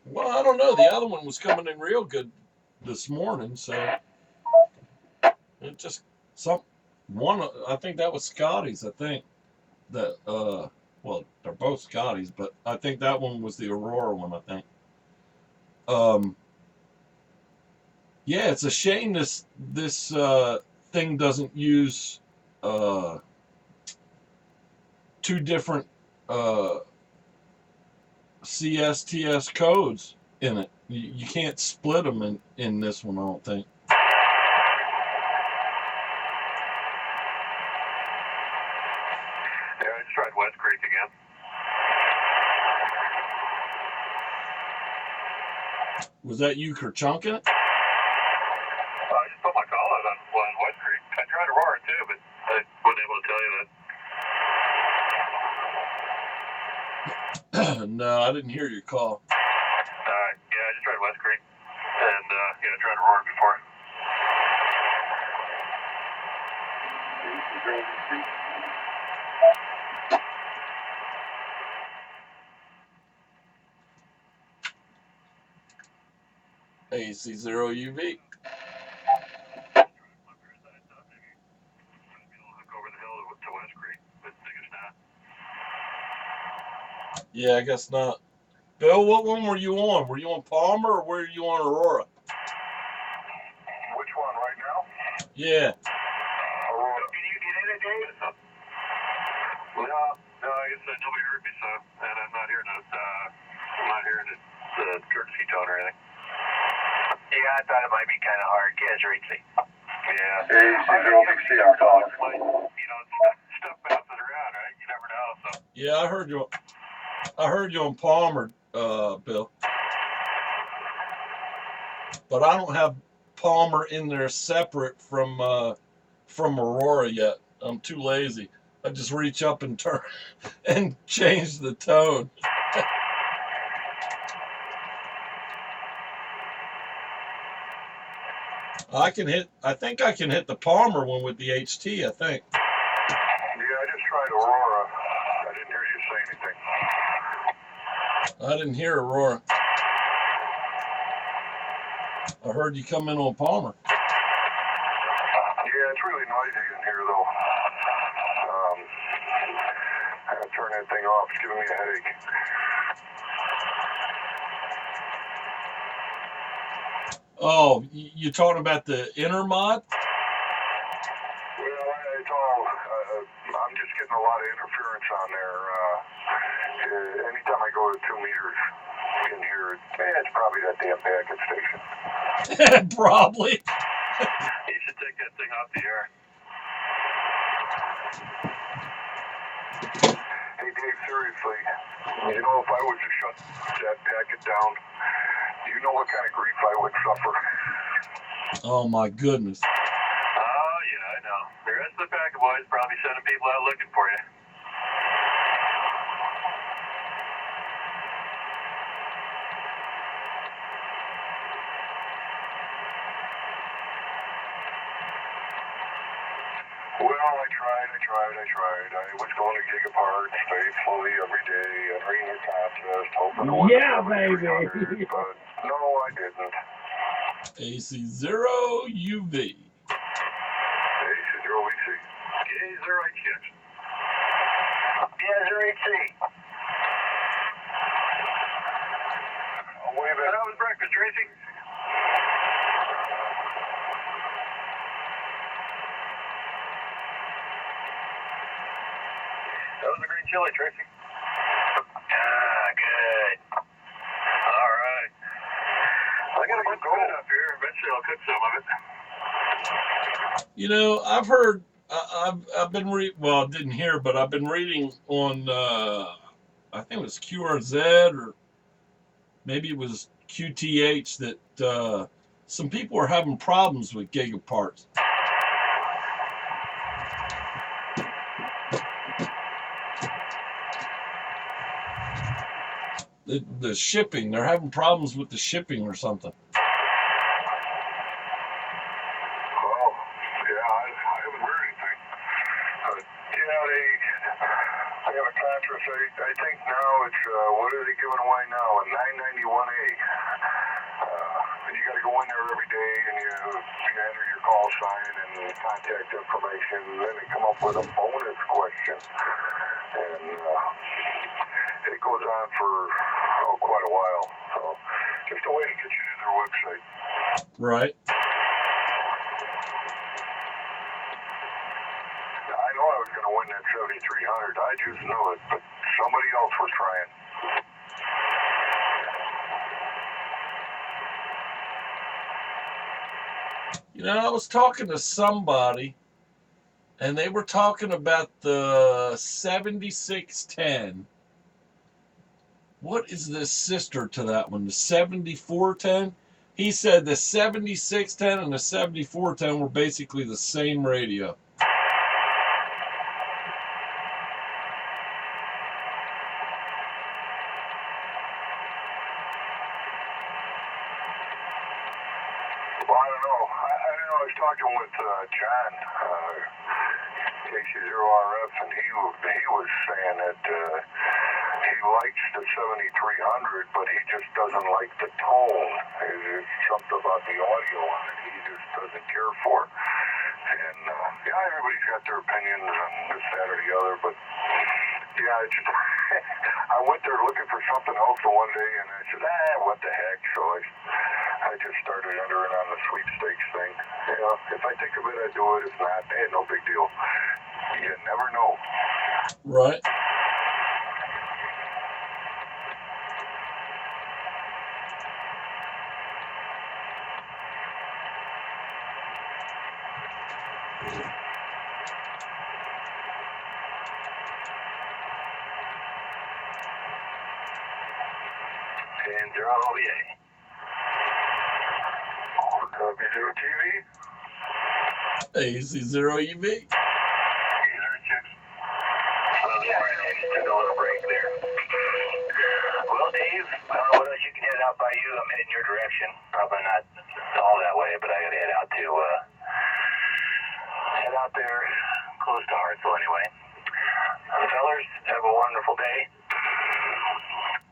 well, I don't know. The other one was coming in real good this morning, so it just I think that was Scotty's. I think that well, they're both Scotty's, but I think that one was the Aurora one. I think. Yeah, it's a shame this thing doesn't use 2 different CSTS codes in it. You can't split them in this one, I don't think. Yeah, I just tried West Creek again. Was that you kerchunking it? tried Aurora too, but I wasn't able to tell you that. No, I didn't hear your call. Yeah, I just tried West Creek, and yeah, I tried Aurora before. AC0UV. Yeah, I guess not. Bill, what one were you on? Were you on Palmer or were you on Aurora? Which one right now? Yeah. Aurora. Can you get in it, Dave? No, I guess nobody heard me, so, and I'm not hearing the courtesy tone or anything. Yeah, I thought it might be kind of hard. Yeah, it's Ritzy. Yeah. AC0UV, I'm calling. You know, stuff bounces around, right? You never know, so. Yeah, I heard you on Palmer, Bill. But I don't have Palmer in there separate from Aurora yet. I'm too lazy. I just reach up and turn and change the tone. I think I can hit the Palmer one with the HT, I think. Yeah, I just tried Aurora. I didn't hear you say anything. I didn't hear Aurora. I heard you come in on Palmer. Yeah, it's really noisy in here, though. I gotta turn that thing off. It's giving me a headache. Oh, you talking about the inner mod? Well, it's all, I'm just getting a lot of interference on there. Anytime I go to 2 meters in here, it's probably that damn packet station. Probably. You should take that thing off the air. Hey, Dave, seriously, you know, if I was to shut that packet down, do you know what kind of grief I would suffer? Oh, my goodness. Oh, yeah, I know. The rest of the packet boys probably sending people out looking for you. Well, I tried. I was going to Gigaparts faithfully every day, entering the contest, hoping to win Yeah, 7,300, baby. but no, I didn't. AC0UV. AC0UV. K0HX. K0HC. Oh, wait a minute. That was breakfast, Tracy. That was a green chili, Tracy. Good. All right. I got a bunch of good up here. Eventually, I'll cook some of it. You know, I've heard, I've been well, I didn't hear, but I've been reading on, I think it was QRZ or maybe it was QTH that some people are having problems with Gigaparts. The shipping, they're having problems with the shipping or something. Oh, yeah, I haven't heard anything. I got a contract. I think now it's, what are they giving away now? A 991A. And you got to go in there every day and you enter your call sign and contact information. And then they come up with a bonus question. And it goes on for quite a while. So just a way to get you to their website. Right. I know I was going to win that 7,300. I just knew it, but somebody else was trying. You know, I was talking to somebody, and they were talking about the 7610. What is the sister to that one? The 7410? He said the 7610 and the 7410 were basically the same radio. Well, I don't know. I was talking with John, AC0RF, and he was saying that he likes the 7300, but he just doesn't like the tone. There's something about the audio on it he just doesn't care for. And yeah, everybody's got their opinions on this, that, or the other, but yeah, it's just, I went there looking for something else the one day, and I said, what the heck? So I just started entering on the sweepstakes thing. You know, if I think of it, I do it. If not, hey, no big deal. You never know. Right. And they're all OVA. W0TV. AC0UV. Well, Dave, I don't know what else you can head out by you. I'm heading your direction. Probably not all that way, but I gotta head out there close to Hartsville anyway. Fellers, have a wonderful day.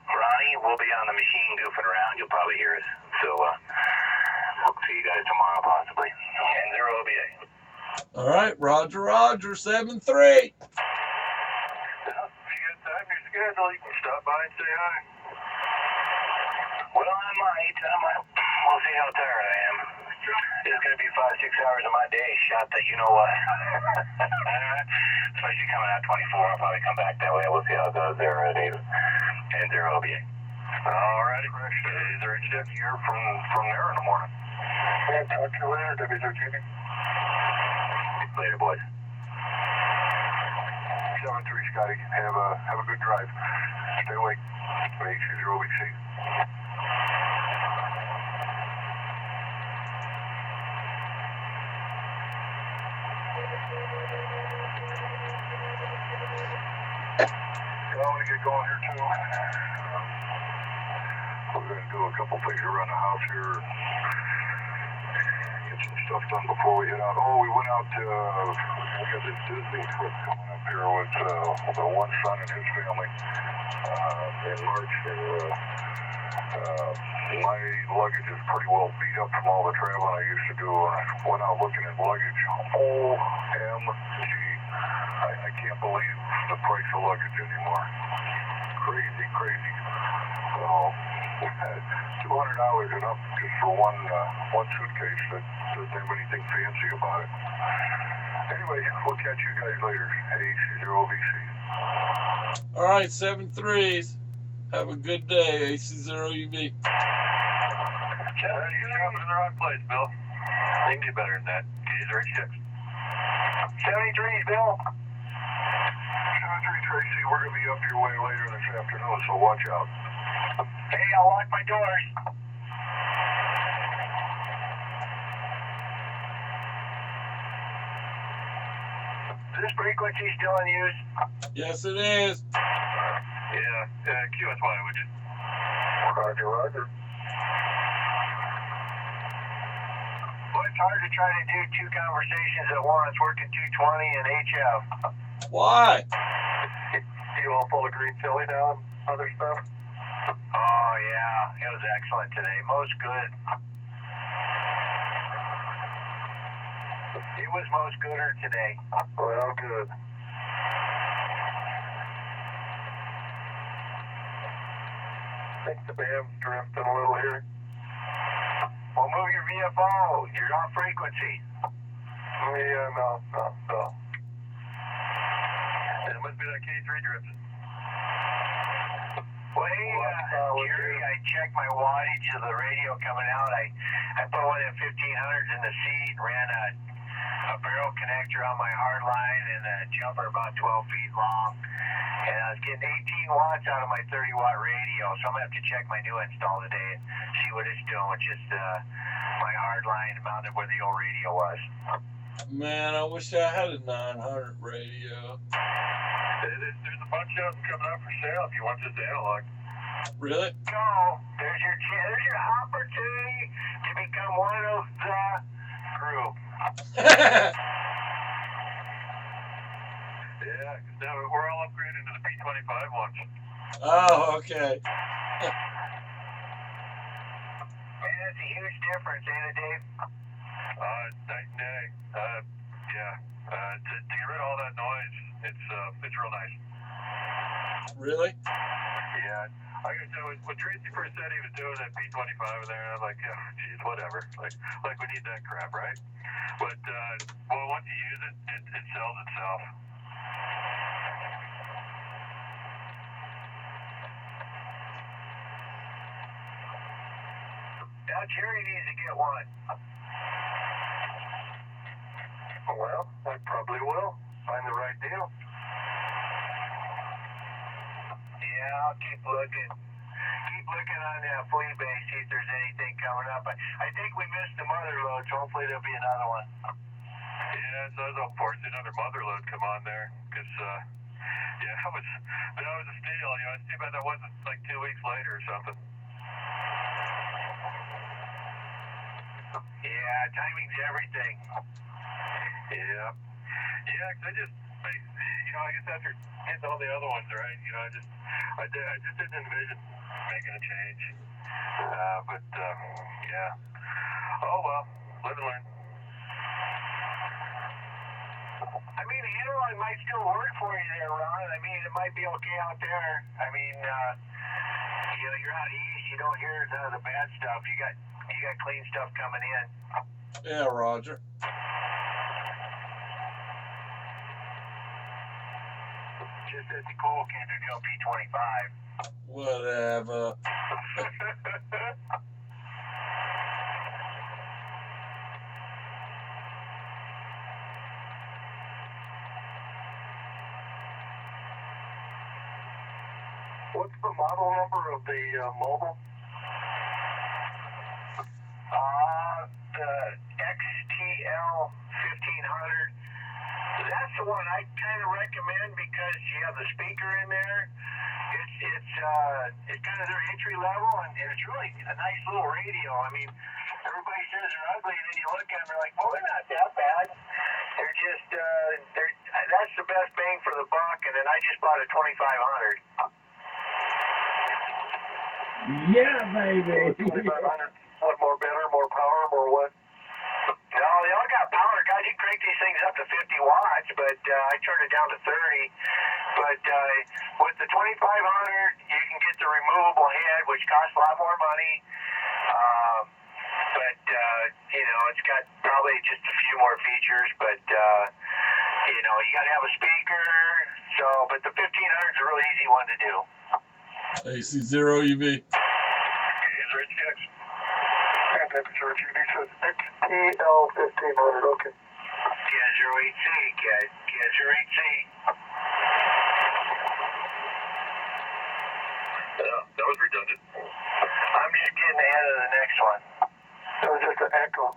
Ronnie, we'll be on the machine goofing around. You'll probably hear us. So, we'll see you guys tomorrow possibly. And 0OBA. All right, Roger, 7-3. If you got time in your schedule, you can stop by and say hi. Well, I might. We'll see how tired I am. It's going to be 5-6 hours of my day shot that you know what. Especially coming out 24. I'll probably come back that way. We'll see how it goes there, Dave. And 0OBA. All righty, Fresh. Is there any stuff you hear from there in the morning? Yeah, talk to you later, W0TV. Later, boys. 7-3, Scotty. Have a good drive. Stay awake. AC0VC. I want to get going here too. We're going to do a couple things around the house here. Get some stuff done before we head out. Oh, we went out to, we got this Disney trip coming up here with the one son and his family in March. And my luggage is pretty well beat up from all the traveling I used to do. And I went out looking at luggage. OMG. I can't believe the price of luggage anymore. Crazy, crazy. So, $200 enough just for one suitcase that doesn't have anything fancy about it. Anyway, we'll catch you guys later. AC0VC. All right, 7-3s. Have a good day, AC0UV. You're shopping in the wrong place, Bill. You can do better than that. Gays are 86. 73s, Bill. 73, Tracy, we're going to be up your way later this afternoon, so watch out. Hey, I'll lock my doors. Is this frequency still in use? Yes, it is. Yeah, QSY, would you? Roger, Roger. Well, it's hard to try to do two conversations at once, working 220 and HF. Why? You all full of green chili now and other stuff? Oh, yeah. It was excellent today. Most good. It was most gooder today. Well, good. I think the band's drifting a little here. Well, move your VFO. You're on frequency. Yeah, no. It must be that K3 drifting. Well, hey, Jerry, I checked my wattage of the radio coming out. I put one of the 1500s in the seat, ran a barrel connector on my hard line and a jumper about 12 feet long. And I was getting 18 watts out of my 30-watt radio, so I'm going to have to check my new install today and see what it's doing with just my hard line mounted where the old radio was. Man, I wish I had a 900 radio. There's a bunch of them coming up for sale if you want just analog. Really? So, there's your opportunity to become one of the group. Yeah, because now we're all upgraded to the P25 ones. Oh, okay. Man, it's a huge difference, ain't it, Dave? Night and day. Yeah. To get rid of all that noise, it's real nice. Really? Yeah. I gotta tell you, when Tracy first said he was doing that P25 in there, I'm like, yeah, geez, whatever. Like we need that crap, right? But well, once you use it, it sells itself. Now, Jerry needs to get one. Well, I probably will. Find the right deal. Yeah, I'll keep looking. Keep looking on that flea base, see if there's anything coming up. I think we missed the mother load, so hopefully there'll be another one. Yeah, so I was hoping for another mother load come on there, because yeah, that was a steal. You know, I see about that wasn't like 2 weeks later or something. Yeah, timing's everything. Yeah. Yeah, 'cause I guess after getting all the other ones right, I just didn't envision making a change. But yeah. Oh well, live and learn. I mean, the analog might still work for you there, Ron. I mean, it might be okay out there. I mean, you're out east. You don't hear none of the bad stuff. You got clean stuff coming in. Yeah, Roger. Just that the cool kids are doing P25. Whatever. What's the model number of the mobile? The XTL 1500. That's the one I kind of recommend because you have the speaker in there. It's kind of their entry level, and it's really a nice little radio. I mean, everybody says they're ugly, and then you look at them, they're like, oh, they're not that bad. They're just that's the best bang for the buck. And then I just bought a 2500. Yeah, baby. 2500. What, more better, more power, more what? No, they all got power. God, you crank these things up to 50 watts, but I turned it down to 30. But with the 2500, you can get the removable head, which costs a lot more money. But it's got probably just a few more features. But you got to have a speaker. So, but the 1500 is a really easy one to do. AC0UV. Temperature, you said XTL 1500, okay. K08C, K08C. Yeah, that was redundant. I'm just getting ahead of the next one. That was just an echo.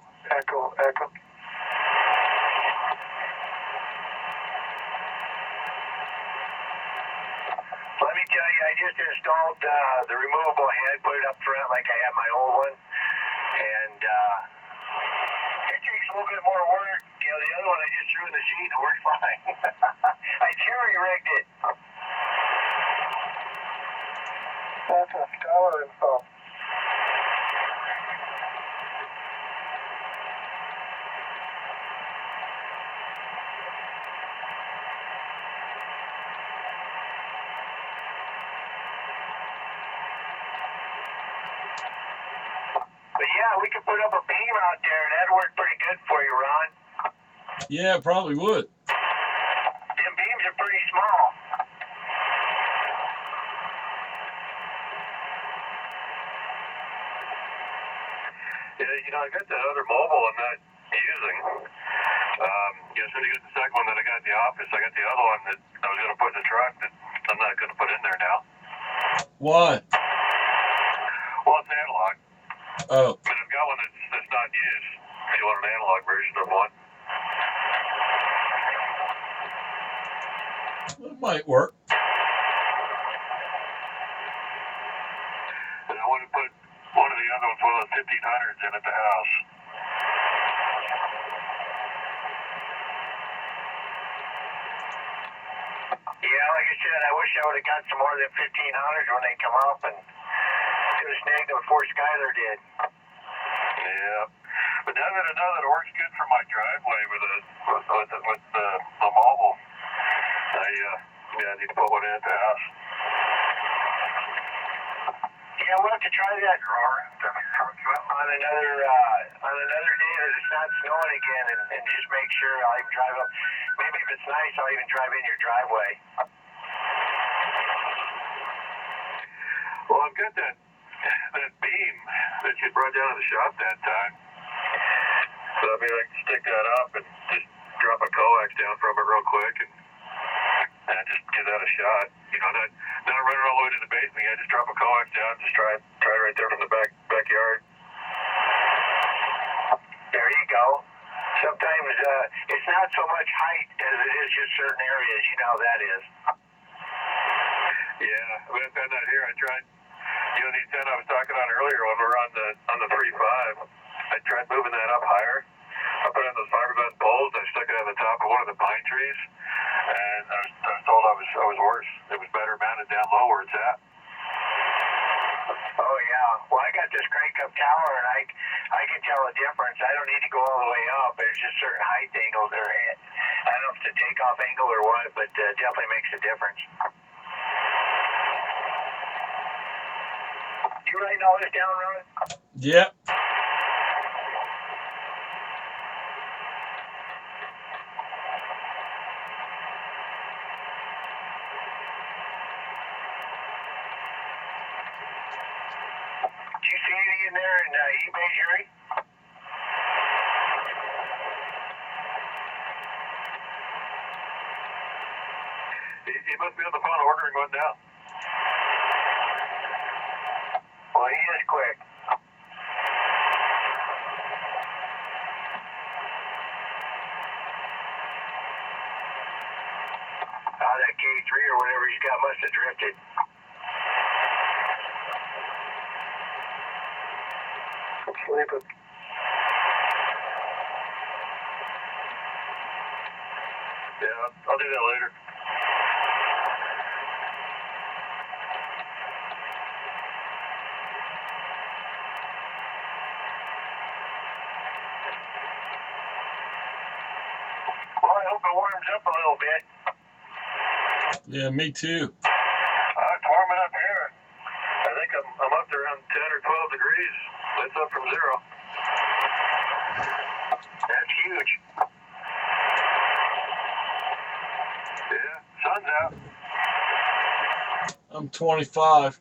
Let me tell you, I just installed the removable head, put it up front like I had my old one. And it takes a little bit more work. The other one I just threw in the sheet and it worked fine. I cherry rigged it. That's a scholar install. But yeah, we could put up a beam out there and that'd work pretty good for you, Ron. Yeah, it probably would. Them beams are pretty small. Yeah, I got that other mobile I'm not using. As soon as I got the second one that I got in the office, I got the other one that I was going to put in the truck that I I'm not going to put in there now. Why? Well, it's analog. Oh, I mean, I've got one that's not used. If you want an analog version of one. it might work. And I want to put one of the other ones, one of the 1500s in at the house. Yeah, like I said, I wish I would have got some more of the 1500s when they come up and could have snagged them before Skylar did. Yeah. But now that I know that it works good for my driveway with the mobile, I need to put one in at the house. Yeah, we'll have to try that, Roar. On another day that it's not snowing again, and just make sure I'll even drive up. Maybe if it's nice, I'll even drive in your driveway. Well, I've got that beam that you brought down to the shop that time. So I mean, I can stick that up and just drop a coax down from it real quick and just give that a shot. You know, not running all the way to the basement. I just drop a coax down, just try right there from the backyard. There you go. Sometimes it's not so much height as it is just certain areas. You know how that is. Yeah, I mean, I found out here. I tried, you know, the antenna I was talking on earlier when we were on the 3.5. I tried moving that up higher. I put it on those fiberglass poles and I stuck it on the top of one of the pine trees. And I was told I was worse. It was better mounted down low where it's at. Oh yeah. Well, I got this crank up tower, and I can tell a difference. I don't need to go all the way up. There's just certain height angles there. I don't know if it's a takeoff angle or what, but definitely makes a difference. You writing all this down, Ron? Yep. Did you see anything in there in eBay, Jerry? He must be on the phone ordering one now. Well, he is quick. That K3 or whatever he's got must have drifted. I'm sleeping. Yeah, I'll do that later. Well, I hope it warms up a little bit. Yeah, me too. It's warming up here. I think I'm up to around 10 or 12 degrees. That's up from 0. That's huge. Yeah, sun's out. I'm 25.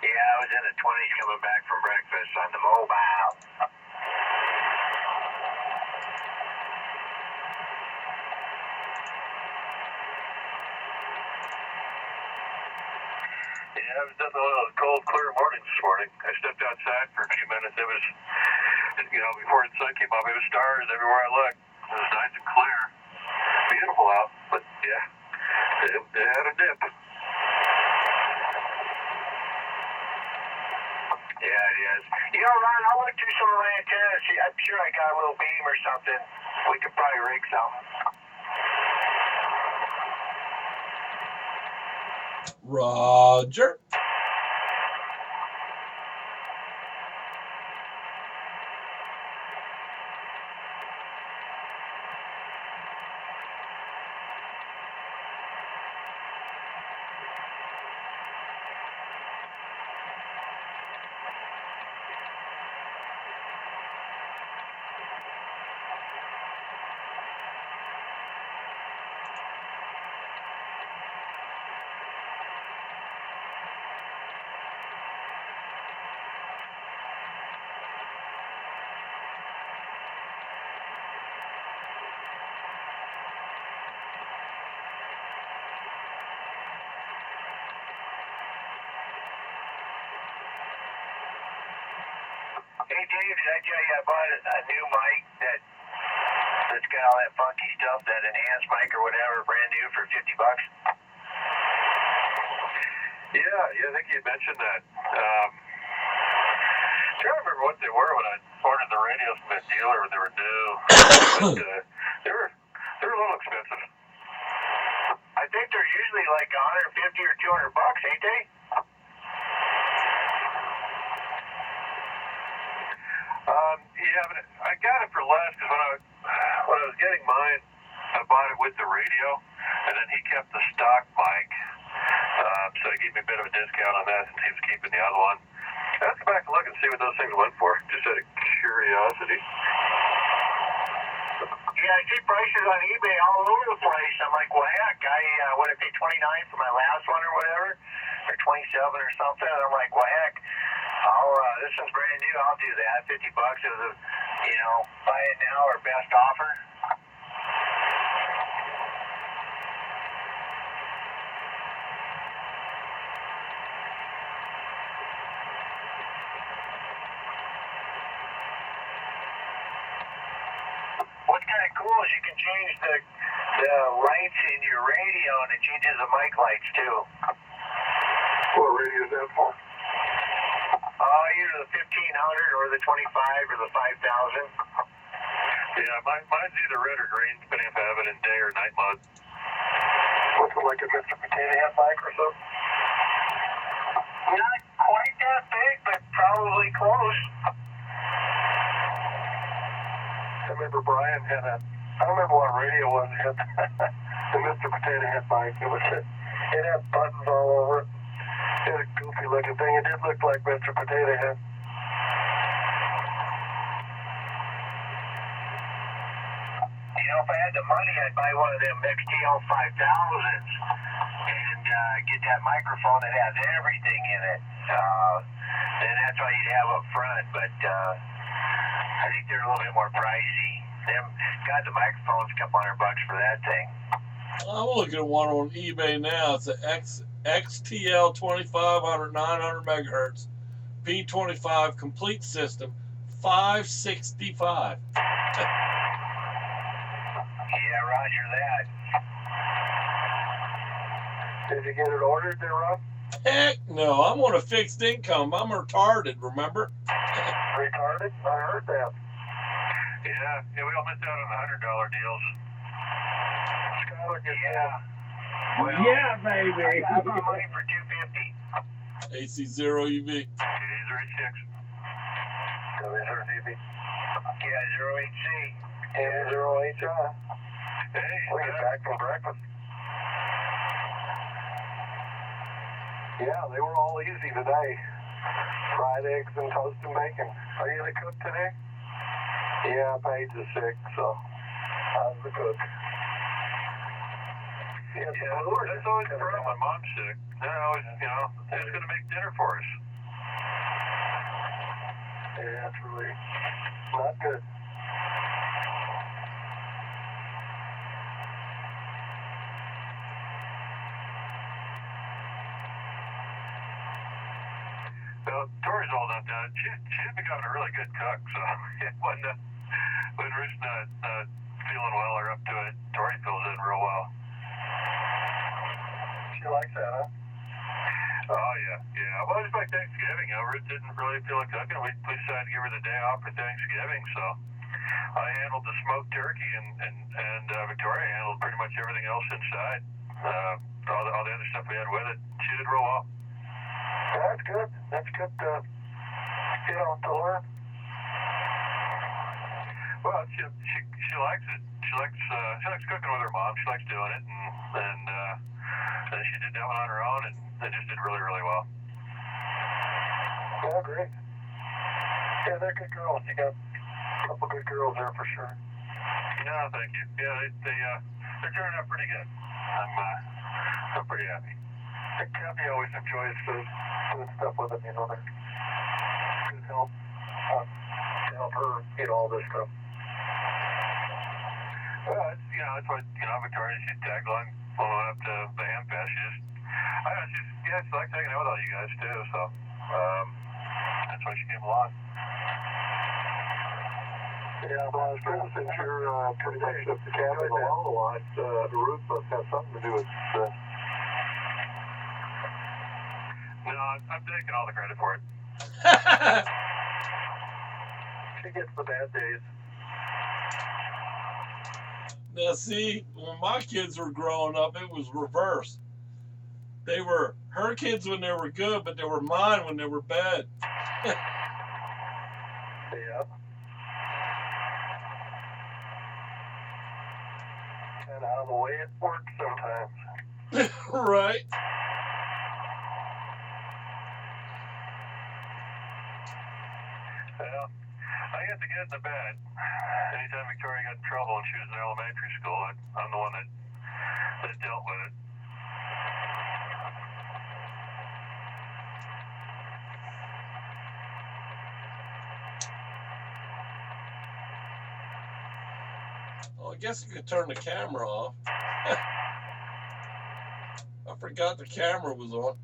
Yeah, I was in the 20s coming back from breakfast on the mobile. Yeah, it was definitely a cold, clear morning this morning. I stepped outside for a few minutes. It was, you know, before the sun came up, it was stars everywhere I looked. It was nice and clear. Beautiful out, but yeah, it had a dip. Yeah, it is. You know, Ron, I'll look through some of my antennas. See, I'm sure I got a little beam or something. We could probably rig something. Roger. Hey Dave, did I tell you I bought a new mic that's got all that funky stuff, that enhanced mic or whatever, brand new for $50? Yeah, I think you mentioned that. I can't remember what they were when I ordered the radios from that dealer when they were new. But, they were a little expensive. I think they're usually like 150 or $200, ain't they? Yeah, but I got it for less because when I was getting mine, I bought it with the radio, and then he kept the stock mic. So he gave me a bit of a discount on that since he was keeping the other one. I'll have to go back and look and see what those things went for, just out of curiosity. Yeah, I see prices on eBay all over the place. I'm like, well, heck, what did I pay, $29 for my last one or whatever, or 27 or something. And I'm like, well, heck, this one's brand new. I'll do that. $50 is buy it now or best offer. What's kind of cool is you can change the lights in your radio, and it changes the mic lights too. What radio is that for? Either the 1500 or the 25 or the 5000. Yeah, mine's either red or green, depending if I have it in day or night mode. What's it like a Mr. Potato Head mic or something? Not quite that big, but probably close. I remember Brian had I don't remember what radio it was, he had the Mr. Potato Head mic. It had buttons all over it. It had a goofy looking thing. It did look like Mr. Potato Head. If I had the money, I'd buy one of them XTL 5000s and get that microphone that has everything in it. Then that's all you'd have up front, but I think they're a little bit more pricey. The microphone's a couple $100 for that thing. I'm looking at one on eBay now. It's an XTL 2500 900 megahertz P25 complete system, $565. Yeah, roger that. Did you get it ordered there, Rob? Heck no, I'm on a fixed income. I'm retarded, remember? Retarded? I heard that. Yeah, we all missed out on the $100 deals. Skylar gets Well, Yeah, baby. I got my money for $250. AC0UV. 086. WZRDB. Yeah, 08C. M0HI. Hey, we get back from breakfast. Yeah, they were all easy today. Fried eggs and toast and bacon. Are you the cook today? Yeah, Paige is sick, so I was the cook. Yeah, that's always the problem. My mom's sick. They're always, who's going to make dinner for us? Yeah, that's really not good. Well, Tori's all about that. She's becoming a really good cook, so when Ruth's not feeling well or up to it, Tori fills in real well. She likes that, huh? Oh, yeah. Well, it was like Thanksgiving. Ruth didn't really feel like cooking. We decided to give her the day off for Thanksgiving, so I handled the smoked turkey, and Victoria handled pretty much everything else inside. All the other stuff we had with it. She did real well. That's good. That's good to learn. Well, she likes it. She likes cooking with her mom. She likes doing it, and she did that one on her own, and they just did really, really well. Oh, great. Yeah, they're good girls. You got a couple good girls there for sure. Yeah, thank you. Yeah, they're turning out pretty good. I'm pretty happy. Kathy always enjoys doing stuff with them, they're good help to help her get all this stuff. Well, it's what, Victoria, she's tagged along when we went up to the Ham Fest. She likes hanging out with all you guys too, so that's why she came along. Yeah, well, I was trying to since you're pretty much at the cabin alone a lot, the roof must have something to do with this. No, I'm taking all the credit for it. She gets the bad days. Now, see, when my kids were growing up, it was reversed. They were her kids when they were good, but they were mine when they were bad. Yeah. And out of the way it works sometimes. Right? Well, I had to get in the bed. Anytime Victoria got in trouble and she was in elementary school, I'm the one that dealt with it. Well, I guess you could turn the camera off. I forgot the camera was on.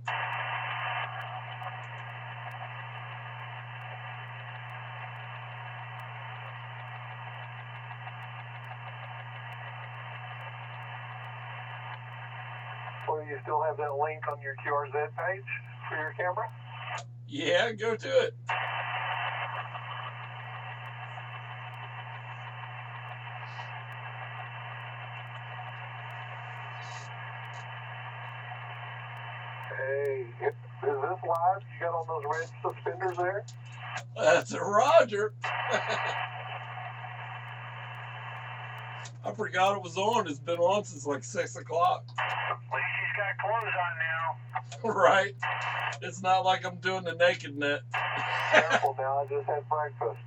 Well, you still have that link on your QRZ page for your camera? Yeah, go to it. Hey, is this live? You got on those red suspenders there? That's a Roger. I forgot it was on. It's been on since like 6 o'clock. At least she's got clothes on now. Right? It's not like I'm doing the naked net. Careful now, I just had breakfast.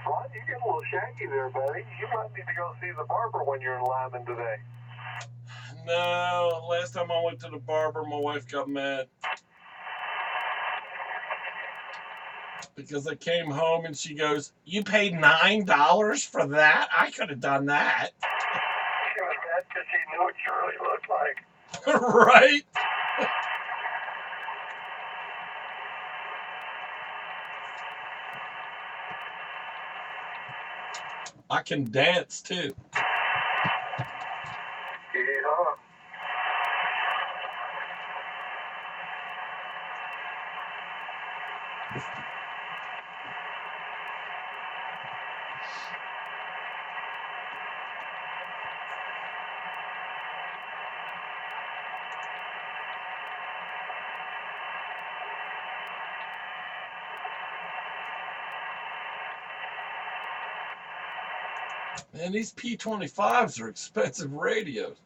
Ron, you get a little shaggy there, buddy. You might need to go see the barber when you're in Lyman today. No, last time I went to the barber, my wife got mad. Because I came home and she goes, "You paid $9 for that? I could have done that." She was mad because she knew what you really looked like. Right? I can dance too. Yeah. Man, these P25s are expensive radios.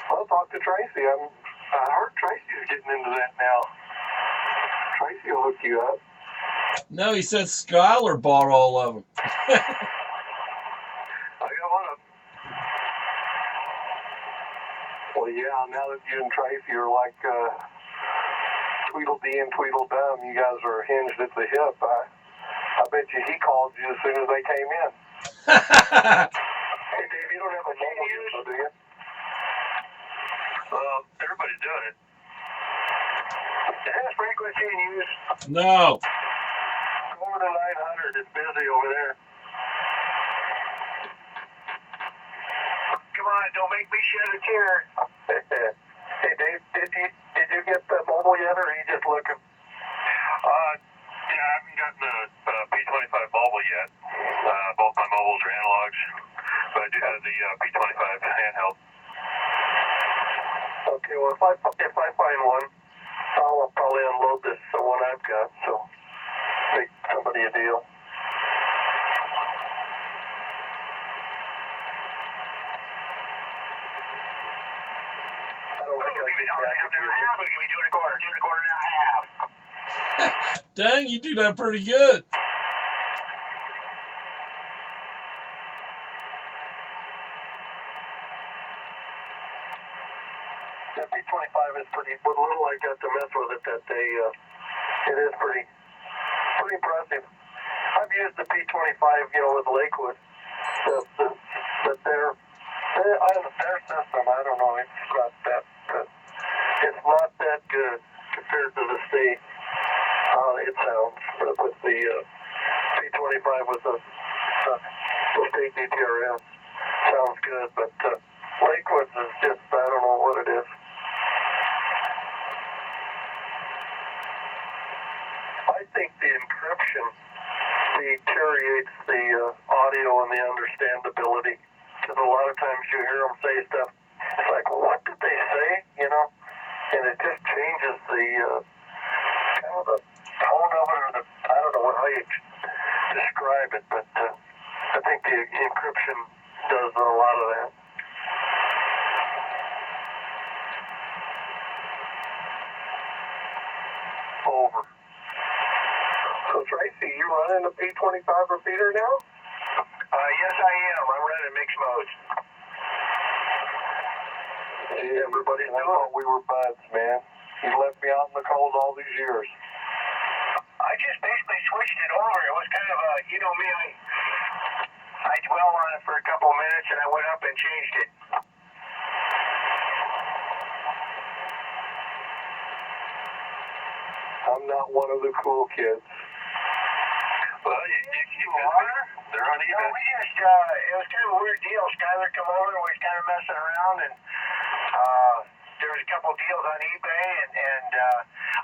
I'll talk to Tracy. I heard Tracy's getting into that now. Tracy will hook you up. No, he said Skylar bought all of them. I got one of them. Well, yeah, now that you and Tracy are like Tweedledee and Tweedledum, you guys are hinged at the hip. I bet you he called you as soon as they came in. Hey, Dave, you don't have a mobile unit, do you? Everybody's doing it. Is that frequency in use? No. Go over to 900. It's busy over there. Come on, don't make me shed a tear. Hey, Dave, did you get the mobile yet, or are you just looking? Yeah, I haven't gotten the P25 mobile yet. Both my mobiles are analogs, but I do have the P25 handheld. Okay, well, if I find one, I'll probably unload this one I've got, so make somebody a deal. I don't think I can get back to your We can be doing a quarter and a half. Dang, you do that pretty good. The P25 is pretty, what little I got to mess with it that day, it is pretty impressive. I've used the P25, with Lakewood, but their system, I don't know. It's not that good. It's not that good compared to the state. It sounds with the P25 with the state DTRS. Sounds good, but Lakewood's is just, I don't know what it is. I think the encryption deteriorates the audio and the understandability. Because a lot of times you hear them say stuff, it's like, what did they say? You know? And it just changes the kind of the tone of it, or the, I don't know how you describe it, but I think the encryption does a lot of that. Over. So Tracy, you running a P25 repeater now? Yes, I am. I'm running mixed modes. Hey, everybody, I thought we were buds, man. You left me out in the cold all these years. I just basically switched it over. It was kind of a, you know me, I dwell on it for a couple of minutes and I went up and changed it. I'm not one of the cool kids. Well, you are? They're on eBay. No, we just, it was kind of a weird deal. Skyler come over and we was kind of messing around, and there was a couple deals on eBay, and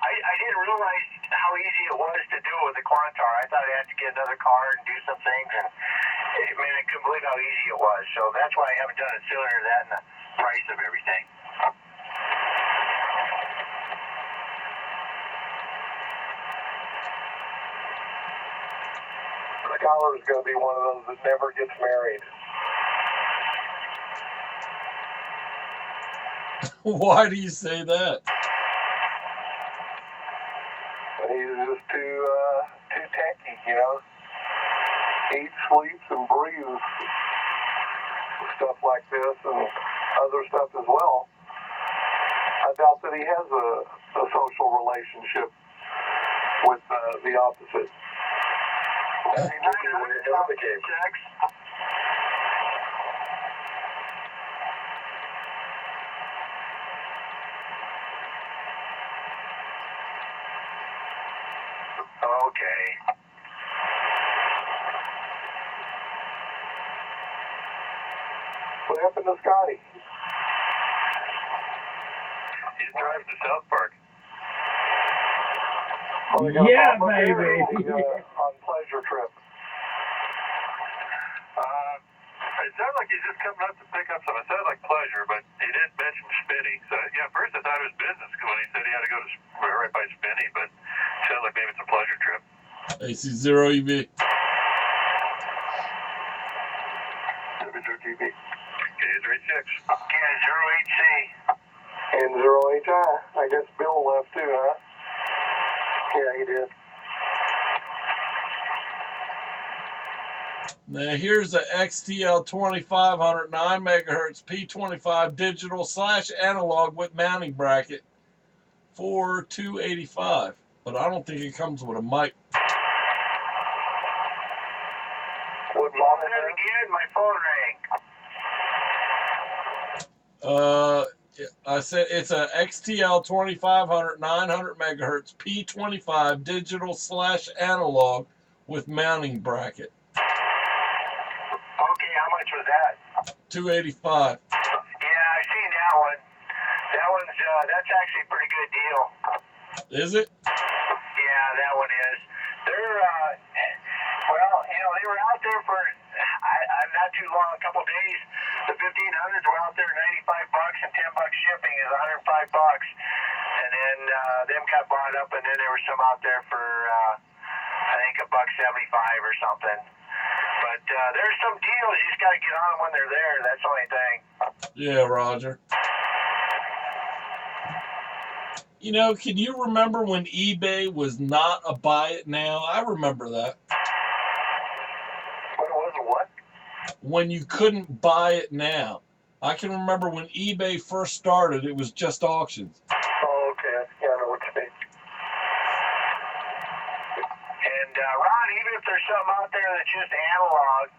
I didn't realize how easy it was to do with the Quantar. I thought I had to get another card and do some things, and I couldn't believe how easy it was. So that's why I haven't done it sooner than that and the price of everything. Skylar's going to be one of those that never gets married. Why do you say that? He's just too techy, you know. Eats, sleeps, and breathes stuff like this and other stuff as well. I doubt that he has a social relationship with the opposite. Nothing to do with the game. Sex. Okay. What happened to Scotty? He's driving to South Park. Oh, they got a Yeah, pop-up here baby. on pleasure trip. It sounded like he's just coming up to pick up some. It sounded like pleasure, but he didn't mention Spinny. So, yeah, at first I thought it was business when he said he had to go to right by Spinny, but it sounds like maybe it's a pleasure trip. AC0UV. W0GB. K36. Yeah, 08C. And 0HI. I guess Bill left too, huh? Yeah, he did. Now here's a XTL 2500 9 megahertz P25 digital / analog with mounting bracket for $285. But I don't think it comes with a mic. What model There again, my phone rang. I said it's a XTL 2500 900 megahertz P25 digital / analog with mounting bracket. Okay, how much was that? $285. Yeah, I've seen that one. That one's, that's actually a pretty good deal. Is it? Yeah, that one is. They're, well, you know, they were out there for, I'm not too long, a couple days. The 1500s were out there $95 and $10 shipping is $105. And then, them got bought up, and then there were some out there for, I think $1.75 or something. But, there's some deals. You just got to get on them when they're there. That's the only thing. Yeah, Roger. You know, can you remember when eBay was not a buy it now? I remember that. What was it, what? When you couldn't buy it now. I can remember when eBay first started, it was just auctions. Oh, okay. Yeah, I know what you mean. And, Ron, even if there's something out there that's just analog,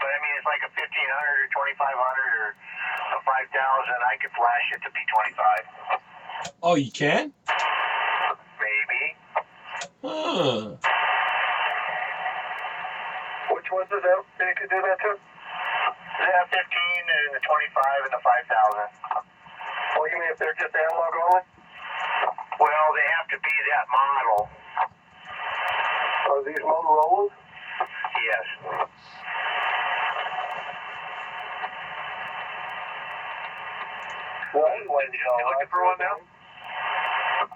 but I mean, it's like a 1500 or 2500 or I could flash it to P25. Oh, you can? Maybe. Huh. Which ones is that? You could do that too? The F-15 and the 25 and the 5,000. Oh, you mean if they're just analog only? Well, they have to be that model. Are these Motorola's? Yes. Well, You looking for one now?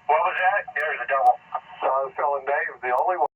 What was that? There's a double. I was telling Dave, the only one